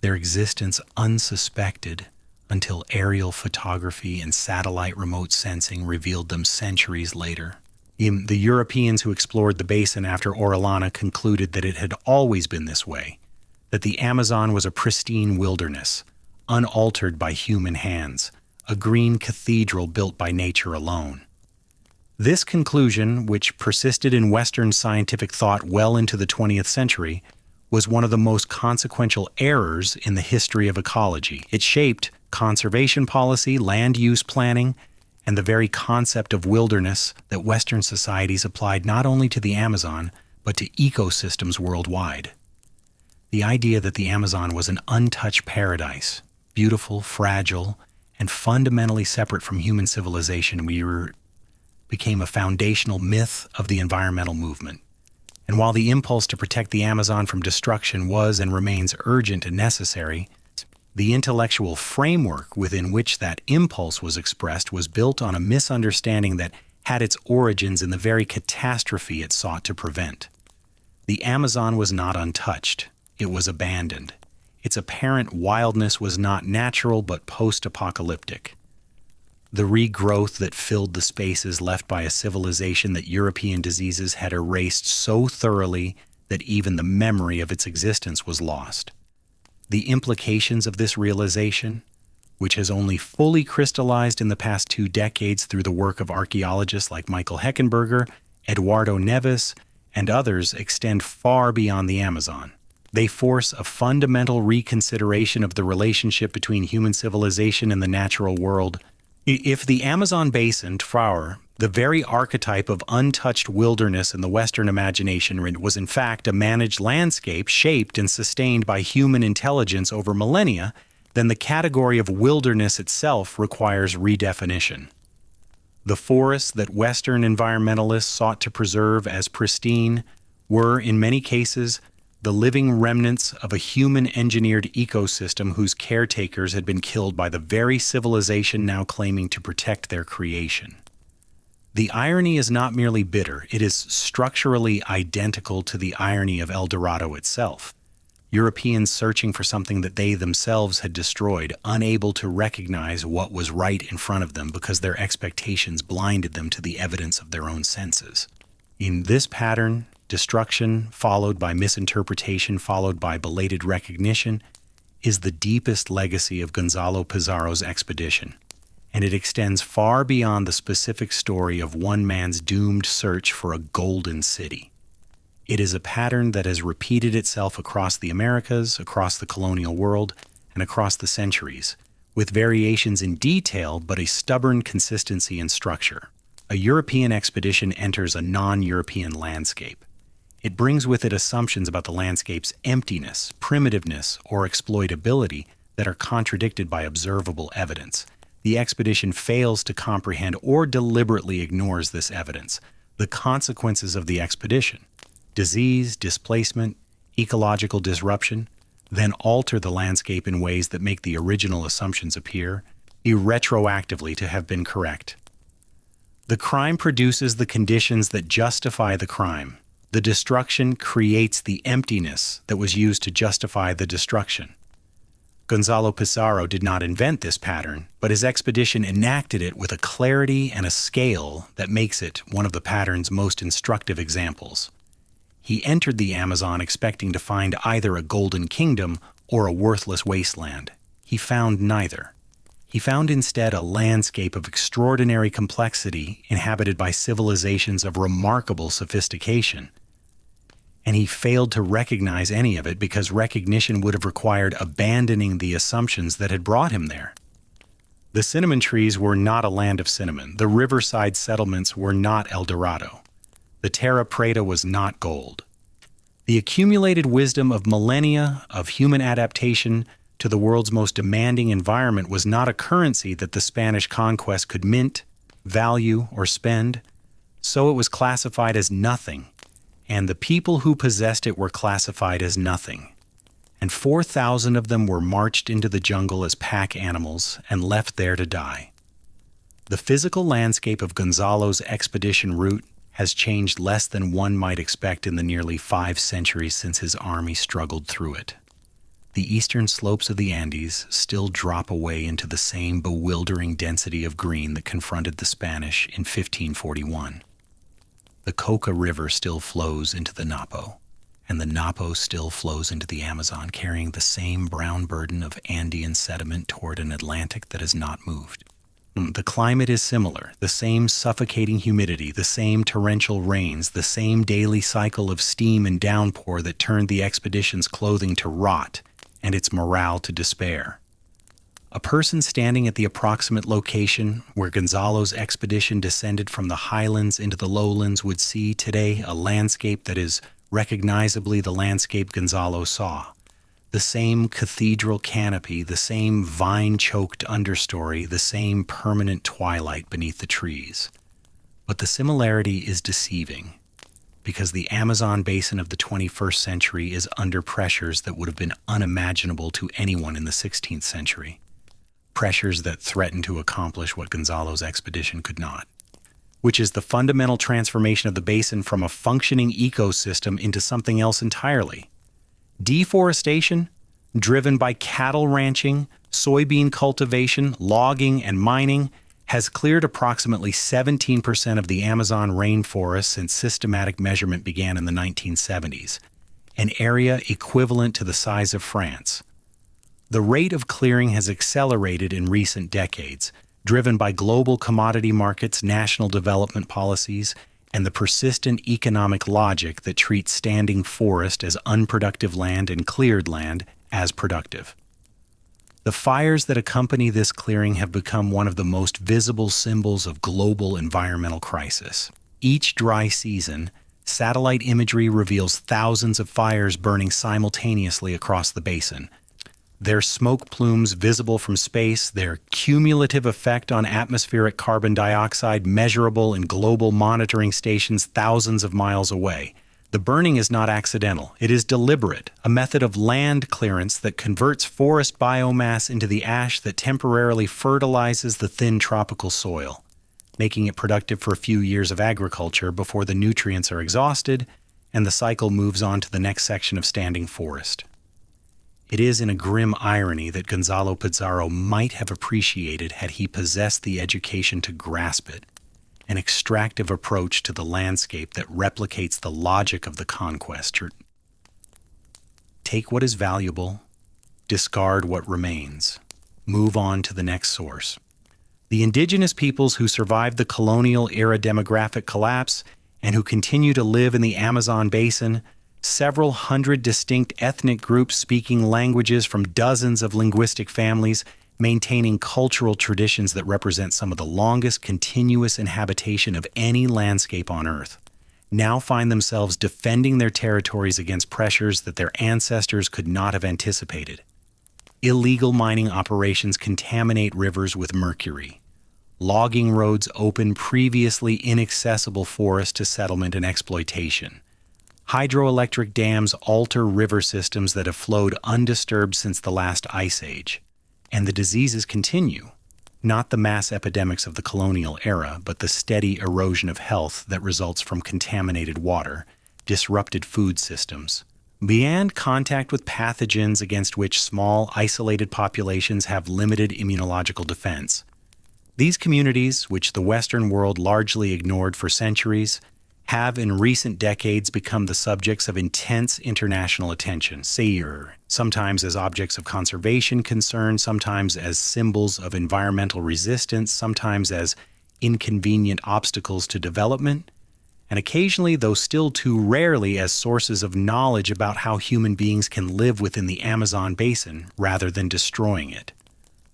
their existence unsuspected until aerial photography and satellite remote sensing revealed them centuries later. The Europeans who explored the basin after Orellana concluded that it had always been this way, that the Amazon was a pristine wilderness, unaltered by human hands, a green cathedral built by nature alone. This conclusion, which persisted in Western scientific thought well into the 20th century, was one of the most consequential errors in the history of ecology. It shaped conservation policy, land use planning, and the very concept of wilderness that Western societies applied not only to the Amazon, but to ecosystems worldwide. The idea that the Amazon was an untouched paradise, beautiful, fragile, and fundamentally separate from human civilization became a foundational myth of the environmental movement. And while the impulse to protect the Amazon from destruction was and remains urgent and necessary, the intellectual framework within which that impulse was expressed was built on a misunderstanding that had its origins in the very catastrophe it sought to prevent. The Amazon was not untouched. It was abandoned. Its apparent wildness was not natural but post-apocalyptic. The regrowth that filled the spaces left by a civilization that European diseases had erased so thoroughly that even the memory of its existence was lost. The implications of this realization, which has only fully crystallized in the past 2 decades through the work of archaeologists like Michael Heckenberger, Eduardo Neves, and others, extend far beyond the Amazon. They force a fundamental reconsideration of the relationship between human civilization and the natural world. If the Amazon basin, the very archetype of untouched wilderness in the Western imagination, was in fact a managed landscape shaped and sustained by human intelligence over millennia, then the category of wilderness itself requires redefinition. The forests that Western environmentalists sought to preserve as pristine were, in many cases, the living remnants of a human-engineered ecosystem whose caretakers had been killed by the very civilization now claiming to protect their creation. The irony is not merely bitter, it is structurally identical to the irony of El Dorado itself. Europeans searching for something that they themselves had destroyed, unable to recognize what was right in front of them because their expectations blinded them to the evidence of their own senses. In this pattern, destruction, followed by misinterpretation, followed by belated recognition, is the deepest legacy of Gonzalo Pizarro's expedition, and it extends far beyond the specific story of one man's doomed search for a golden city. It is a pattern that has repeated itself across the Americas, across the colonial world, and across the centuries, with variations in detail but a stubborn consistency in structure. A European expedition enters a non-European landscape. It brings with it assumptions about the landscape's emptiness, primitiveness, or exploitability that are contradicted by observable evidence. The expedition fails to comprehend or deliberately ignores this evidence. The consequences of the expedition, disease, displacement, ecological disruption, then alter the landscape in ways that make the original assumptions appear retroactively to have been correct. The crime produces the conditions that justify the crime. The destruction creates the emptiness that was used to justify the destruction. Gonzalo Pizarro did not invent this pattern, but his expedition enacted it with a clarity and a scale that makes it one of the pattern's most instructive examples. He entered the Amazon expecting to find either a golden kingdom or a worthless wasteland. He found neither. He found instead a landscape of extraordinary complexity inhabited by civilizations of remarkable sophistication. And he failed to recognize any of it because recognition would have required abandoning the assumptions that had brought him there. The cinnamon trees were not a land of cinnamon. The riverside settlements were not El Dorado. The terra preta was not gold. The accumulated wisdom of millennia of human adaptation to the world's most demanding environment was not a currency that the Spanish conquest could mint, value, or spend. So it was classified as nothing, and the people who possessed it were classified as nothing. And 4,000 of them were marched into the jungle as pack animals and left there to die. The physical landscape of Gonzalo's expedition route has changed less than one might expect in the nearly 5 centuries since his army struggled through it. The eastern slopes of the Andes still drop away into the same bewildering density of green that confronted the Spanish in 1541. The Coca River still flows into the Napo, and the Napo still flows into the Amazon, carrying the same brown burden of Andean sediment toward an Atlantic that has not moved. The climate is similar, the same suffocating humidity, the same torrential rains, the same daily cycle of steam and downpour that turned the expedition's clothing to rot and its morale to despair. A person standing at the approximate location where Gonzalo's expedition descended from the highlands into the lowlands would see today a landscape that is recognizably the landscape Gonzalo saw. The same cathedral canopy, the same vine-choked understory, the same permanent twilight beneath the trees. But the similarity is deceiving, because the Amazon basin of the 21st century is under pressures that would have been unimaginable to anyone in the 16th century. Pressures that threaten to accomplish what Gonzalo's expedition could not, which is the fundamental transformation of the basin from a functioning ecosystem into something else entirely. Deforestation, driven by cattle ranching, soybean cultivation, logging, and mining, has cleared approximately 17% of the Amazon rainforest since systematic measurement began in the 1970s, an area equivalent to the size of France. The rate of clearing has accelerated in recent decades, driven by global commodity markets, national development policies, and the persistent economic logic that treats standing forest as unproductive land and cleared land as productive. The fires that accompany this clearing have become one of the most visible symbols of global environmental crisis. Each dry season, satellite imagery reveals thousands of fires burning simultaneously across the basin. Their smoke plumes visible from space, their cumulative effect on atmospheric carbon dioxide measurable in global monitoring stations thousands of miles away. The burning is not accidental. It is deliberate, a method of land clearance that converts forest biomass into the ash that temporarily fertilizes the thin tropical soil, making it productive for a few years of agriculture before the nutrients are exhausted and the cycle moves on to the next section of standing forest. It is in a grim irony that Gonzalo Pizarro might have appreciated had he possessed the education to grasp it, an extractive approach to the landscape that replicates the logic of the conquest. Take what is valuable, discard what remains, move on to the next source. The indigenous peoples who survived the colonial-era demographic collapse and who continue to live in the Amazon basin, several hundred distinct ethnic groups speaking languages from dozens of linguistic families, maintaining cultural traditions that represent some of the longest continuous inhabitation of any landscape on Earth, now find themselves defending their territories against pressures that their ancestors could not have anticipated. Illegal mining operations contaminate rivers with mercury. Logging roads open previously inaccessible forests to settlement and exploitation. Hydroelectric dams alter river systems that have flowed undisturbed since the last ice age. And the diseases continue, not the mass epidemics of the colonial era, but the steady erosion of health that results from contaminated water, disrupted food systems, beyond contact with pathogens against which small, isolated populations have limited immunological defense. These communities, which the Western world largely ignored for centuries, have in recent decades become the subjects of intense international attention, sometimes as objects of conservation concern, sometimes as symbols of environmental resistance, sometimes as inconvenient obstacles to development, and occasionally, though still too rarely, as sources of knowledge about how human beings can live within the Amazon basin rather than destroying it.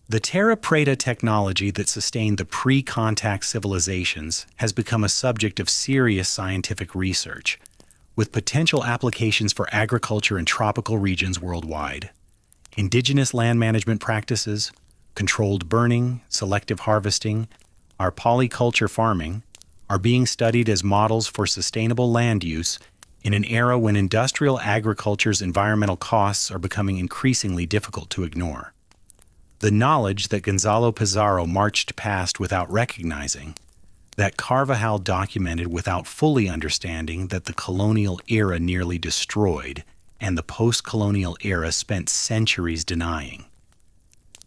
The terra preta technology that sustained the pre-contact civilizations has become a subject of serious scientific research, with potential applications for agriculture in tropical regions worldwide. Indigenous land management practices, controlled burning, selective harvesting, our polyculture farming, are being studied as models for sustainable land use in an era when industrial agriculture's environmental costs are becoming increasingly difficult to ignore. The knowledge that Gonzalo Pizarro marched past without recognizing, that Carvajal documented without fully understanding that the colonial era nearly destroyed and the post-colonial era spent centuries denying.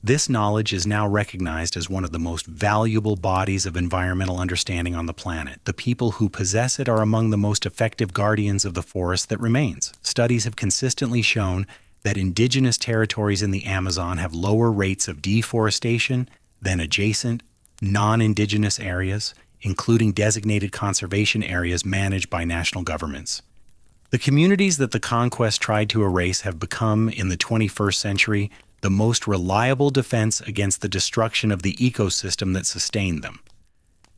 This knowledge is now recognized as one of the most valuable bodies of environmental understanding on the planet. The people who possess it are among the most effective guardians of the forest that remains. Studies have consistently shown that indigenous territories in the Amazon have lower rates of deforestation than adjacent, non-indigenous areas, including designated conservation areas managed by national governments. The communities that the conquest tried to erase have become, in the 21st century, the most reliable defense against the destruction of the ecosystem that sustained them.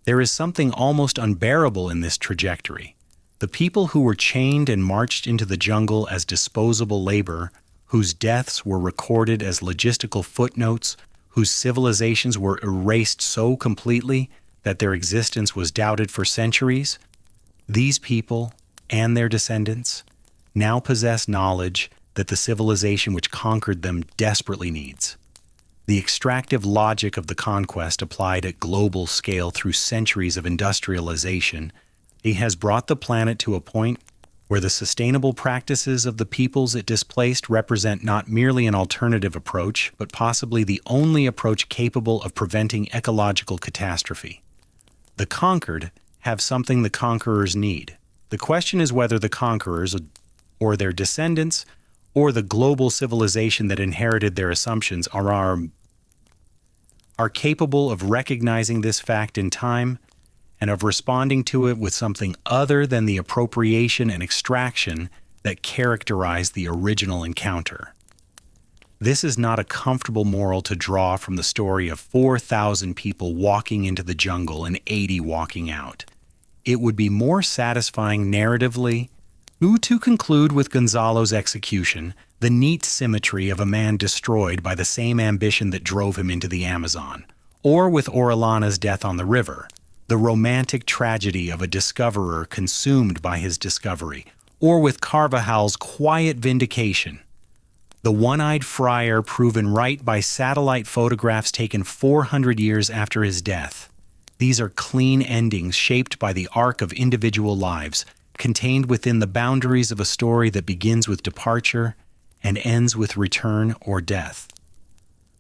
There is something almost unbearable in this trajectory. The people who were chained and marched into the jungle as disposable labor, whose deaths were recorded as logistical footnotes, whose civilizations were erased so completely that their existence was doubted for centuries, these people and their descendants now possess knowledge that the civilization which conquered them desperately needs. The extractive logic of the conquest applied at global scale through centuries of industrialization, it has brought the planet to a point where the sustainable practices of the peoples it displaced represent not merely an alternative approach, but possibly the only approach capable of preventing ecological catastrophe. The conquered have something the conquerors need. The question is whether the conquerors, or their descendants, or the global civilization that inherited their assumptions are capable of recognizing this fact in time and of responding to it with something other than the appropriation and extraction that characterized the original encounter. This is not a comfortable moral to draw from the story of 4,000 people walking into the jungle and 80 walking out. It would be more satisfying narratively to conclude with Gonzalo's execution, the neat symmetry of a man destroyed by the same ambition that drove him into the Amazon, or with Orellana's death on the river, the romantic tragedy of a discoverer consumed by his discovery, or with Carvajal's quiet vindication, the one-eyed friar proven right by satellite photographs taken 400 years after his death. These are clean endings shaped by the arc of individual lives, contained within the boundaries of a story that begins with departure and ends with return or death.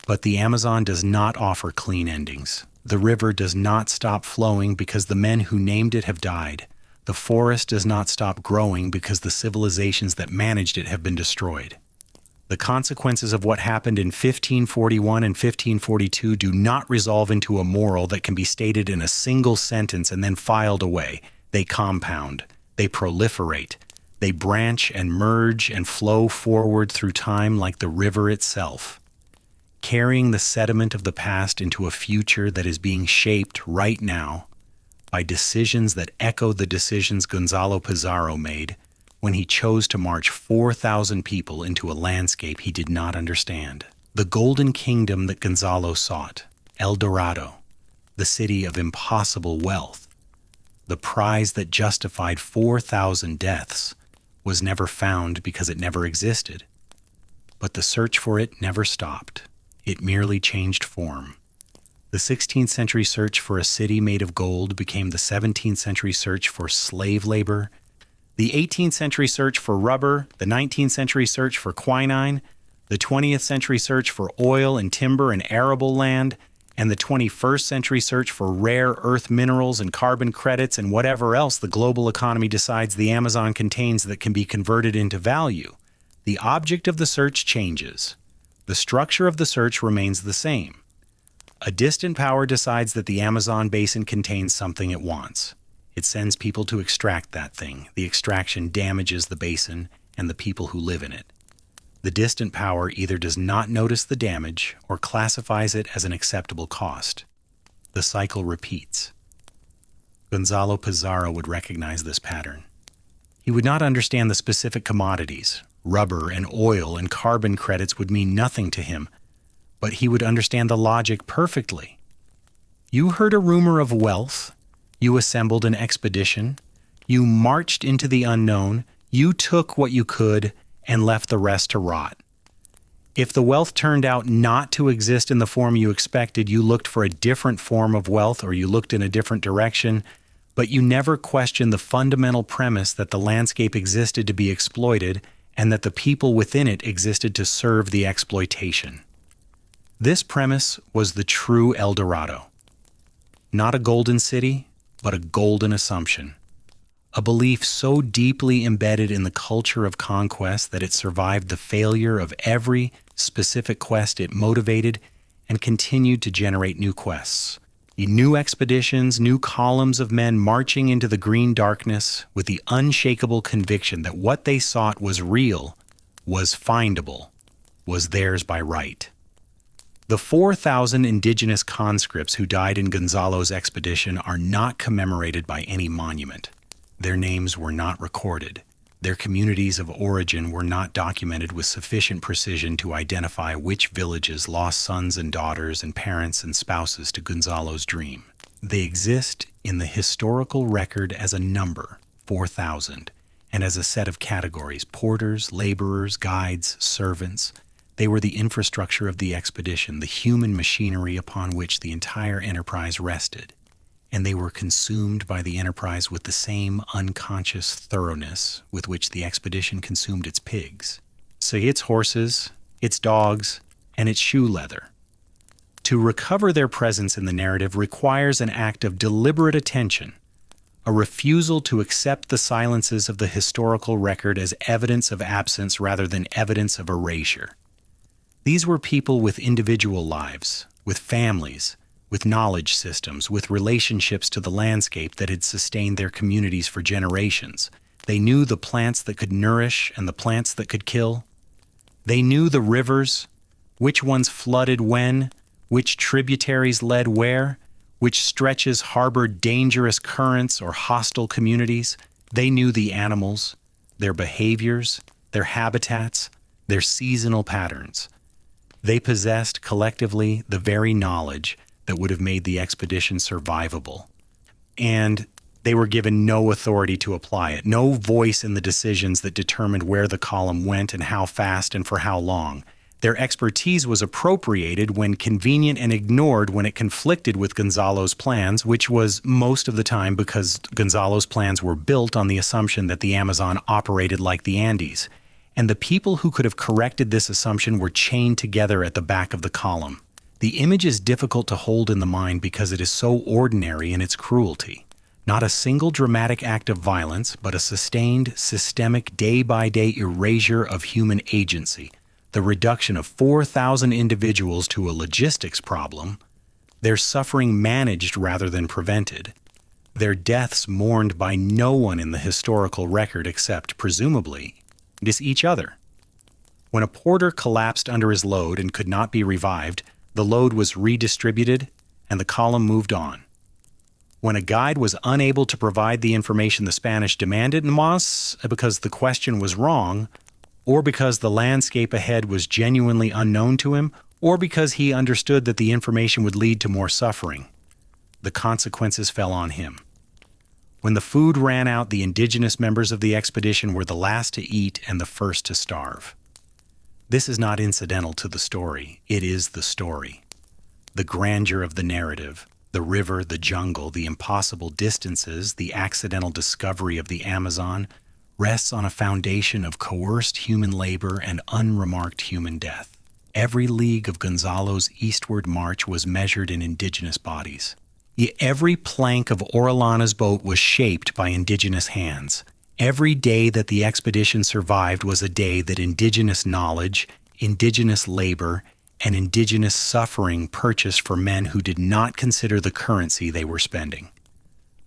But the Amazon does not offer clean endings. The river does not stop flowing because the men who named it have died. The forest does not stop growing because the civilizations that managed it have been destroyed. The consequences of what happened in 1541 and 1542 do not resolve into a moral that can be stated in a single sentence and then filed away. They compound. They proliferate. They branch and merge and flow forward through time like the river itself, carrying the sediment of the past into a future that is being shaped right now by decisions that echo the decisions Gonzalo Pizarro made when he chose to march 4,000 people into a landscape he did not understand. The golden kingdom that Gonzalo sought, El Dorado, the city of impossible wealth, the prize that justified 4,000 deaths, was never found because it never existed. But the search for it never stopped. It merely changed form. The 16th century search for a city made of gold became the 17th century search for slave labor, the 18th century search for rubber, the 19th century search for quinine, the 20th century search for oil and timber and arable land, and the 21st century search for rare earth minerals and carbon credits and whatever else the global economy decides the Amazon contains that can be converted into value. The object of the search changes. The structure of the search remains the same. A distant power decides that the Amazon basin contains something it wants. It sends people to extract that thing. The extraction damages the basin and the people who live in it. The distant power either does not notice the damage or classifies it as an acceptable cost. The cycle repeats. Gonzalo Pizarro would recognize this pattern. He would not understand the specific commodities. Rubber and oil and carbon credits would mean nothing to him, but he would understand the logic perfectly. You heard a rumor of wealth. You assembled an expedition. You marched into the unknown. You took what you could and left the rest to rot. If the wealth turned out not to exist in the form you expected, you looked for a different form of wealth or you looked in a different direction, but you never questioned the fundamental premise that the landscape existed to be exploited and that the people within it existed to serve the exploitation. This premise was the true El Dorado. Not a golden city, but a golden assumption. A belief so deeply embedded in the culture of conquest that it survived the failure of every specific quest it motivated and continued to generate new quests. New expeditions, new columns of men marching into the green darkness with the unshakable conviction that what they sought was real, was findable, was theirs by right. The 4,000 indigenous conscripts who died in Gonzalo's expedition are not commemorated by any monument. Their names were not recorded. Their communities of origin were not documented with sufficient precision to identify which villages lost sons and daughters and parents and spouses to Gonzalo's dream. They exist in the historical record as a number, 4,000, and as a set of categories: porters, laborers, guides, servants. They were the infrastructure of the expedition, the human machinery upon which the entire enterprise rested. And they were consumed by the enterprise with the same unconscious thoroughness with which the expedition consumed its pigs. So its horses, its dogs, and its shoe leather. To recover their presence in the narrative requires an act of deliberate attention, a refusal to accept the silences of the historical record as evidence of absence rather than evidence of erasure. These were people with individual lives, with families, with knowledge systems, with relationships to the landscape that had sustained their communities for generations. They knew the plants that could nourish and the plants that could kill. They knew the rivers, which ones flooded when, which tributaries led where, which stretches harbored dangerous currents or hostile communities. They knew the animals, their behaviors, their habitats, their seasonal patterns. They possessed collectively the very knowledge that would have made the expedition survivable. And they were given no authority to apply it, no voice in the decisions that determined where the column went and how fast and for how long. Their expertise was appropriated when convenient and ignored when it conflicted with Gonzalo's plans, which was most of the time because Gonzalo's plans were built on the assumption that the Amazon operated like the Andes. And the people who could have corrected this assumption were chained together at the back of the column. The image is difficult to hold in the mind because it is so ordinary in its cruelty. Not a single dramatic act of violence, but a sustained, systemic, day-by-day erasure of human agency. The reduction of 4,000 individuals to a logistics problem, their suffering managed rather than prevented, their deaths mourned by no one in the historical record except, presumably, just each other. When a porter collapsed under his load and could not be revived, the load was redistributed and the column moved on. When a guide was unable to provide the information the Spanish demanded, because the question was wrong, or because the landscape ahead was genuinely unknown to him, or because he understood that the information would lead to more suffering, the consequences fell on him. When the food ran out, the indigenous members of the expedition were the last to eat and the first to starve. This is not incidental to the story. It is the story. The grandeur of the narrative, the river, the jungle, the impossible distances, the accidental discovery of the Amazon, rests on a foundation of coerced human labor and unremarked human death. Every league of Gonzalo's eastward march was measured in indigenous bodies. Every plank of Orellana's boat was shaped by indigenous hands. Every day that the expedition survived was a day that indigenous knowledge, indigenous labor, and indigenous suffering purchased for men who did not consider the currency they were spending.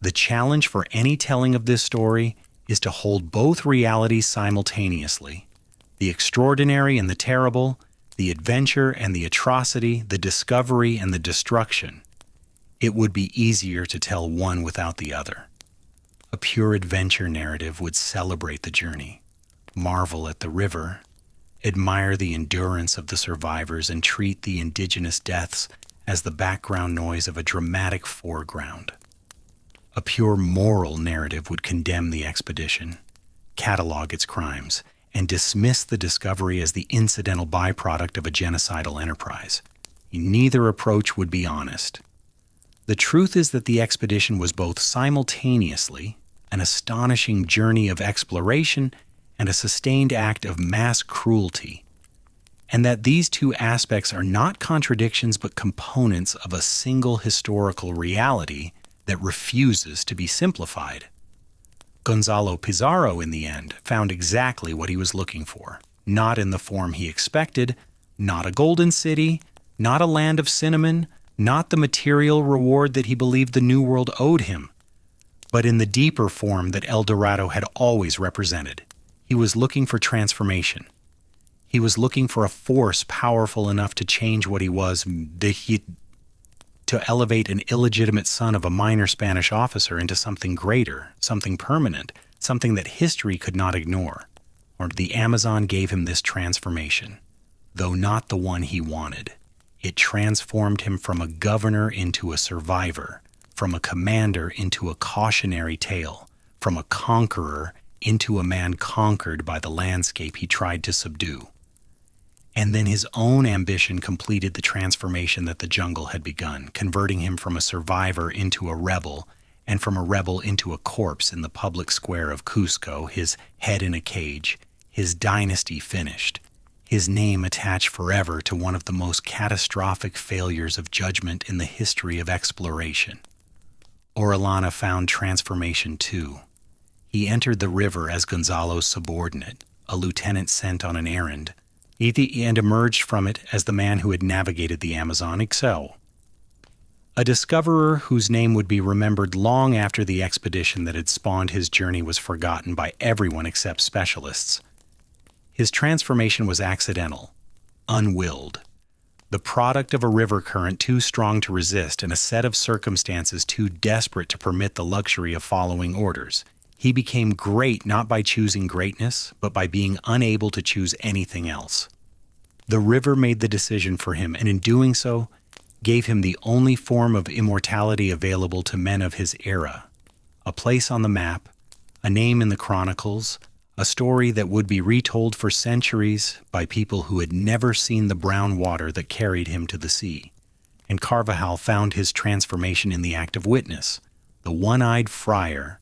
The challenge for any telling of this story is to hold both realities simultaneously: the extraordinary and the terrible, the adventure and the atrocity, the discovery and the destruction. It would be easier to tell one without the other. A pure adventure narrative would celebrate the journey, marvel at the river, admire the endurance of the survivors, and treat the indigenous deaths as the background noise of a dramatic foreground. A pure moral narrative would condemn the expedition, catalog its crimes, and dismiss the discovery as the incidental byproduct of a genocidal enterprise. Neither approach would be honest. The truth is that the expedition was both simultaneously an astonishing journey of exploration and a sustained act of mass cruelty, and that these two aspects are not contradictions but components of a single historical reality that refuses to be simplified. Gonzalo Pizarro, in the end, found exactly what he was looking for, not in the form he expected, not a golden city, not a land of cinnamon, not the material reward that he believed the New World owed him, but in the deeper form that El Dorado had always represented. He was looking for transformation. He was looking for a force powerful enough to change what he was, to elevate an illegitimate son of a minor Spanish officer into something greater, something permanent, something that history could not ignore. Or the Amazon gave him this transformation, though not the one he wanted. It transformed him from a governor into a survivor, from a commander into a cautionary tale, from a conqueror into a man conquered by the landscape he tried to subdue. And then his own ambition completed the transformation that the jungle had begun, converting him from a survivor into a rebel, and from a rebel into a corpse in the public square of Cusco, his head in a cage, his dynasty finished, his name attached forever to one of the most catastrophic failures of judgment in the history of exploration. Orellana found transformation too. He entered the river as Gonzalo's subordinate, a lieutenant sent on an errand, and emerged from it as the man who had navigated the Amazon Excel. A discoverer whose name would be remembered long after the expedition that had spawned his journey was forgotten by everyone except specialists. His transformation was accidental, unwilled, the product of a river current too strong to resist and a set of circumstances too desperate to permit the luxury of following orders. He became great not by choosing greatness, but by being unable to choose anything else. The river made the decision for him, and in doing so, gave him the only form of immortality available to men of his era. A place on the map, a name in the chronicles, a story that would be retold for centuries by people who had never seen the brown water that carried him to the sea. And Carvajal found his transformation in the act of witness, the one-eyed friar,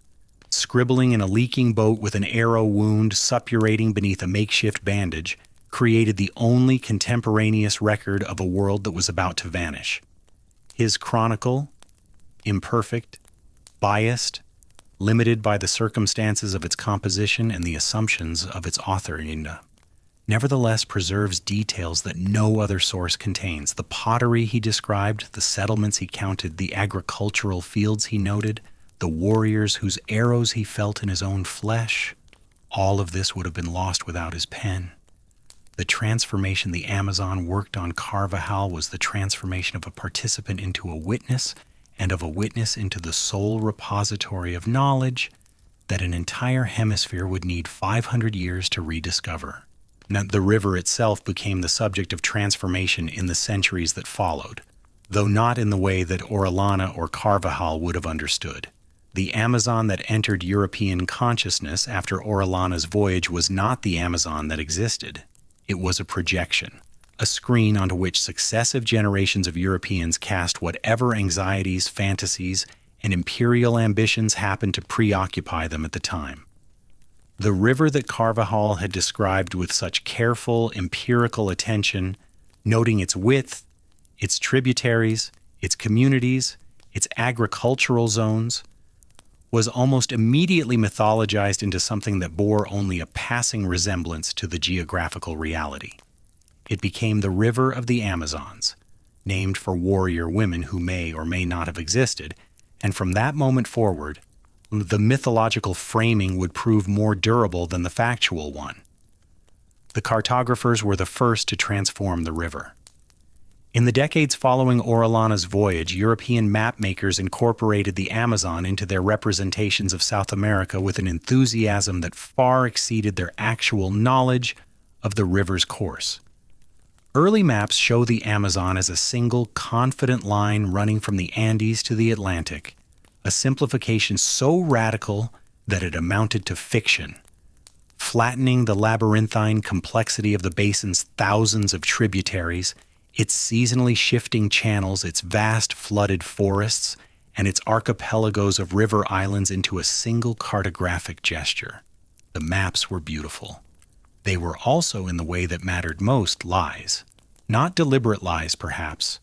scribbling in a leaking boat with an arrow wound suppurating beneath a makeshift bandage, created the only contemporaneous record of a world that was about to vanish. His chronicle, imperfect, biased, limited by the circumstances of its composition and the assumptions of its author, nevertheless preserves details that no other source contains. The pottery he described, the settlements he counted, the agricultural fields he noted, the warriors whose arrows he felt in his own flesh, all of this would have been lost without his pen. The transformation the Amazon worked on Carvajal was the transformation of a participant into a witness, and of a witness into the sole repository of knowledge that an entire hemisphere would need 500 years to rediscover. Now, the river itself became the subject of transformation in the centuries that followed, though not in the way that Orellana or Carvajal would have understood. The Amazon that entered European consciousness after Orellana's voyage was not the Amazon that existed. It was a projection, a screen onto which successive generations of Europeans cast whatever anxieties, fantasies, and imperial ambitions happened to preoccupy them at the time. The river that Carvajal had described with such careful, empirical attention, noting its width, its tributaries, its communities, its agricultural zones, was almost immediately mythologized into something that bore only a passing resemblance to the geographical reality. It became the River of the Amazons, named for warrior women who may or may not have existed, and from that moment forward, the mythological framing would prove more durable than the factual one. The cartographers were the first to transform the river. In the decades following Orellana's voyage, European mapmakers incorporated the Amazon into their representations of South America with an enthusiasm that far exceeded their actual knowledge of the river's course. Early maps show the Amazon as a single, confident line running from the Andes to the Atlantic, a simplification so radical that it amounted to fiction, flattening the labyrinthine complexity of the basin's thousands of tributaries, its seasonally shifting channels, its vast flooded forests, and its archipelagos of river islands into a single cartographic gesture. The maps were beautiful. They were also, in the way that mattered most, lies. Not deliberate lies, perhaps,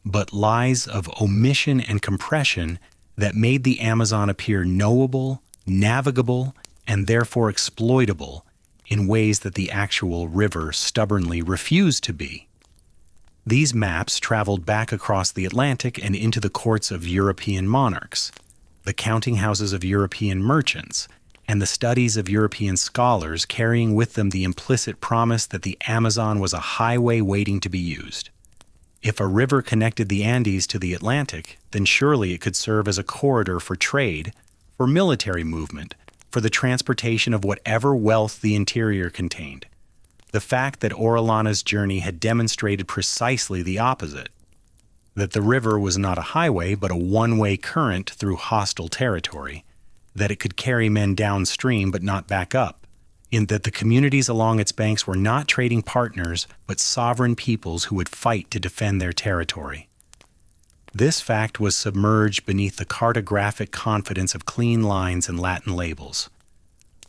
but lies of omission and compression that made the Amazon appear knowable, navigable, and therefore exploitable in ways that the actual river stubbornly refused to be. These maps traveled back across the Atlantic and into the courts of European monarchs, the counting houses of European merchants, and the studies of European scholars, carrying with them the implicit promise that the Amazon was a highway waiting to be used. If a river connected the Andes to the Atlantic, then surely it could serve as a corridor for trade, for military movement, for the transportation of whatever wealth the interior contained. The fact that Orellana's journey had demonstrated precisely the opposite, that the river was not a highway but a one-way current through hostile territory, that it could carry men downstream but not back up, in that the communities along its banks were not trading partners but sovereign peoples who would fight to defend their territory. This fact was submerged beneath the cartographic confidence of clean lines and Latin labels.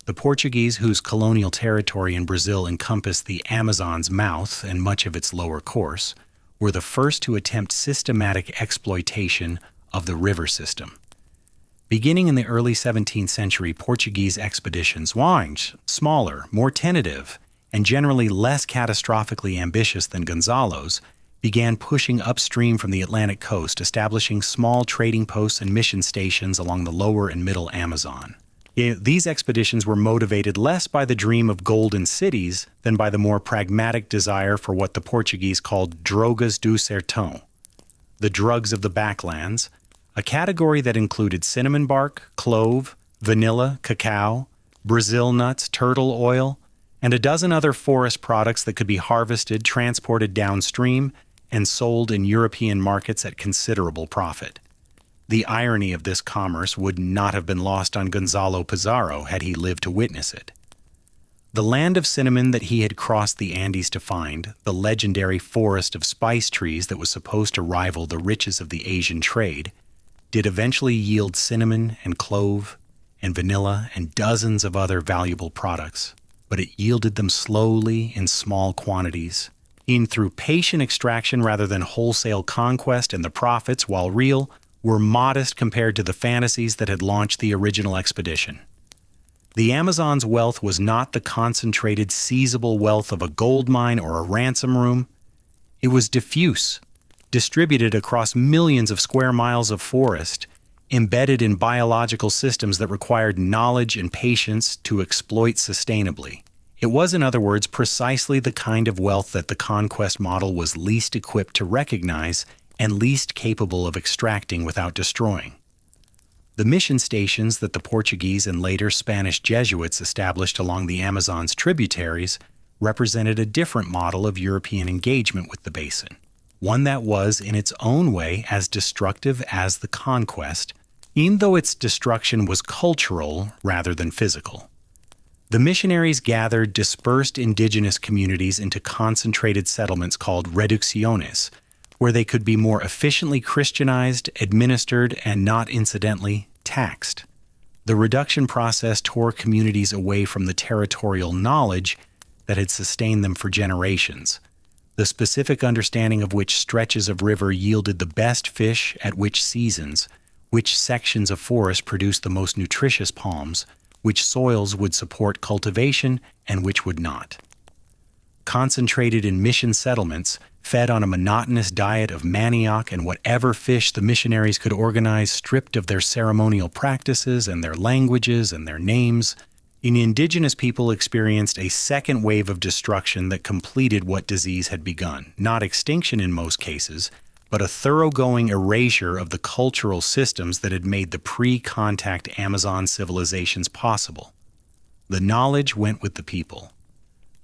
The Portuguese, whose colonial territory in Brazil encompassed the Amazon's mouth and much of its lower course, were the first to attempt systematic exploitation of the river system. Beginning in the early 17th century, Portuguese expeditions, smaller, more tentative, and generally less catastrophically ambitious than Gonzalo's, began pushing upstream from the Atlantic coast, establishing small trading posts and mission stations along the lower and middle Amazon. These expeditions were motivated less by the dream of golden cities than by the more pragmatic desire for what the Portuguese called drogas do sertão, the drugs of the backlands, a category that included cinnamon bark, clove, vanilla, cacao, Brazil nuts, turtle oil, and a dozen other forest products that could be harvested, transported downstream, and sold in European markets at considerable profit. The irony of this commerce would not have been lost on Gonzalo Pizarro had he lived to witness it. The land of cinnamon that he had crossed the Andes to find, the legendary forest of spice trees that was supposed to rival the riches of the Asian trade, did eventually yield cinnamon and clove and vanilla and dozens of other valuable products, but it yielded them slowly in small quantities, through patient extraction rather than wholesale conquest, and the profits, while real, were modest compared to the fantasies that had launched the original expedition. The Amazon's wealth was not the concentrated, seizable wealth of a gold mine or a ransom room. It was diffuse, distributed across millions of square miles of forest, embedded in biological systems that required knowledge and patience to exploit sustainably. It was, in other words, precisely the kind of wealth that the conquest model was least equipped to recognize and least capable of extracting without destroying. The mission stations that the Portuguese and later Spanish Jesuits established along the Amazon's tributaries represented a different model of European engagement with the basin, one that was, in its own way, as destructive as the conquest, even though its destruction was cultural rather than physical. The missionaries gathered dispersed indigenous communities into concentrated settlements called reducciones, where they could be more efficiently Christianized, administered, and not incidentally, taxed. The reduction process tore communities away from the territorial knowledge that had sustained them for generations, the specific understanding of which stretches of river yielded the best fish at which seasons, which sections of forest produced the most nutritious palms, which soils would support cultivation and which would not. Concentrated in mission settlements, fed on a monotonous diet of manioc and whatever fish the missionaries could organize, stripped of their ceremonial practices and their languages and their names, indigenous people experienced a second wave of destruction that completed what disease had begun. Not extinction in most cases, but a thoroughgoing erasure of the cultural systems that had made the pre-contact Amazon civilizations possible. The knowledge went with the people.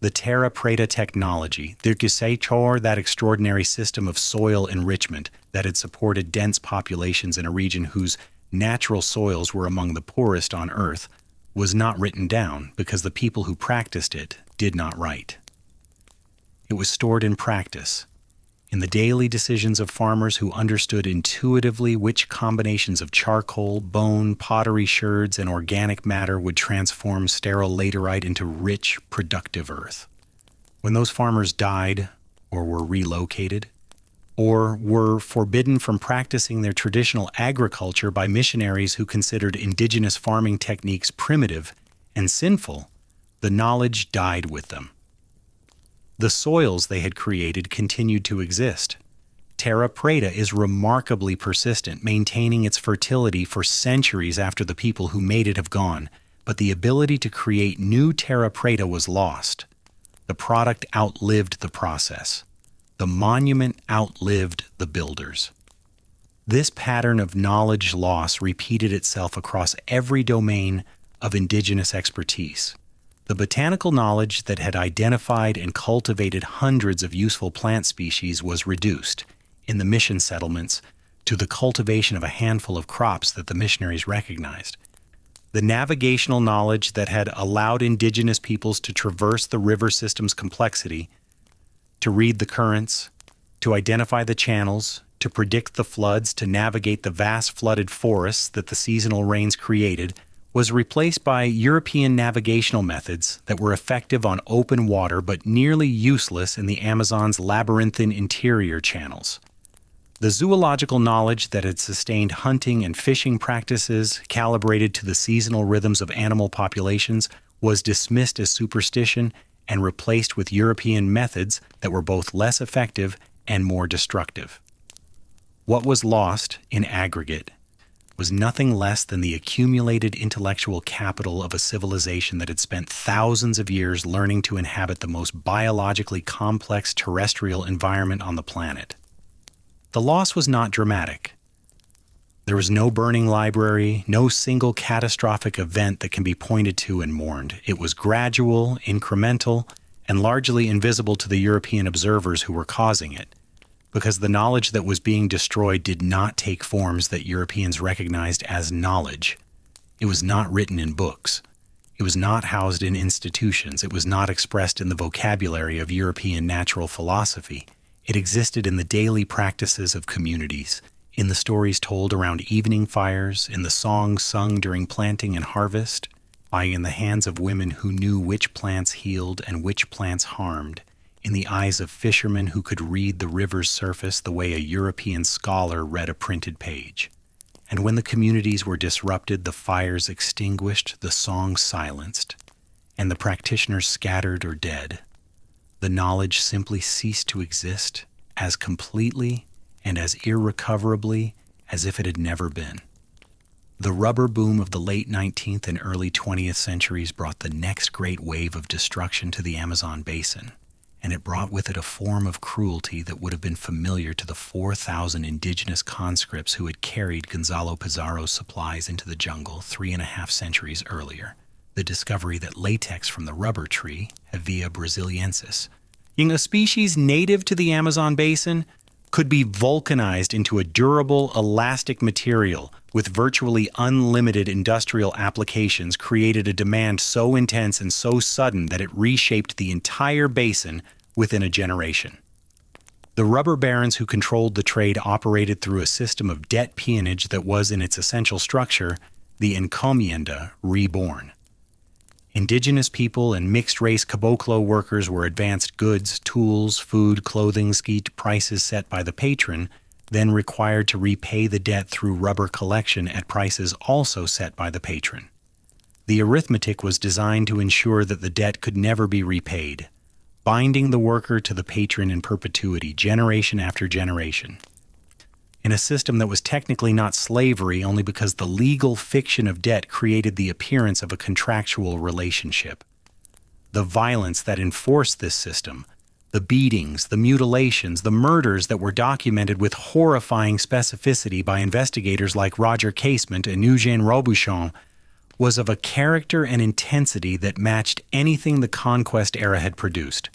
The terra preta technology, that extraordinary system of soil enrichment that had supported dense populations in a region whose natural soils were among the poorest on Earth, was not written down because the people who practiced it did not write. It was stored in practice, in the daily decisions of farmers who understood intuitively which combinations of charcoal, bone, pottery sherds, and organic matter would transform sterile laterite into rich, productive earth. When those farmers died, or were relocated, or were forbidden from practicing their traditional agriculture by missionaries who considered indigenous farming techniques primitive and sinful, the knowledge died with them. The soils they had created continued to exist. Terra preta is remarkably persistent, maintaining its fertility for centuries after the people who made it have gone, but the ability to create new terra preta was lost. The product outlived the process. The monument outlived the builders. This pattern of knowledge loss repeated itself across every domain of indigenous expertise. The botanical knowledge that had identified and cultivated hundreds of useful plant species was reduced, in the mission settlements, to the cultivation of a handful of crops that the missionaries recognized. The navigational knowledge that had allowed indigenous peoples to traverse the river system's complexity, to read the currents, to identify the channels, to predict the floods, to navigate the vast flooded forests that the seasonal rains created, was replaced by European navigational methods that were effective on open water but nearly useless in the Amazon's labyrinthine interior channels. The zoological knowledge that had sustained hunting and fishing practices calibrated to the seasonal rhythms of animal populations was dismissed as superstition and replaced with European methods that were both less effective and more destructive. What was lost, in aggregate, was nothing less than the accumulated intellectual capital of a civilization that had spent thousands of years learning to inhabit the most biologically complex terrestrial environment on the planet. The loss was not dramatic. There was no burning library, no single catastrophic event that can be pointed to and mourned. It was gradual, incremental, and largely invisible to the European observers who were causing it, because the knowledge that was being destroyed did not take forms that Europeans recognized as knowledge. It was not written in books. It was not housed in institutions. It was not expressed in the vocabulary of European natural philosophy. It existed in the daily practices of communities, in the stories told around evening fires, in the songs sung during planting and harvest, in the hands of women who knew which plants healed and which plants harmed, in the eyes of fishermen who could read the river's surface the way a European scholar read a printed page. And when the communities were disrupted, the fires extinguished, the songs silenced, and the practitioners scattered or dead, the knowledge simply ceased to exist as completely and as irrecoverably as if it had never been. The rubber boom of the late 19th and early 20th centuries brought the next great wave of destruction to the Amazon basin, and it brought with it a form of cruelty that would have been familiar to the 4,000 indigenous conscripts who had carried Gonzalo Pizarro's supplies into the jungle 3.5 centuries earlier. The discovery that latex from the rubber tree, Hevea brasiliensis, being a species native to the Amazon basin, could be vulcanized into a durable, elastic material with virtually unlimited industrial applications, created a demand so intense and so sudden that it reshaped the entire basin within a generation. The rubber barons who controlled the trade operated through a system of debt peonage that was, in its essential structure, the encomienda reborn. Indigenous people and mixed-race caboclo workers were advanced goods, tools, food, clothing, skeet prices set by the patron, then required to repay the debt through rubber collection at prices also set by the patron. The arithmetic was designed to ensure that the debt could never be repaid, binding the worker to the patron in perpetuity, generation after generation. In a system that was technically not slavery only because the legal fiction of debt created the appearance of a contractual relationship. The violence that enforced this system, the beatings, the mutilations, the murders that were documented with horrifying specificity by investigators like Roger Casement and Eugène Robuchon, was of a character and intensity that matched anything the conquest era had produced.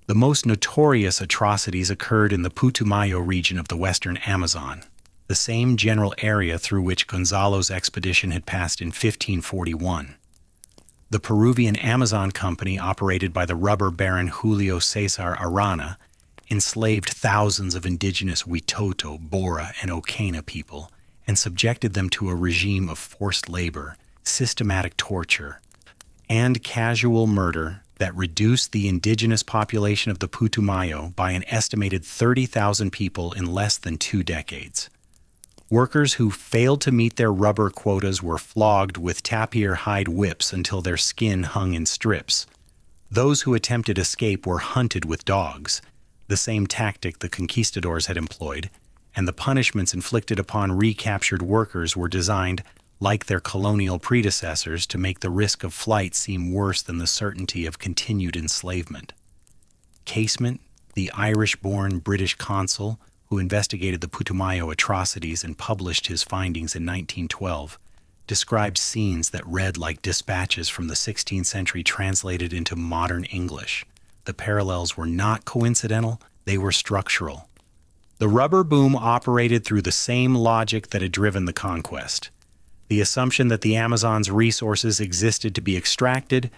The most notorious atrocities occurred in the Putumayo region of the western Amazon, the same general area through which Gonzalo's expedition had passed in 1541. The Peruvian Amazon Company, operated by the rubber baron Julio Cesar Arana, enslaved thousands of indigenous Witoto, Bora, and Okena people and subjected them to a regime of forced labor, systematic torture, and casual murder that reduced the indigenous population of the Putumayo by an estimated 30,000 people in less than 2 decades. Workers who failed to meet their rubber quotas were flogged with tapir hide whips until their skin hung in strips. Those who attempted escape were hunted with dogs, the same tactic the conquistadors had employed, and the punishments inflicted upon recaptured workers were designed, like their colonial predecessors, to make the risk of flight seem worse than the certainty of continued enslavement. Casement, the Irish-born British consul who investigated the Putumayo atrocities and published his findings in 1912, described scenes that read like dispatches from the 16th century translated into modern English. The parallels were not coincidental, they were structural. The rubber boom operated through the same logic that had driven the conquest. The assumption that the Amazon's resources existed to be extracted,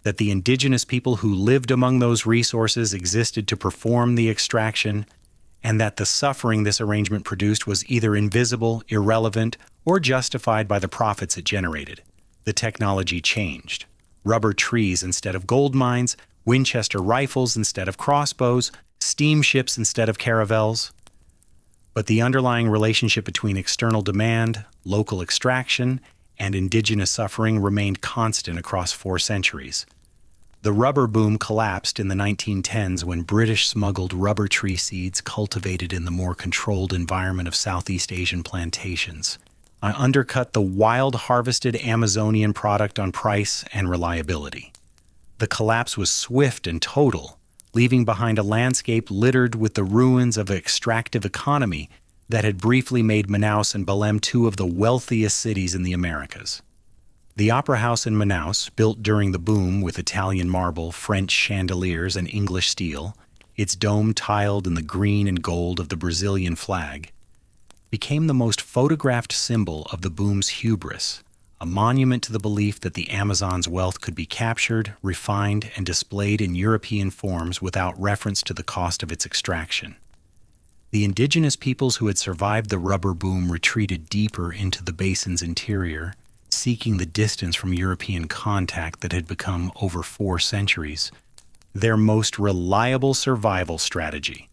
that the indigenous people who lived among those resources existed to perform the extraction, and that the suffering this arrangement produced was either invisible, irrelevant, or justified by the profits it generated. The technology changed. Rubber trees instead of gold mines, Winchester rifles instead of crossbows, steamships instead of caravels. But the underlying relationship between external demand, local extraction, and indigenous suffering remained constant across 4 centuries. The rubber boom collapsed in the 1910s when British smuggled rubber tree seeds cultivated in the more controlled environment of Southeast Asian plantations. Undercut the wild harvested Amazonian product on price and reliability. The collapse was swift and total, leaving behind a landscape littered with the ruins of an extractive economy that had briefly made Manaus and Belém 2 of the wealthiest cities in the Americas. The Opera House in Manaus, built during the boom with Italian marble, French chandeliers, and English steel, its dome tiled in the green and gold of the Brazilian flag, became the most photographed symbol of the boom's hubris, a monument to the belief that the Amazon's wealth could be captured, refined, and displayed in European forms without reference to the cost of its extraction. The indigenous peoples who had survived the rubber boom retreated deeper into the basin's interior, seeking the distance from European contact that had become, over 4 centuries, their most reliable survival strategy.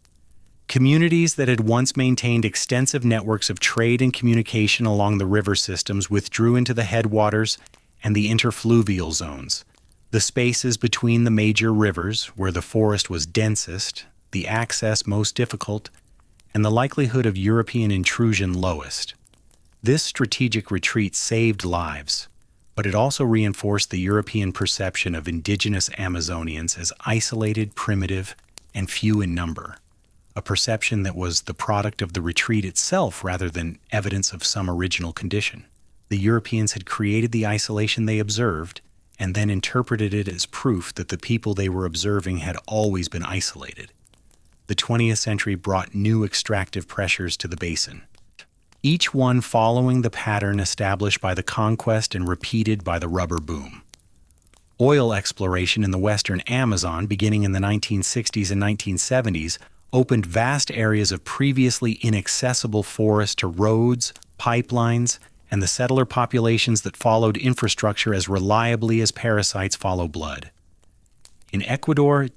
Communities that had once maintained extensive networks of trade and communication along the river systems withdrew into the headwaters and the interfluvial zones, the spaces between the major rivers where the forest was densest, the access most difficult, and the likelihood of European intrusion lowest. This strategic retreat saved lives, but it also reinforced the European perception of indigenous Amazonians as isolated, primitive, and few in number, a perception that was the product of the retreat itself rather than evidence of some original condition. The Europeans had created the isolation they observed and then interpreted it as proof that the people they were observing had always been isolated. The 20th century brought new extractive pressures to the basin, each one following the pattern established by the conquest and repeated by the rubber boom. Oil exploration in the western Amazon, beginning in the 1960s and 1970s, opened vast areas of previously inaccessible forest to roads, pipelines, and the settler populations that followed infrastructure as reliably as parasites follow blood. In Ecuador,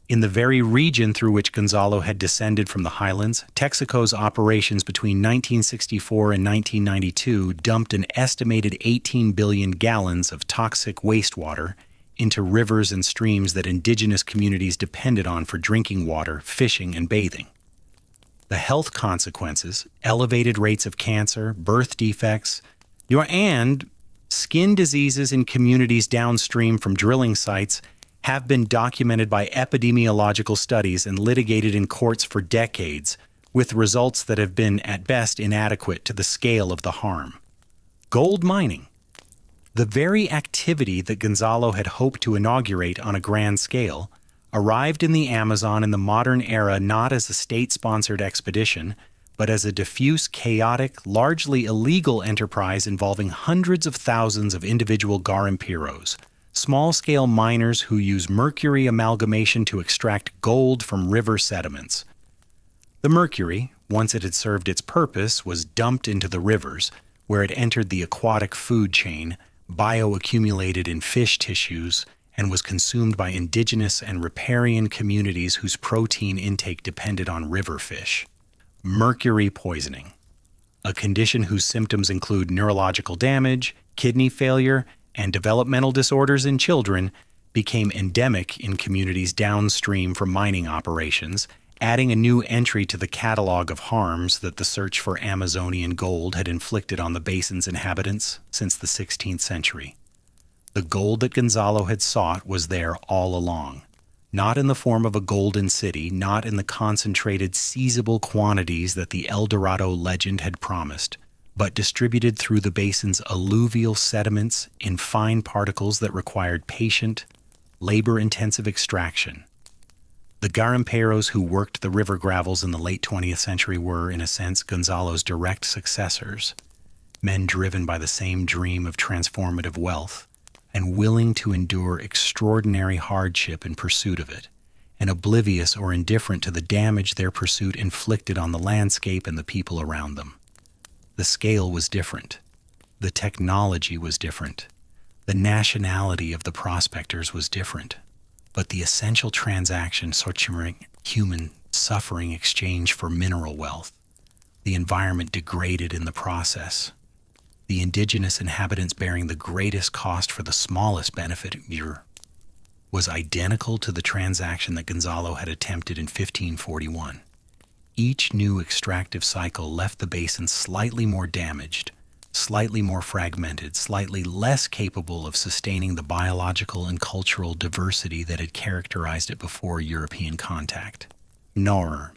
in the very region through which Gonzalo had descended from the highlands, Texaco's operations between 1964 and 1992 dumped an estimated 18 billion gallons of toxic wastewater into rivers and streams that indigenous communities depended on for drinking water, fishing, and bathing. The health consequences, elevated rates of cancer, birth defects, and skin diseases in communities downstream from drilling sites have been documented by epidemiological studies and litigated in courts for decades, with results that have been, at best, inadequate to the scale of the harm. Gold mining. The very activity that Gonzalo had hoped to inaugurate on a grand scale arrived in the Amazon in the modern era not as a state-sponsored expedition, but as a diffuse, chaotic, largely illegal enterprise involving hundreds of thousands of individual garimpiros, small-scale miners who use mercury amalgamation to extract gold from river sediments. The mercury, once it had served its purpose, was dumped into the rivers, where it entered the aquatic food chain, bioaccumulated in fish tissues, and was consumed by indigenous and riparian communities whose protein intake depended on river fish. Mercury poisoning, a condition whose symptoms include neurological damage, kidney failure, and developmental disorders in children became endemic in communities downstream from mining operations, adding a new entry to the catalog of harms that the search for Amazonian gold had inflicted on the basin's inhabitants since the 16th century. The gold that Gonzalo had sought was there all along, not in the form of a golden city, not in the concentrated, seizable quantities that the El Dorado legend had promised, but distributed through the basin's alluvial sediments in fine particles that required patient, labor-intensive extraction. The garimperos who worked the river gravels in the late 20th century were, in a sense, Gonzalo's direct successors, men driven by the same dream of transformative wealth and willing to endure extraordinary hardship in pursuit of it, and oblivious or indifferent to the damage their pursuit inflicted on the landscape and the people around them. The scale was different. The technology was different. The nationality of the prospectors was different. But the essential transaction securing human suffering exchange for mineral wealth, the environment degraded in the process, the indigenous inhabitants bearing the greatest cost for the smallest benefit, was identical to the transaction that Gonzalo had attempted in 1541. Each new extractive cycle left the basin slightly more damaged, slightly more fragmented, slightly less capable of sustaining the biological and cultural diversity that had characterized it before European contact. Nor.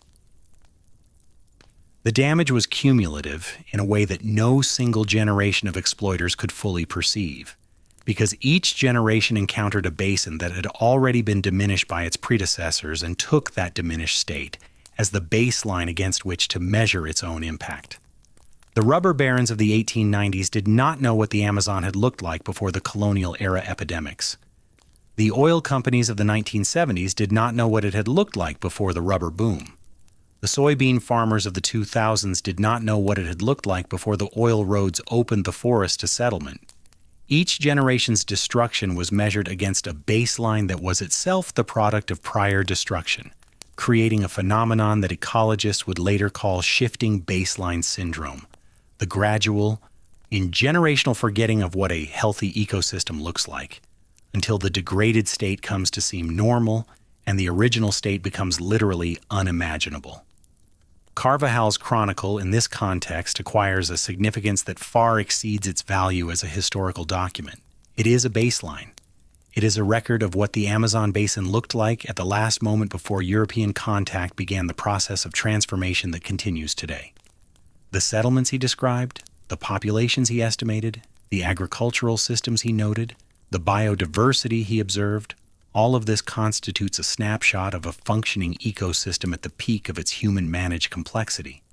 The damage was cumulative in a way that no single generation of exploiters could fully perceive, because each generation encountered a basin that had already been diminished by its predecessors and took that diminished state as the baseline against which to measure its own impact. The rubber barons of the 1890s did not know what the Amazon had looked like before the colonial-era epidemics. The oil companies of the 1970s did not know what it had looked like before the rubber boom. The soybean farmers of the 2000s did not know what it had looked like before the oil roads opened the forest to settlement. Each generation's destruction was measured against a baseline that was itself the product of prior destruction, creating a phenomenon that ecologists would later call shifting baseline syndrome, the gradual, generational forgetting of what a healthy ecosystem looks like, until the degraded state comes to seem normal and the original state becomes literally unimaginable. Carvajal's chronicle in this context acquires a significance that far exceeds its value as a historical document. It is a baseline. It is a record of what the Amazon basin looked like at the last moment before European contact began the process of transformation that continues today. The settlements he described, the populations he estimated, the agricultural systems he noted, the biodiversity he observed, all of this constitutes a snapshot of a functioning ecosystem at the peak of its human-managed complexity.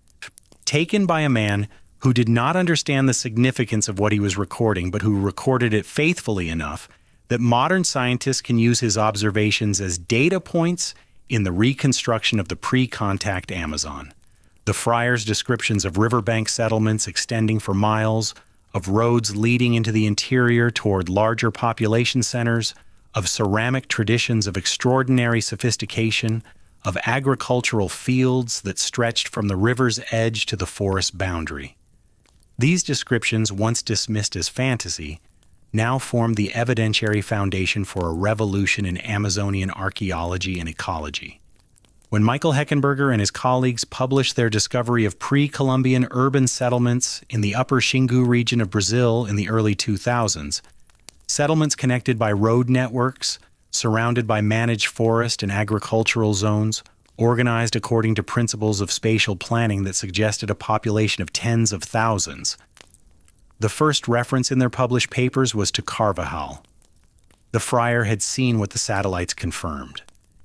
Taken by a man who did not understand the significance of what he was recording, but who recorded it faithfully enough that modern scientists can use his observations as data points in the reconstruction of the pre-contact Amazon. The friars' descriptions of riverbank settlements extending for miles, of roads leading into the interior toward larger population centers, of ceramic traditions of extraordinary sophistication, of agricultural fields that stretched from the river's edge to the forest boundary. These descriptions, once dismissed as fantasy, now form the evidentiary foundation for a revolution in Amazonian archaeology and ecology. When Michael Heckenberger and his colleagues published their discovery of pre-Columbian urban settlements in the upper Xingu region of Brazil in the early 2000s, settlements connected by road networks, surrounded by managed forest and agricultural zones, organized according to principles of spatial planning that suggested a population of tens of thousands. The first reference in their published papers was to Carvajal. The friar had seen what the satellites confirmed.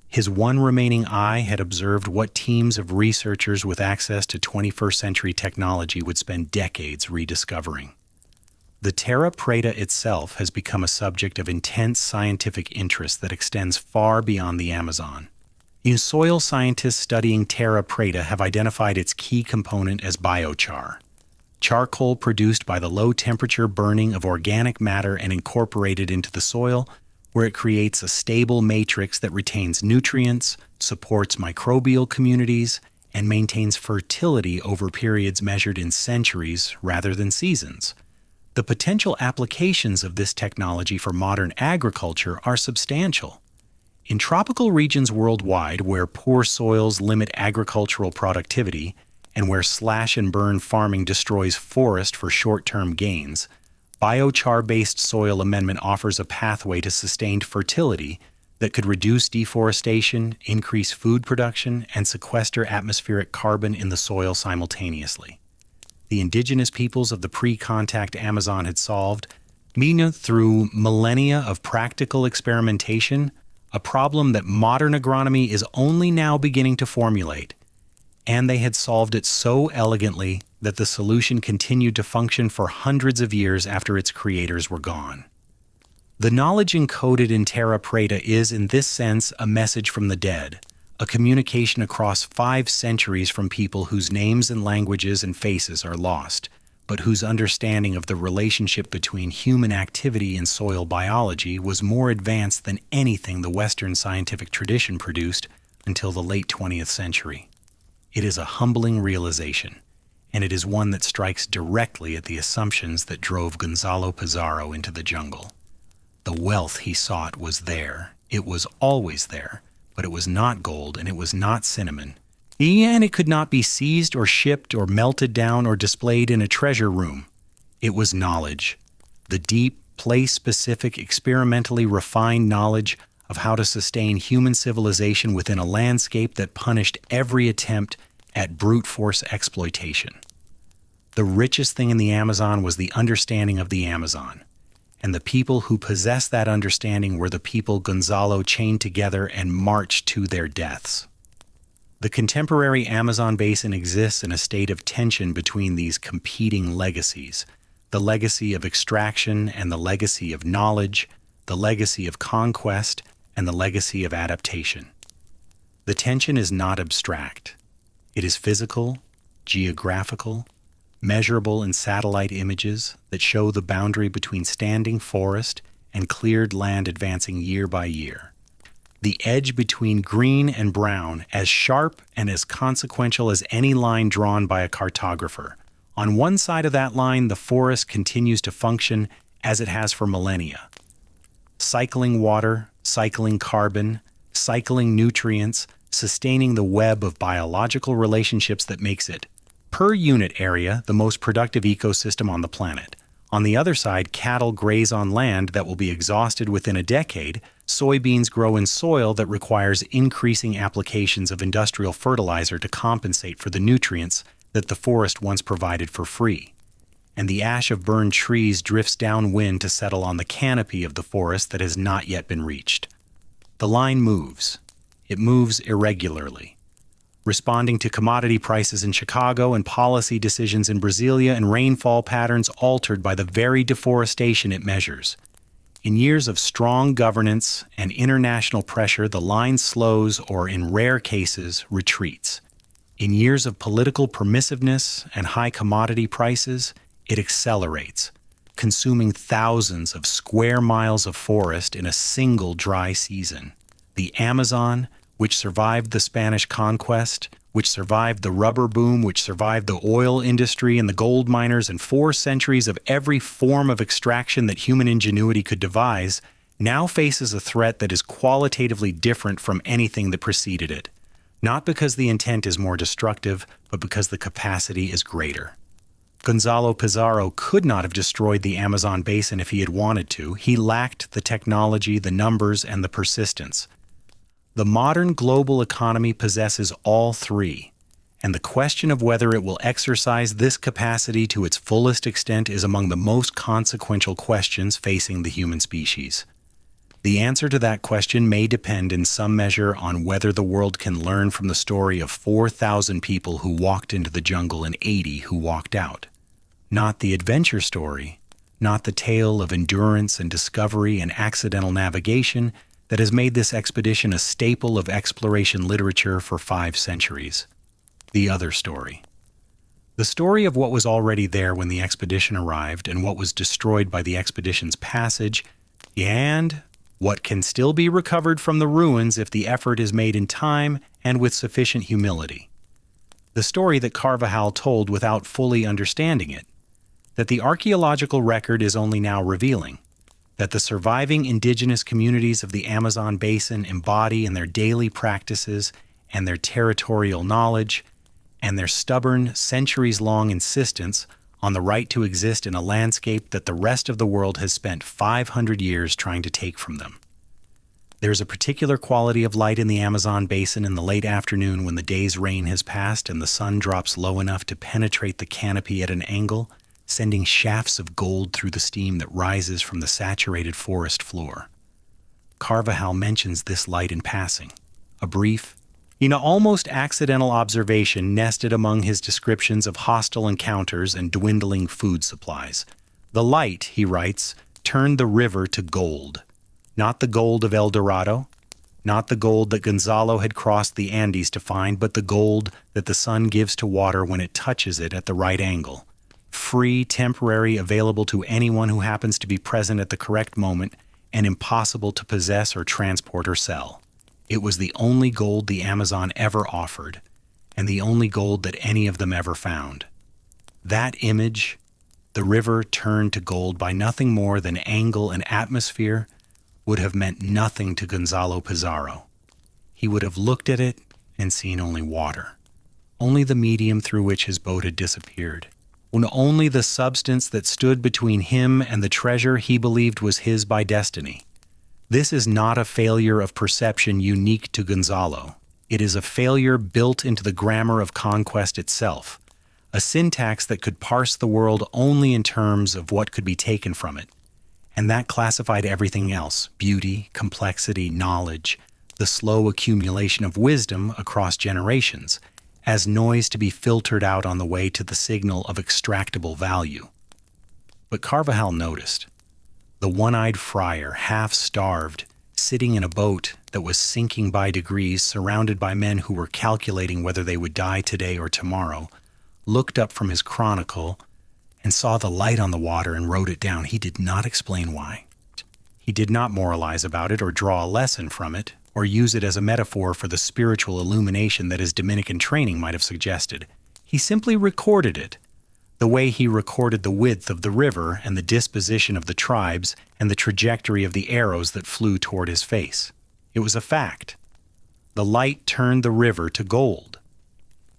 His one remaining eye had observed what teams of researchers with access to 21st century technology would spend decades rediscovering. The terra preta itself has become a subject of intense scientific interest that extends far beyond the Amazon. Soil scientists studying terra preta have identified its key component as biochar, charcoal produced by the low-temperature burning of organic matter and incorporated into the soil, where it creates a stable matrix that retains nutrients, supports microbial communities, and maintains fertility over periods measured in centuries rather than seasons. The potential applications of this technology for modern agriculture are substantial. In tropical regions worldwide where poor soils limit agricultural productivity and where slash-and-burn farming destroys forest for short-term gains, biochar-based soil amendment offers a pathway to sustained fertility that could reduce deforestation, increase food production, and sequester atmospheric carbon in the soil simultaneously. The indigenous peoples of the pre-contact Amazon had solved, through millennia of practical experimentation, a problem that modern agronomy is only now beginning to formulate. And they had solved it so elegantly that the solution continued to function for hundreds of years after its creators were gone. The knowledge encoded in Terra Preta is, in this sense, a message from the dead, a communication across 5 centuries from people whose names and languages and faces are lost, but whose understanding of the relationship between human activity and soil biology was more advanced than anything the Western scientific tradition produced until the late 20th century. It is a humbling realization, and it is one that strikes directly at the assumptions that drove Gonzalo Pizarro into the jungle. The wealth he sought was there. It was always there, but it was not gold and it was not cinnamon. And it could not be seized or shipped or melted down or displayed in a treasure room. It was knowledge, the deep, place-specific, experimentally refined knowledge of how to sustain human civilization within a landscape that punished every attempt at brute force exploitation. The richest thing in the Amazon was the understanding of the Amazon, and the people who possessed that understanding were the people Gonzalo chained together and marched to their deaths. The contemporary Amazon basin exists in a state of tension between these competing legacies, the legacy of extraction and the legacy of knowledge, the legacy of conquest and the legacy of adaptation. The tension is not abstract. It is physical, geographical, measurable in satellite images that show the boundary between standing forest and cleared land advancing year by year. The edge between green and brown as sharp and as consequential as any line drawn by a cartographer. On one side of that line, the forest continues to function as it has for millennia. Cycling water, cycling carbon, cycling nutrients, sustaining the web of biological relationships that makes it, per unit area, the most productive ecosystem on the planet. On the other side, cattle graze on land that will be exhausted within a decade. Soybeans grow in soil that requires increasing applications of industrial fertilizer to compensate for the nutrients that the forest once provided for free. And the ash of burned trees drifts downwind to settle on the canopy of the forest that has not yet been reached. The line moves. It moves irregularly, responding to commodity prices in Chicago and policy decisions in Brasilia and rainfall patterns altered by the very deforestation it measures. In years of strong governance and international pressure, the line slows or, in rare cases, retreats. In years of political permissiveness and high commodity prices, it accelerates, consuming thousands of square miles of forest in a single dry season. The Amazon, which survived the Spanish conquest, which survived the rubber boom, which survived the oil industry and the gold miners and 4 centuries of every form of extraction that human ingenuity could devise, now faces a threat that is qualitatively different from anything that preceded it. Not because the intent is more destructive, but because the capacity is greater. Gonzalo Pizarro could not have destroyed the Amazon basin if he had wanted to. He lacked the technology, the numbers, and the persistence. The modern global economy possesses all 3, and the question of whether it will exercise this capacity to its fullest extent is among the most consequential questions facing the human species. The answer to that question may depend in some measure on whether the world can learn from the story of 4,000 people who walked into the jungle and 80 who walked out. Not the adventure story, not the tale of endurance and discovery and accidental navigation that has made this expedition a staple of exploration literature for 5 centuries. The other story. The story of what was already there when the expedition arrived and what was destroyed by the expedition's passage, and what can still be recovered from the ruins if the effort is made in time and with sufficient humility. The story that Carvajal told without fully understanding it. that the archaeological record is only now revealing, that the surviving indigenous communities of the Amazon basin embody in their daily practices and their territorial knowledge and their stubborn, centuries-long insistence on the right to exist in a landscape that the rest of the world has spent 500 years trying to take from them. There's a particular quality of light in the Amazon basin in the late afternoon when the day's rain has passed and the sun drops low enough to penetrate the canopy at an angle, sending shafts of gold through the steam that rises from the saturated forest floor. Carvajal mentions this light in passing, a brief, almost accidental observation nested among his descriptions of hostile encounters and dwindling food supplies. The light, he writes, turned the river to gold. Not the gold of El Dorado, not the gold that Gonzalo had crossed the Andes to find, but the gold that the sun gives to water when it touches it at the right angle. Free, temporary, available to anyone who happens to be present at the correct moment, and impossible to possess or transport or sell. It was the only gold the Amazon ever offered, and the only gold that any of them ever found. That image, the river turned to gold by nothing more than angle and atmosphere, would have meant nothing to Gonzalo Pizarro. He would have looked at it and seen only water, only the medium through which his boat had disappeared, and only the substance that stood between him and the treasure he believed was his by destiny. This is not a failure of perception unique to Gonzalo. It is a failure built into the grammar of conquest itself, a syntax that could parse the world only in terms of what could be taken from it. And that classified everything else, beauty, complexity, knowledge, the slow accumulation of wisdom across generations, as noise to be filtered out on the way to the signal of extractable value. But Carvajal noticed. The one-eyed friar, half-starved, sitting in a boat that was sinking by degrees, surrounded by men who were calculating whether they would die today or tomorrow, looked up from his chronicle and saw the light on the water and wrote it down. He did not explain why. He did not moralize about it or draw a lesson from it or use it as a metaphor for the spiritual illumination that his Dominican training might have suggested. He simply recorded it, the way he recorded the width of the river and the disposition of the tribes and the trajectory of the arrows that flew toward his face. It was a fact. The light turned the river to gold.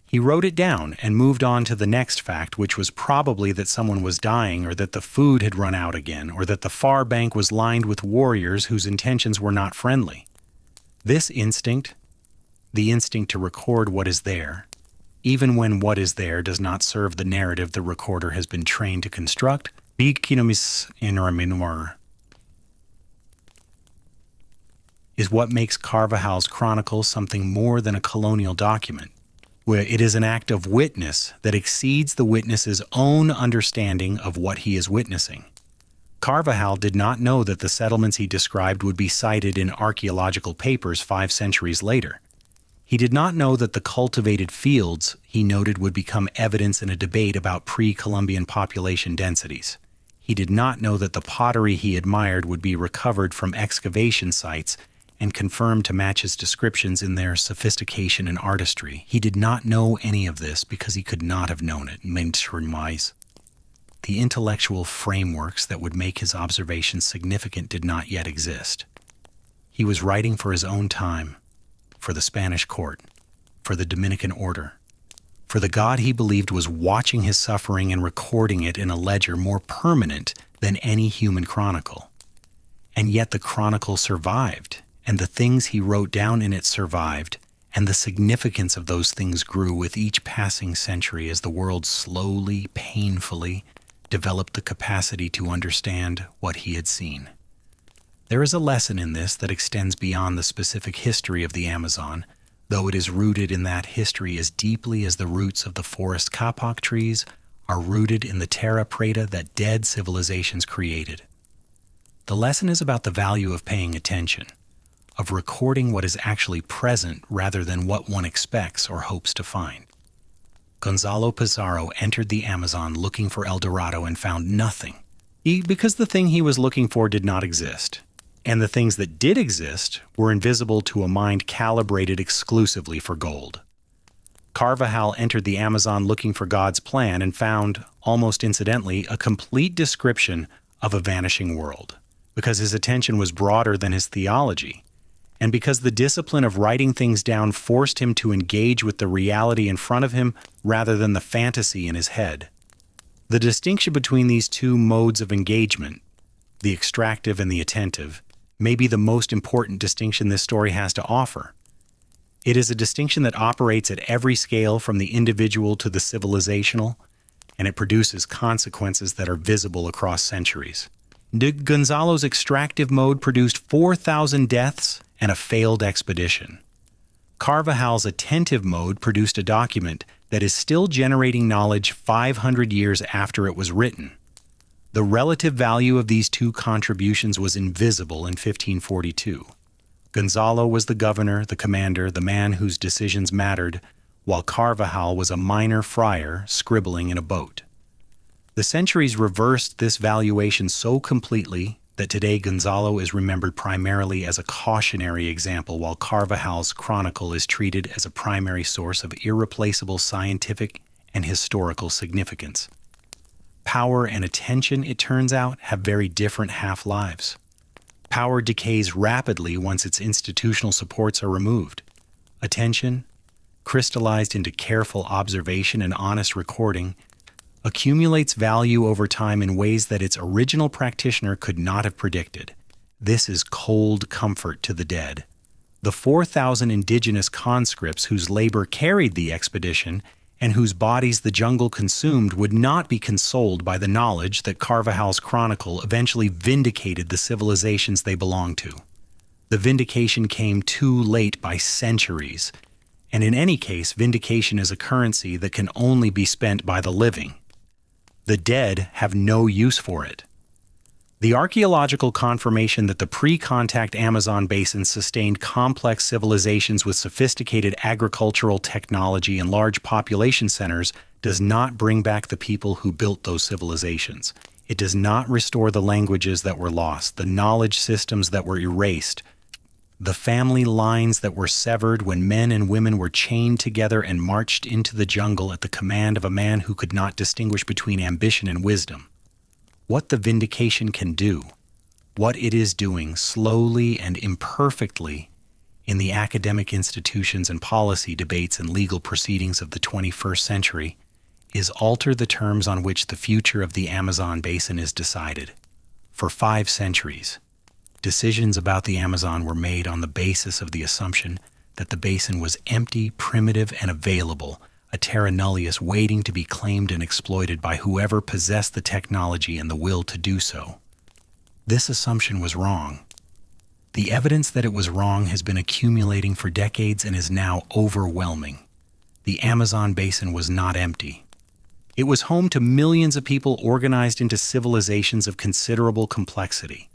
He wrote it down and moved on to the next fact, which was probably that someone was dying or that the food had run out again or that the far bank was lined with warriors whose intentions were not friendly. This instinct, the instinct to record what is there, even when what is there does not serve the narrative the recorder has been trained to construct, is what makes Carvajal's chronicle something more than a colonial document, where it is an act of witness that exceeds the witness's own understanding of what he is witnessing. Carvajal did not know that the settlements he described would be cited in archaeological papers 5 centuries later. He did not know that the cultivated fields he noted would become evidence in a debate about pre-Columbian population densities. He did not know that the pottery he admired would be recovered from excavation sites and confirmed to match his descriptions in their sophistication and artistry. He did not know any of this because he could not have known it. The intellectual frameworks that would make his observations significant did not yet exist. He was writing for his own time, for the Spanish court, for the Dominican order, for the God he believed was watching his suffering and recording it in a ledger more permanent than any human chronicle. And yet the chronicle survived, and the things he wrote down in it survived, and the significance of those things grew with each passing century as the world slowly, painfully, developed the capacity to understand what he had seen. There is a lesson in this that extends beyond the specific history of the Amazon, though it is rooted in that history as deeply as the roots of the forest kapok trees are rooted in the terra preta that dead civilizations created. The lesson is about the value of paying attention, of recording what is actually present rather than what one expects or hopes to find. Gonzalo Pizarro entered the Amazon looking for El Dorado and found nothing, because the thing he was looking for did not exist, and the things that did exist were invisible to a mind calibrated exclusively for gold. Carvajal entered the Amazon looking for God's plan and found, almost incidentally, a complete description of a vanishing world, because his attention was broader than his theology, and because the discipline of writing things down forced him to engage with the reality in front of him rather than the fantasy in his head. The distinction between these two modes of engagement, the extractive and the attentive, may be the most important distinction this story has to offer. It is a distinction that operates at every scale from the individual to the civilizational, and it produces consequences that are visible across centuries. Gonzalo's extractive mode produced 4,000 deaths and a failed expedition. Carvajal's attentive mode produced a document that is still generating knowledge 500 years after it was written. The relative value of these two contributions was invisible in 1542. Gonzalo was the governor, the commander, the man whose decisions mattered, while Carvajal was a minor friar scribbling in a boat. The centuries reversed this valuation so completely that today Gonzalo is remembered primarily as a cautionary example, while Carvajal's chronicle is treated as a primary source of irreplaceable scientific and historical significance. Power and attention, it turns out, have very different half-lives. Power decays rapidly once its institutional supports are removed. Attention, crystallized into careful observation and honest recording, accumulates value over time in ways that its original practitioner could not have predicted. This is cold comfort to the dead. The 4,000 indigenous conscripts whose labor carried the expedition and whose bodies the jungle consumed would not be consoled by the knowledge that Carvajal's chronicle eventually vindicated the civilizations they belonged to. The vindication came too late by centuries, and in any case, vindication is a currency that can only be spent by the living. The dead have no use for it. The archaeological confirmation that the pre-contact Amazon basin sustained complex civilizations with sophisticated agricultural technology and large population centers does not bring back the people who built those civilizations. It does not restore the languages that were lost, the knowledge systems that were erased, the family lines that were severed when men and women were chained together and marched into the jungle at the command of a man who could not distinguish between ambition and wisdom. What the vindication can do, what it is doing slowly and imperfectly in the academic institutions and policy debates and legal proceedings of the 21st century, is alter the terms on which the future of the Amazon basin is decided. For 5 centuries, decisions about the Amazon were made on the basis of the assumption that the basin was empty, primitive, and available, a terra nullius waiting to be claimed and exploited by whoever possessed the technology and the will to do so. This assumption was wrong. The evidence that it was wrong has been accumulating for decades and is now overwhelming. The Amazon basin was not empty. It was home to millions of people organized into civilizations of considerable complexity.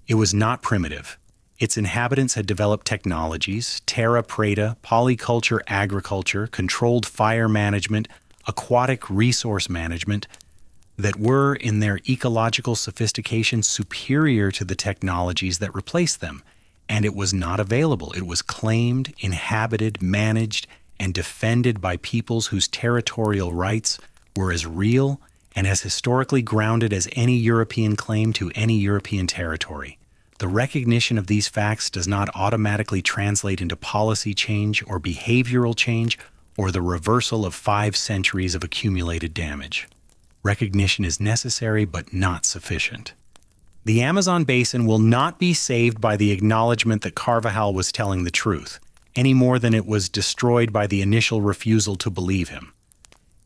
It was not primitive. Its inhabitants had developed technologies, terra preta, polyculture agriculture, controlled fire management, aquatic resource management, that were, in their ecological sophistication, superior to the technologies that replaced them. And it was not available. It was claimed, inhabited, managed, and defended by peoples whose territorial rights were as real and as historically grounded as any European claim to any European territory. The recognition of these facts does not automatically translate into policy change or behavioral change or the reversal of 5 centuries of accumulated damage. Recognition is necessary but not sufficient. The Amazon basin will not be saved by the acknowledgement that Carvajal was telling the truth, any more than it was destroyed by the initial refusal to believe him.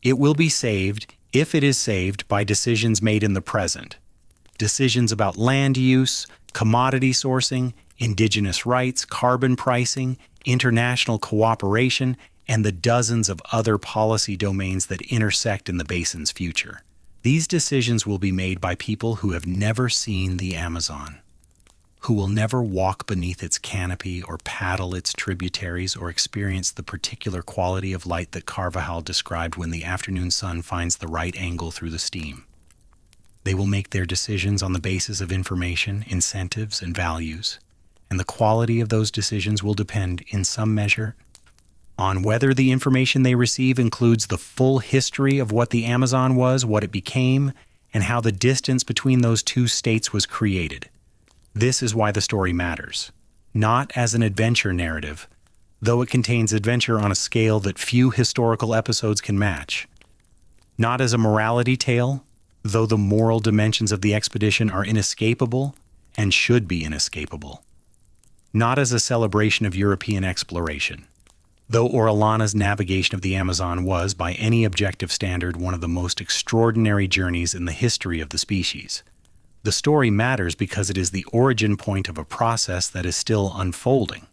It will be saved, if it is saved, by decisions made in the present. Decisions about land use, commodity sourcing, indigenous rights, carbon pricing, international cooperation, and the dozens of other policy domains that intersect in the basin's future. These decisions will be made by people who have never seen the Amazon, who will never walk beneath its canopy or paddle its tributaries or experience the particular quality of light that Carvajal described when the afternoon sun finds the right angle through the steam. They will make their decisions on the basis of information, incentives, and values, and the quality of those decisions will depend, in some measure, on whether the information they receive includes the full history of what the Amazon was, what it became, and how the distance between those two states was created. This is why the story matters. Not as an adventure narrative, though it contains adventure on a scale that few historical episodes can match. Not as a morality tale, though the moral dimensions of the expedition are inescapable and should be inescapable. Not as a celebration of European exploration, though Orellana's navigation of the Amazon was, by any objective standard, one of the most extraordinary journeys in the history of the species. The story matters because it is the origin point of a process that is still unfolding.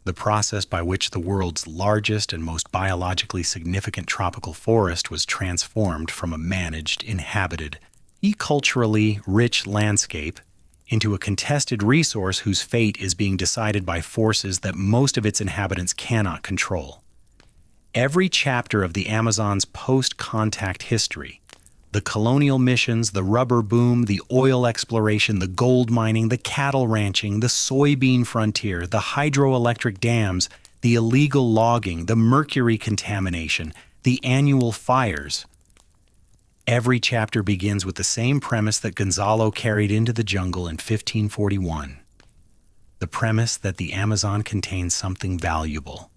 The process by which the world's largest and most biologically significant tropical forest was transformed from a managed, inhabited, eculturally rich landscape into a contested resource whose fate is being decided by forces that most of its inhabitants cannot control. Every chapter of the Amazon's post-contact history, the colonial missions, the rubber boom, the oil exploration, the gold mining, the cattle ranching, the soybean frontier, the hydroelectric dams, the illegal logging, the mercury contamination, the annual fires. Every chapter begins with the same premise that Gonzalo carried into the jungle in 1541. The premise that the Amazon contains something valuable.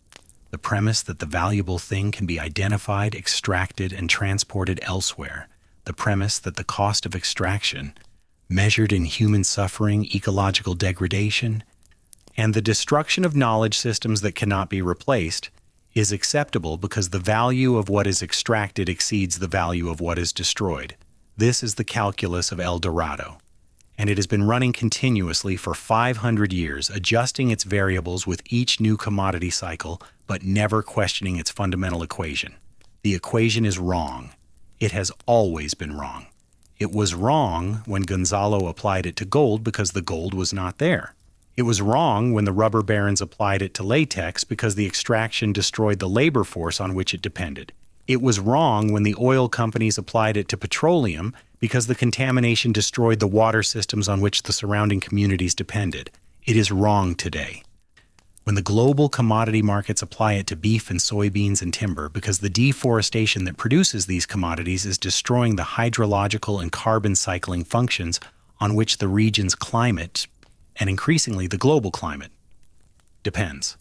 The premise that the valuable thing can be identified, extracted, and transported elsewhere. The premise that the cost of extraction, measured in human suffering, ecological degradation, and the destruction of knowledge systems that cannot be replaced, is acceptable because the value of what is extracted exceeds the value of what is destroyed. This is the calculus of El Dorado, and it has been running continuously for 500 years, adjusting its variables with each new commodity cycle, but never questioning its fundamental equation. The equation is wrong. It has always been wrong. It was wrong when Gonzalo applied it to gold because the gold was not there. It was wrong when the rubber barons applied it to latex because the extraction destroyed the labor force on which it depended. It was wrong when the oil companies applied it to petroleum because the contamination destroyed the water systems on which the surrounding communities depended. It is wrong today when the global commodity markets apply it to beef and soybeans and timber because the deforestation that produces these commodities is destroying the hydrological and carbon cycling functions on which the region's climate, and increasingly the global climate, depends.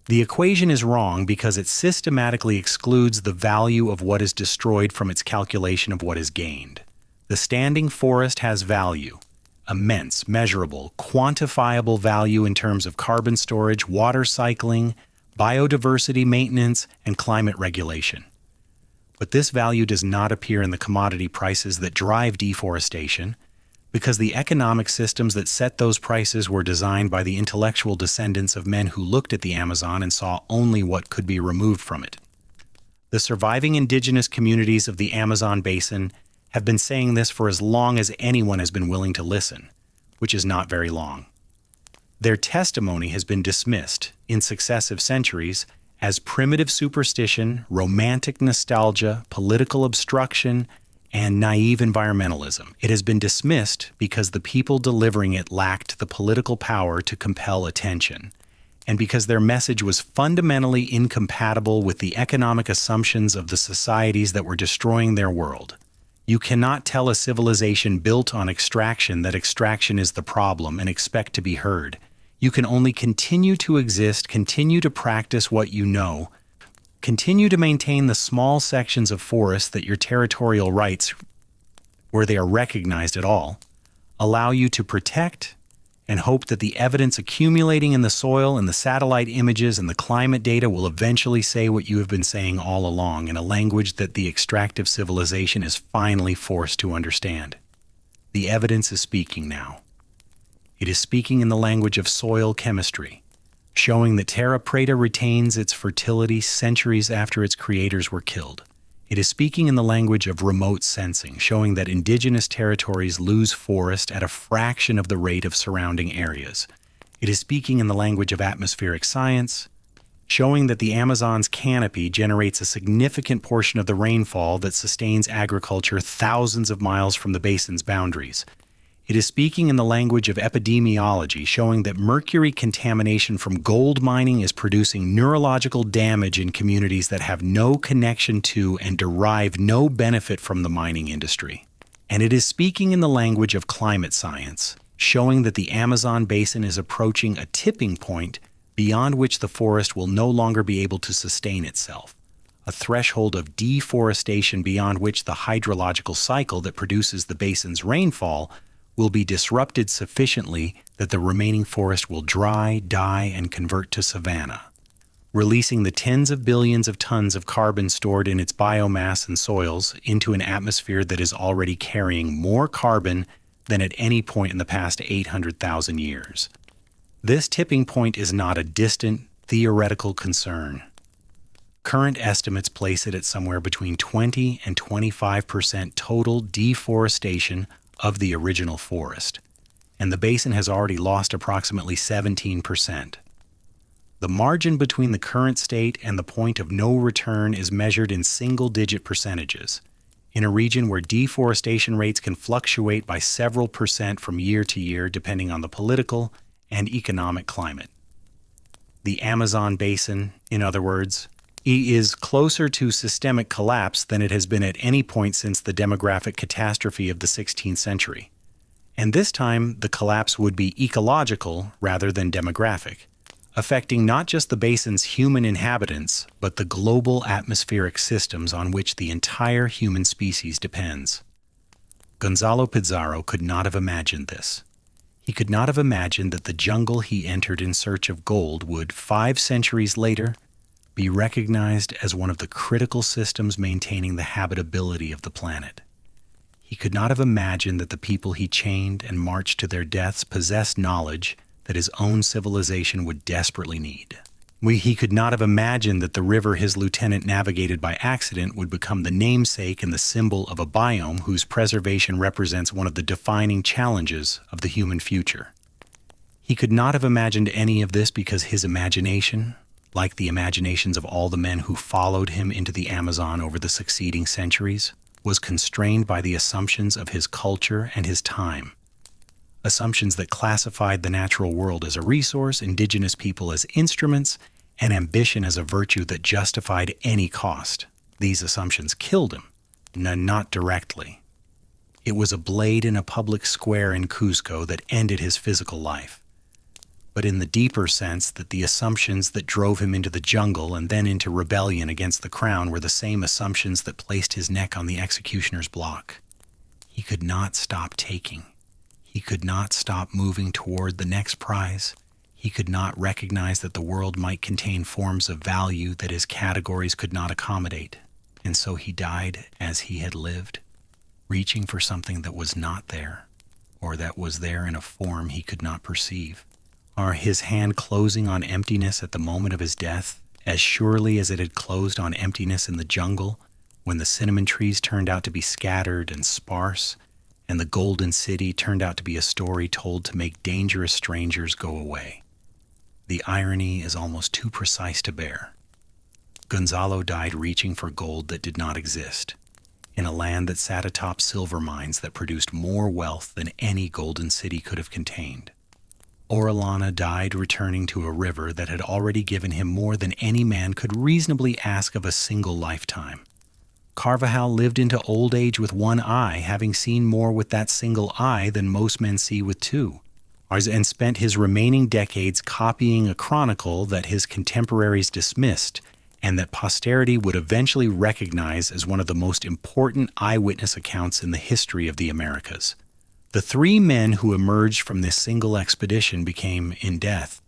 The equation is wrong because it systematically excludes the value of what is destroyed from its calculation of what is gained. The standing forest has value, immense, measurable, quantifiable value in terms of carbon storage, water cycling, biodiversity maintenance, and climate regulation. But this value does not appear in the commodity prices that drive deforestation, because the economic systems that set those prices were designed by the intellectual descendants of men who looked at the Amazon and saw only what could be removed from it. The surviving indigenous communities of the Amazon basin have been saying this for as long as anyone has been willing to listen, which is not very long. Their testimony has been dismissed in successive centuries as primitive superstition, romantic nostalgia, political obstruction, and naive environmentalism. It has been dismissed because the people delivering it lacked the political power to compel attention, and because their message was fundamentally incompatible with the economic assumptions of the societies that were destroying their world. You cannot tell a civilization built on extraction that extraction is the problem and expect to be heard. You can only continue to exist, continue to practice what you know, continue to maintain the small sections of forest that your territorial rights, where they are recognized at all, allow you to protect, and hope that the evidence accumulating in the soil and the satellite images and the climate data will eventually say what you have been saying all along in a language that the extractive civilization is finally forced to understand. The evidence is speaking now. It is speaking in the language of soil chemistry, showing that Terra Preta retains its fertility centuries after its creators were killed. It is speaking in the language of remote sensing, showing that indigenous territories lose forest at a fraction of the rate of surrounding areas. It is speaking in the language of atmospheric science, showing that the Amazon's canopy generates a significant portion of the rainfall that sustains agriculture thousands of miles from the basin's boundaries. It is speaking in the language of epidemiology, showing that mercury contamination from gold mining is producing neurological damage in communities that have no connection to and derive no benefit from the mining industry. And it is speaking in the language of climate science, showing that the Amazon basin is approaching a tipping point beyond which the forest will no longer be able to sustain itself, a threshold of deforestation beyond which the hydrological cycle that produces the basin's rainfall will be disrupted sufficiently that the remaining forest will dry, die, and convert to savanna, releasing the tens of billions of tons of carbon stored in its biomass and soils into an atmosphere that is already carrying more carbon than at any point in the past 800,000 years. This tipping point is not a distant, theoretical concern. Current estimates place it at somewhere between 20 and 25% total deforestation of the original forest, and the basin has already lost approximately 17%. The margin between the current state and the point of no return is measured in single-digit percentages, in a region where deforestation rates can fluctuate by several percent from year to year depending on the political and economic climate. The Amazon basin, in other words, is closer to systemic collapse than it has been at any point since the demographic catastrophe of the 16th century. And this time, the collapse would be ecological rather than demographic, affecting not just the basin's human inhabitants, but the global atmospheric systems on which the entire human species depends. Gonzalo Pizarro could not have imagined this. He could not have imagined that the jungle he entered in search of gold would, 5 centuries later, be recognized as one of the critical systems maintaining the habitability of the planet. He could not have imagined that the people he chained and marched to their deaths possessed knowledge that his own civilization would desperately need. He could not have imagined that the river his lieutenant navigated by accident would become the namesake and the symbol of a biome whose preservation represents one of the defining challenges of the human future. He could not have imagined any of this because his imagination, like the imaginations of all the men who followed him into the Amazon over the succeeding centuries, was constrained by the assumptions of his culture and his time. Assumptions that classified the natural world as a resource, indigenous people as instruments, and ambition as a virtue that justified any cost. These assumptions killed him, not directly. It was a blade in a public square in Cuzco that ended his physical life, but in the deeper sense that the assumptions that drove him into the jungle and then into rebellion against the crown were the same assumptions that placed his neck on the executioner's block. He could not stop taking. He could not stop moving toward the next prize. He could not recognize that the world might contain forms of value that his categories could not accommodate. And so he died as he had lived, reaching for something that was not there, or that was there in a form he could not perceive. Or his hand closing on emptiness at the moment of his death, as surely as it had closed on emptiness in the jungle when the cinnamon trees turned out to be scattered and sparse, and the golden city turned out to be a story told to make dangerous strangers go away. The irony is almost too precise to bear. Gonzalo died reaching for gold that did not exist, in a land that sat atop silver mines that produced more wealth than any golden city could have contained. Orellana died returning to a river that had already given him more than any man could reasonably ask of a single lifetime. Carvajal lived into old age with one eye, having seen more with that single eye than most men see with two, and spent his remaining decades copying a chronicle that his contemporaries dismissed and that posterity would eventually recognize as one of the most important eyewitness accounts in the history of the Americas. The 3 men who emerged from this single expedition became, in death,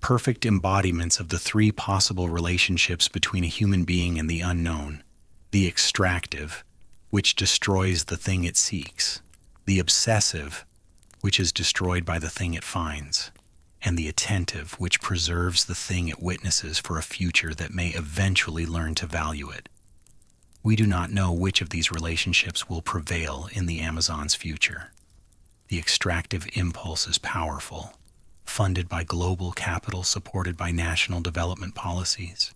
perfect embodiments of the 3 possible relationships between a human being and the unknown: the extractive, which destroys the thing it seeks; the obsessive, which is destroyed by the thing it finds; and the attentive, which preserves the thing it witnesses for a future that may eventually learn to value it. We do not know which of these relationships will prevail in the Amazon's future. The extractive impulse is powerful, funded by global capital supported by national development policies,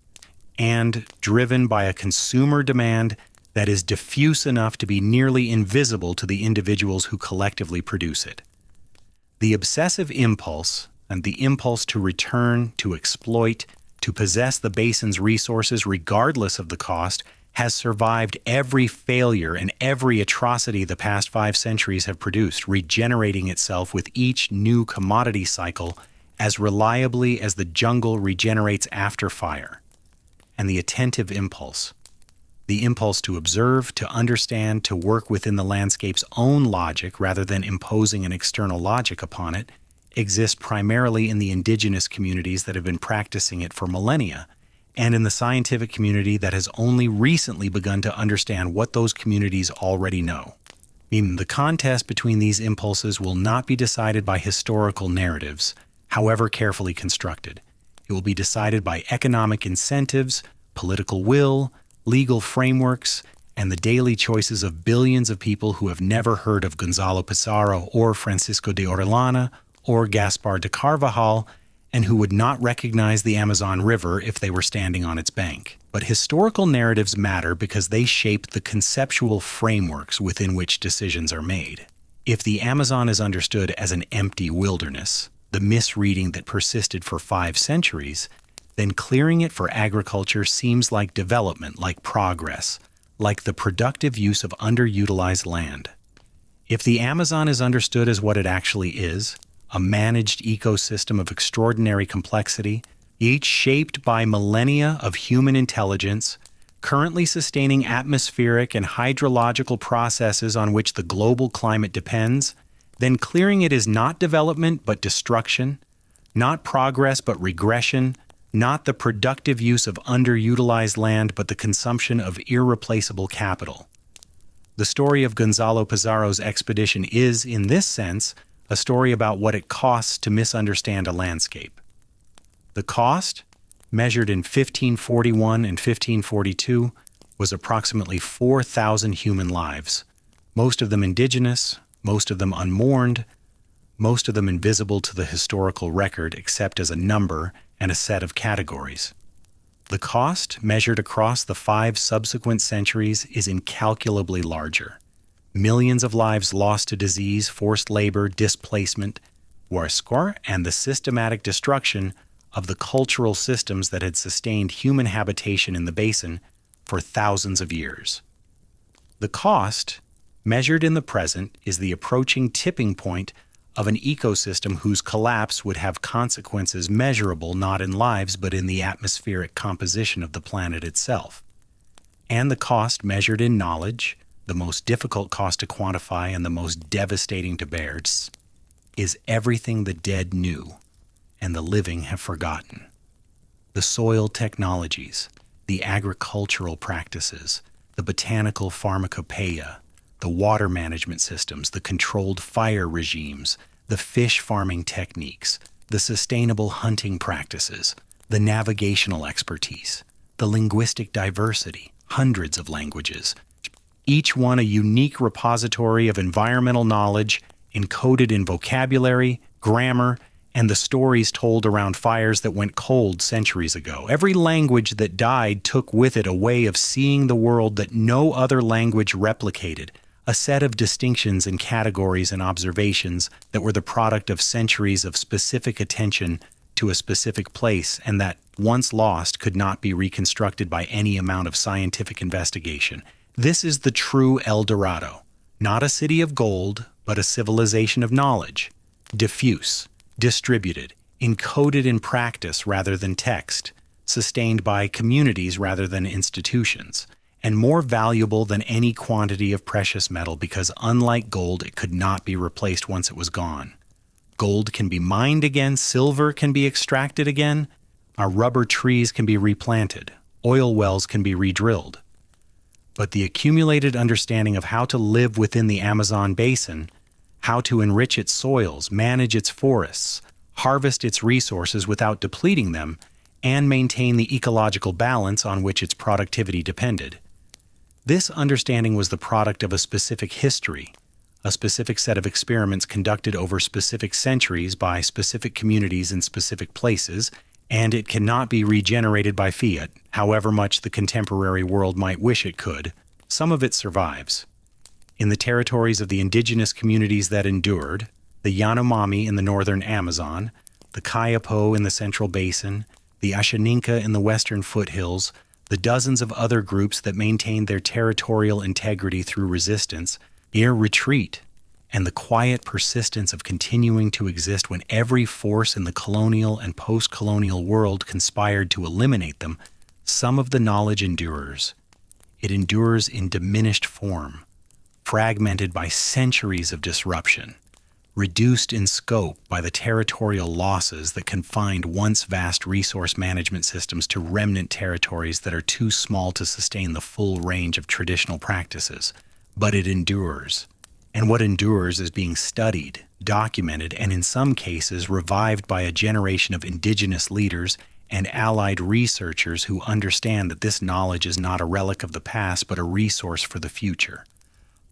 and driven by a consumer demand that is diffuse enough to be nearly invisible to the individuals who collectively produce it. The obsessive impulse, and the impulse to return, to exploit, to possess the basin's resources regardless of the cost, has survived every failure and every atrocity the past 5 centuries have produced, regenerating itself with each new commodity cycle as reliably as the jungle regenerates after fire. And the attentive impulse, the impulse to observe, to understand, to work within the landscape's own logic rather than imposing an external logic upon it, exists primarily in the indigenous communities that have been practicing it for millennia, and in the scientific community that has only recently begun to understand what those communities already know. Meaning the contest between these impulses will not be decided by historical narratives, however carefully constructed. It will be decided by economic incentives, political will, legal frameworks, and the daily choices of billions of people who have never heard of Gonzalo Pizarro or Francisco de Orellana or Gaspar de Carvajal, and who would not recognize the Amazon River if they were standing on its bank. But historical narratives matter because they shape the conceptual frameworks within which decisions are made. If the Amazon is understood as an empty wilderness, the misreading that persisted for 5 centuries, then clearing it for agriculture seems like development, like progress, like the productive use of underutilized land. If the Amazon is understood as what it actually is, a managed ecosystem of extraordinary complexity, each shaped by millennia of human intelligence, currently sustaining atmospheric and hydrological processes on which the global climate depends, then clearing it is not development but destruction, not progress but regression, not the productive use of underutilized land but the consumption of irreplaceable capital. The story of Gonzalo Pizarro's expedition is, in this sense, a story about what it costs to misunderstand a landscape. The cost, measured in 1541 and 1542, was approximately 4,000 human lives, most of them indigenous, most of them unmourned, most of them invisible to the historical record except as a number and a set of categories. The cost, measured across the 5 subsequent centuries, is incalculably larger. Millions of lives lost to disease, forced labor, displacement, war, and the systematic destruction of the cultural systems that had sustained human habitation in the basin for thousands of years. The cost, measured in the present, is the approaching tipping point of an ecosystem whose collapse would have consequences measurable not in lives but in the atmospheric composition of the planet itself. And the cost measured in knowledge, the most difficult cost to quantify and the most devastating to bear, is everything the dead knew and the living have forgotten. The soil technologies, the agricultural practices, the botanical pharmacopoeia, the water management systems, the controlled fire regimes, the fish farming techniques, the sustainable hunting practices, the navigational expertise, the linguistic diversity, hundreds of languages, each one a unique repository of environmental knowledge encoded in vocabulary, grammar, and the stories told around fires that went cold centuries ago. Every language that died took with it a way of seeing the world that no other language replicated, a set of distinctions and categories and observations that were the product of centuries of specific attention to a specific place and that, once lost, could not be reconstructed by any amount of scientific investigation. This is the true El Dorado, not a city of gold, but a civilization of knowledge, diffuse, distributed, encoded in practice rather than text, sustained by communities rather than institutions, and more valuable than any quantity of precious metal because, unlike gold, it could not be replaced once it was gone. Gold can be mined again, silver can be extracted again, our rubber trees can be replanted, oil wells can be redrilled. But the accumulated understanding of how to live within the Amazon basin, how to enrich its soils, manage its forests, harvest its resources without depleting them, and maintain the ecological balance on which its productivity depended. This understanding was the product of a specific history, a specific set of experiments conducted over specific centuries by specific communities in specific places, and it cannot be regenerated by fiat, however much the contemporary world might wish it could, Some of it survives. In the territories of the indigenous communities that endured, the Yanomami in the northern Amazon, the Kayapo in the central basin, the Ashaninka in the western foothills, the dozens of other groups that maintained their territorial integrity through resistance, their retreat, and the quiet persistence of continuing to exist when every force in the colonial and post-colonial world conspired to eliminate them, some of the knowledge endures. It endures in diminished form, fragmented by centuries of disruption, reduced in scope by the territorial losses that confined once vast resource management systems to remnant territories that are too small to sustain the full range of traditional practices. But it endures. And what endures is being studied, documented, and in some cases revived by a generation of indigenous leaders and allied researchers who understand that this knowledge is not a relic of the past but a resource for the future.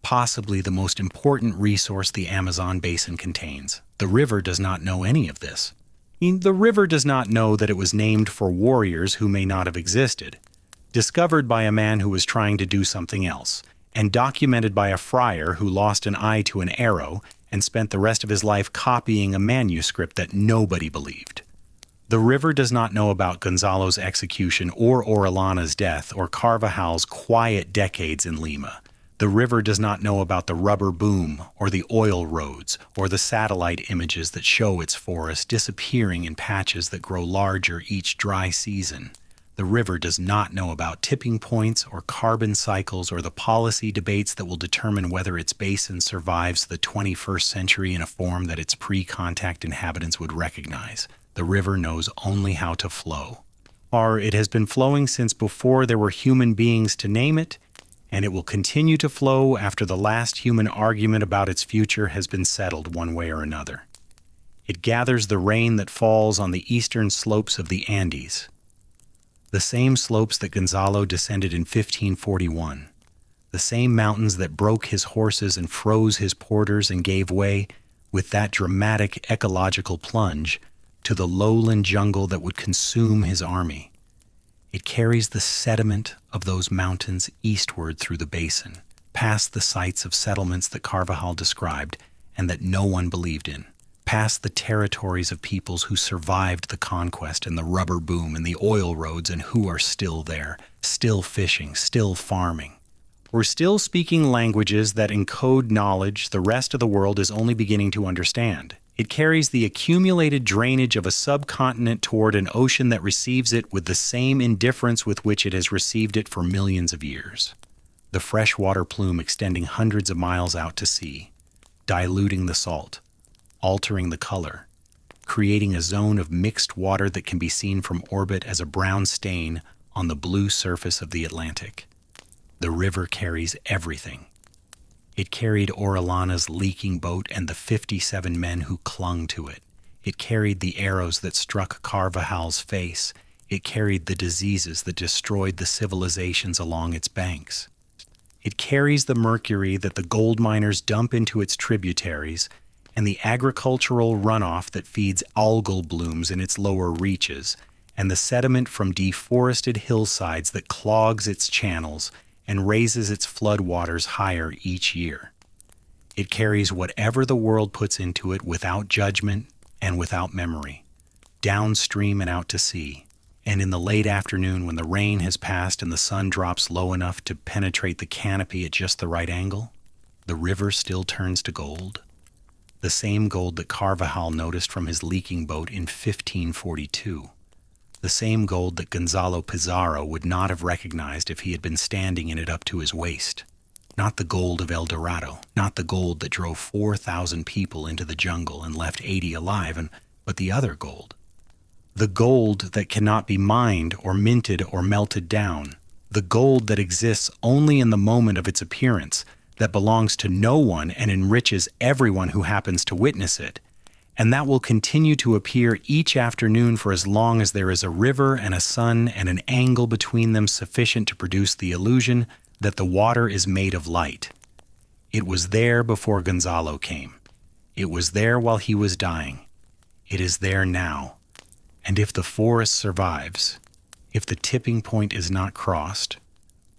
Possibly the most important resource the Amazon basin contains. The river does not know any of this. The river does not know that it was named for warriors who may not have existed, discovered by a man who was trying to do something else, and documented by a friar who lost an eye to an arrow and spent the rest of his life copying a manuscript that nobody believed. The river does not know about Gonzalo's execution or Orellana's death or Carvajal's quiet decades in Lima. The river does not know about the rubber boom or the oil roads or the satellite images that show its forests disappearing in patches that grow larger each dry season. The river does not know about tipping points or carbon cycles or the policy debates that will determine whether its basin survives the 21st century in a form that its pre-contact inhabitants would recognize. The river knows only how to flow. Or it has been flowing since before there were human beings to name it, and it will continue to flow after the last human argument about its future has been settled one way or another. It gathers the rain that falls on the eastern slopes of the Andes, the same slopes that Gonzalo descended in 1541, the same mountains that broke his horses and froze his porters and gave way, with that dramatic ecological plunge, to the lowland jungle that would consume his army. It carries the sediment of those mountains eastward through the basin, past the sites of settlements that Carvajal described and that no one believed in, past the territories of peoples who survived the conquest and the rubber boom and the oil roads and who are still there, still fishing, still farming. We're still speaking languages that encode knowledge the rest of the world is only beginning to understand. It carries the accumulated drainage of a subcontinent toward an ocean that receives it with the same indifference with which it has received it for millions of years. The freshwater plume extending hundreds of miles out to sea, diluting the salt, altering the color, creating a zone of mixed water that can be seen from orbit as a brown stain on the blue surface of the Atlantic. The river carries everything. It carried Orellana's leaking boat and the 57 men who clung to it. It carried the arrows that struck Carvajal's face. It carried the diseases that destroyed the civilizations along its banks. It carries the mercury that the gold miners dump into its tributaries and the agricultural runoff that feeds algal blooms in its lower reaches, and the sediment from deforested hillsides that clogs its channels and raises its floodwaters higher each year. It carries whatever the world puts into it without judgment and without memory, downstream and out to sea. And in the late afternoon, when the rain has passed and the sun drops low enough to penetrate the canopy at just the right angle, the river still turns to gold. The same gold that Carvajal noticed from his leaking boat in 1542. The same gold that Gonzalo Pizarro would not have recognized if he had been standing in it up to his waist. Not the gold of El Dorado, not the gold that drove 4,000 people into the jungle and left 80 alive, but the other gold. The gold that cannot be mined or minted or melted down. The gold that exists only in the moment of its appearance, that belongs to no one and enriches everyone who happens to witness it. And that will continue to appear each afternoon for as long as there is a river and a sun and an angle between them sufficient to produce the illusion that the water is made of light. It was there before Gonzalo came. It was there while he was dying. It is there now. And if the forest survives, if the tipping point is not crossed,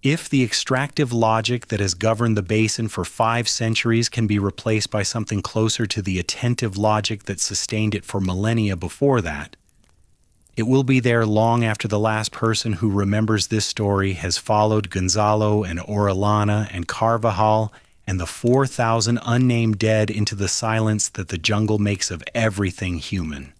If the extractive logic that has governed the basin for 5 centuries can be replaced by something closer to the attentive logic that sustained it for millennia before that, it will be there long after the last person who remembers this story has followed Gonzalo and Orellana and Carvajal and the 4,000 unnamed dead into the silence that the jungle makes of everything human.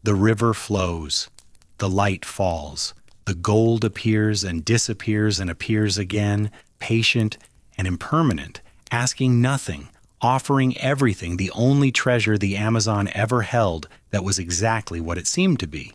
The river flows. The light falls. The gold appears and disappears and appears again, patient and impermanent, asking nothing, offering everything, the only treasure the Amazon ever held that was exactly what it seemed to be.